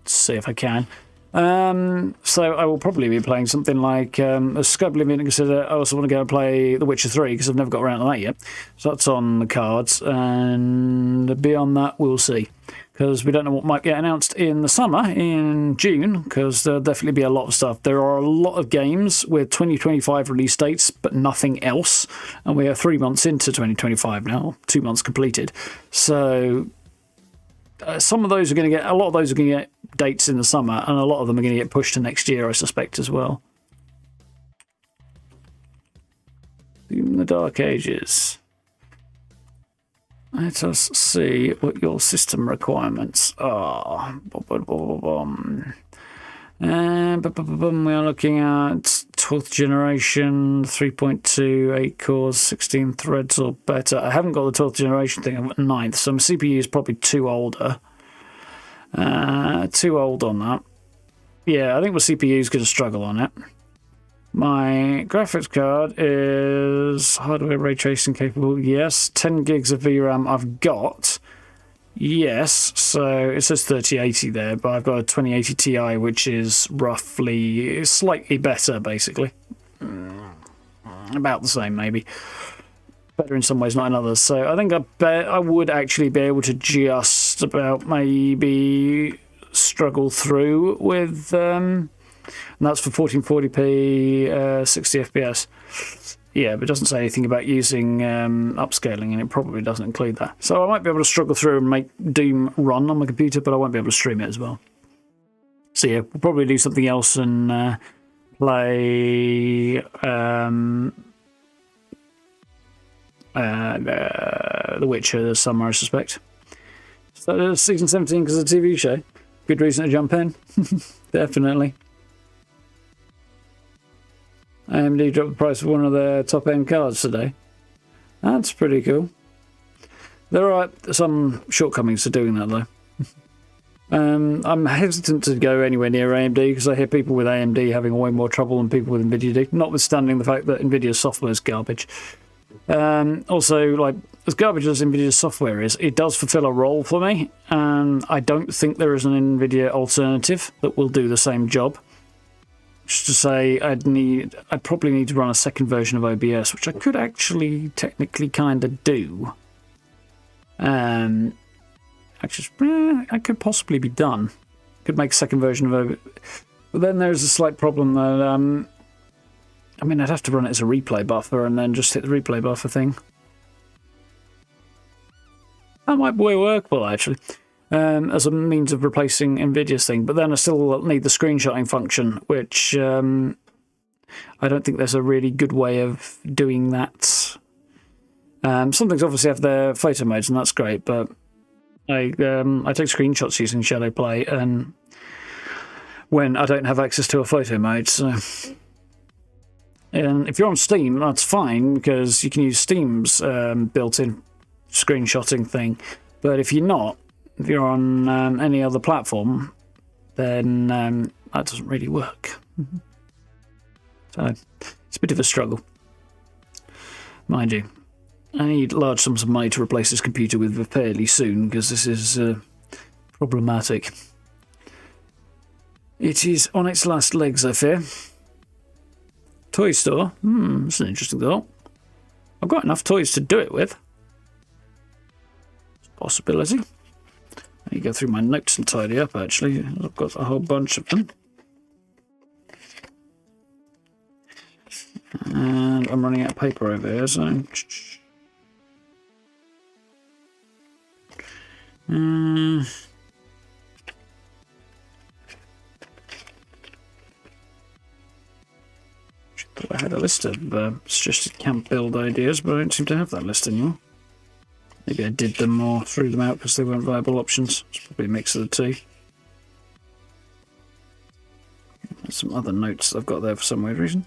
Let's see if I can. So I will probably be playing something like a Sky Oblivion to consider. I also want to go and play The Witcher 3 because I've never got around to that yet. So that's on the cards, and beyond that we'll see. Because we don't know what might get announced in the summer, in June, because there'll definitely be a lot of stuff. There are a lot of games with 2025 release dates, but nothing else. And we are 3 months into 2025 now, 2 months completed. So some of those are going to get, a lot of those are going to get dates in the summer, and a lot of them are going to get pushed to next year, I suspect, as well. In the Dark Ages. Let us see what your system requirements are. We are looking at 12th generation, 3.2, 8 cores, 16 threads or better. I haven't got the 12th generation thing, I've got 9th, so my CPU is probably too older. Too old on that. Yeah, I think my CPU is going to struggle on it. My graphics card is hardware ray tracing capable. Yes. 10 gigs of VRAM I've got. Yes. So it says 3080 there, but I've got a 2080 Ti, which is roughly slightly better, basically. About the same, maybe. Better in some ways, not in others. So I think I would actually be able to just about maybe struggle through with... and that's for 1440p 60 FPS. Yeah, but it doesn't say anything about using upscaling, and it probably doesn't include that. So I might be able to struggle through and make Doom run on my computer, but I won't be able to stream it as well. So yeah, we'll probably do something else and play The Witcher this summer, I suspect. So season 17 because of the TV show. Good reason to jump in. Definitely. AMD dropped the price of one of their top-end cards today. That's pretty cool. There are some shortcomings to doing that, though. I'm hesitant to go anywhere near AMD because I hear people with AMD having way more trouble than people with NVIDIA do, notwithstanding the fact that NVIDIA's software is garbage. Also, like, as garbage as NVIDIA's software is, it does fulfill a role for me, and I don't think there is an NVIDIA alternative that will do the same job. just to say I'd probably need to run a second version of OBS, which I could actually technically kind of do. I could possibly be done. Could make a second version of OBS. But then there's a slight problem that, I mean, I'd have to run it as a replay buffer and then just hit the replay buffer thing. That might be workable, actually, as a means of replacing NVIDIA's thing. But then I still need the screenshotting function, which I don't think there's a really good way of doing that. Some things obviously have their photo modes, and that's great, but I take screenshots using Shadow Play, and when I don't have access to a photo mode, so... And if you're on Steam, that's fine, because you can use Steam's built-in screenshotting thing. But if you're not, if you're on any other platform, then that doesn't really work. So it's a bit of a struggle. Mind you, I need large sums of money to replace this computer with fairly soon, because this is problematic. It is on its last legs, I fear. Toy store? That's an interesting thought. I've got enough toys to do it with. It's a possibility. Let me go through my notes and tidy up, actually. I've got a whole bunch of them. And I'm running out of paper over here, so... I had a list of suggested camp build ideas, but I don't seem to have that list anymore. Maybe I did them or threw them out because they weren't viable options. It's probably a mix of the two. There's some other notes I've got there for some weird reason.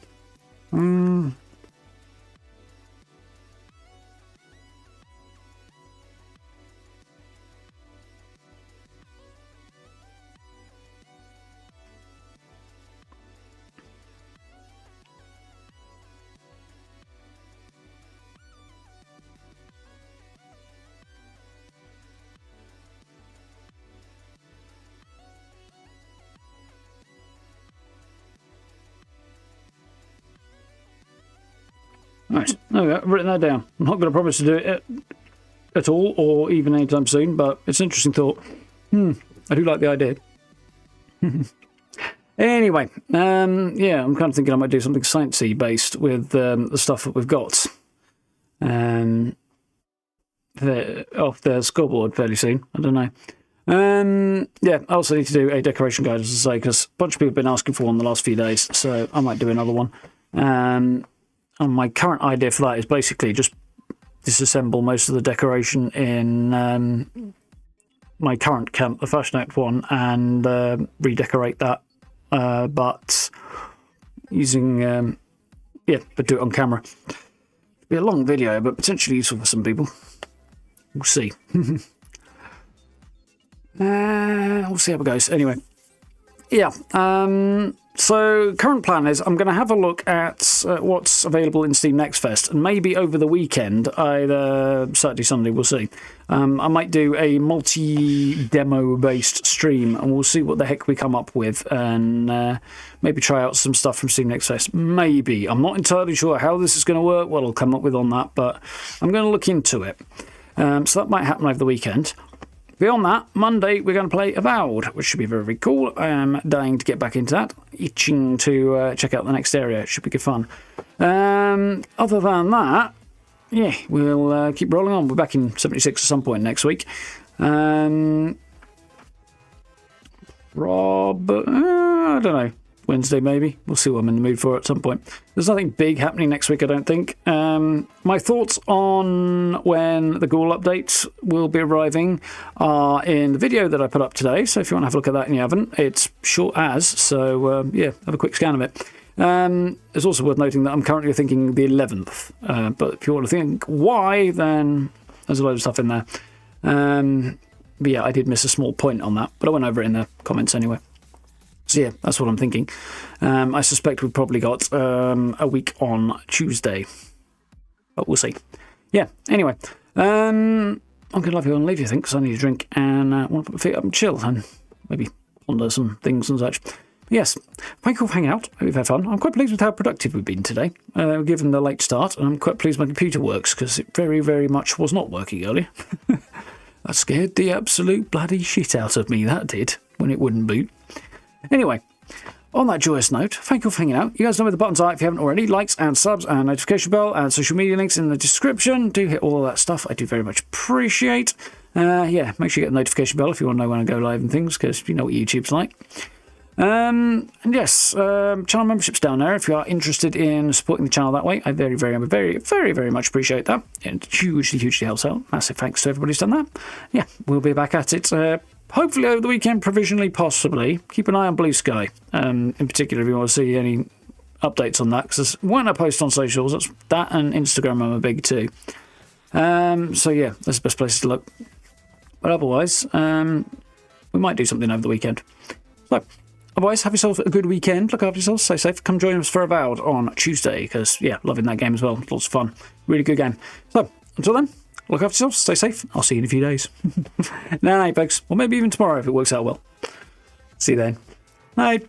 Right, there we go. I've written that down. I'm not going to promise to do it at all, or even anytime soon, but it's an interesting thought. I do like the idea. Anyway, yeah, I'm kind of thinking I might do something sciencey based with the stuff that we've got. Off the scoreboard fairly soon. I don't know. Yeah, I also need to do a decoration guide, as I say, because a bunch of people have been asking for one the last few days, so I might do another one. And my current idea for that is basically just disassemble most of the decoration in my current camp, the Fasnacht one, and redecorate that, but using, but do it on camera. It'll be a long video, but potentially useful for some people. We'll see. We'll see how it goes. Anyway, yeah. So current plan is I'm going to have a look at what's available in Steam Next Fest, and maybe over the weekend, either Saturday, Sunday, we'll see. I might do a multi-demo based stream, and we'll see what the heck we come up with, and maybe try out some stuff from Steam Next Fest. Maybe. I'm not entirely sure how this is going to work, what I'll come up with on that, but I'm going to look into it. So that might happen over the weekend. Beyond that, Monday we're going to play Avowed, which should be very, very cool. I am dying to get back into that. Itching to check out the next area. It should be good fun. Other than that, yeah, we'll keep rolling on. We're back in 76 at some point next week. Rob, I don't know. Wednesday maybe. We'll see what I'm in the mood for at some point. There's nothing big happening next week, I don't think. My thoughts on when the Ghoul updates will be arriving are in the video that I put up today. So if you want to have a look at that and you haven't, it's short as. So yeah, have a quick scan of it. It's also worth noting that I'm currently thinking the 11th. But if you want to think why, then there's a load of stuff in there. But yeah, I did miss a small point on that, but I went over it in the comments anyway. So yeah, that's what I'm thinking. I suspect we've probably got a week on Tuesday. But we'll see. Yeah, anyway. I'm going to leave you, I think, because I need a drink and want to put my feet up and chill and maybe ponder some things and such. Yes, thank you for hanging out. Hope you've had fun. I'm quite pleased with how productive we've been today, given the late start, and I'm quite pleased my computer works, because it very, very much was not working earlier. That scared the absolute bloody shit out of me, that did, when it wouldn't boot. Anyway, on that joyous note, thank you for hanging out. You guys know where the buttons are if you haven't already. Likes and subs and notification bell and social media links in the description. Do hit all of that stuff. I do very much appreciate. Yeah, make sure you get the notification bell if you want to know when I go live and things, because you know what YouTube's like. And yes, channel memberships down there if you are interested in supporting the channel that way. I very, very much appreciate that. It hugely helps out. Massive thanks to everybody who's done that. Yeah, we'll be back at it hopefully over the weekend, provisionally, possibly. Keep an eye on Blue Sky, in particular if you want to see any updates on that, because when I post on socials, that and Instagram I'm a big too. So yeah, that's the best place to look. But otherwise, we might do something over the weekend. So, otherwise, have yourself a good weekend. Look after yourselves. Stay safe. Come join us for Avowed on Tuesday, because, yeah, loving that game as well. Lots of fun. Really good game. So, until then, look after yourselves. Stay safe. I'll see you in a few days. Night, folks. Or maybe even tomorrow if it works out well. See you then. Night.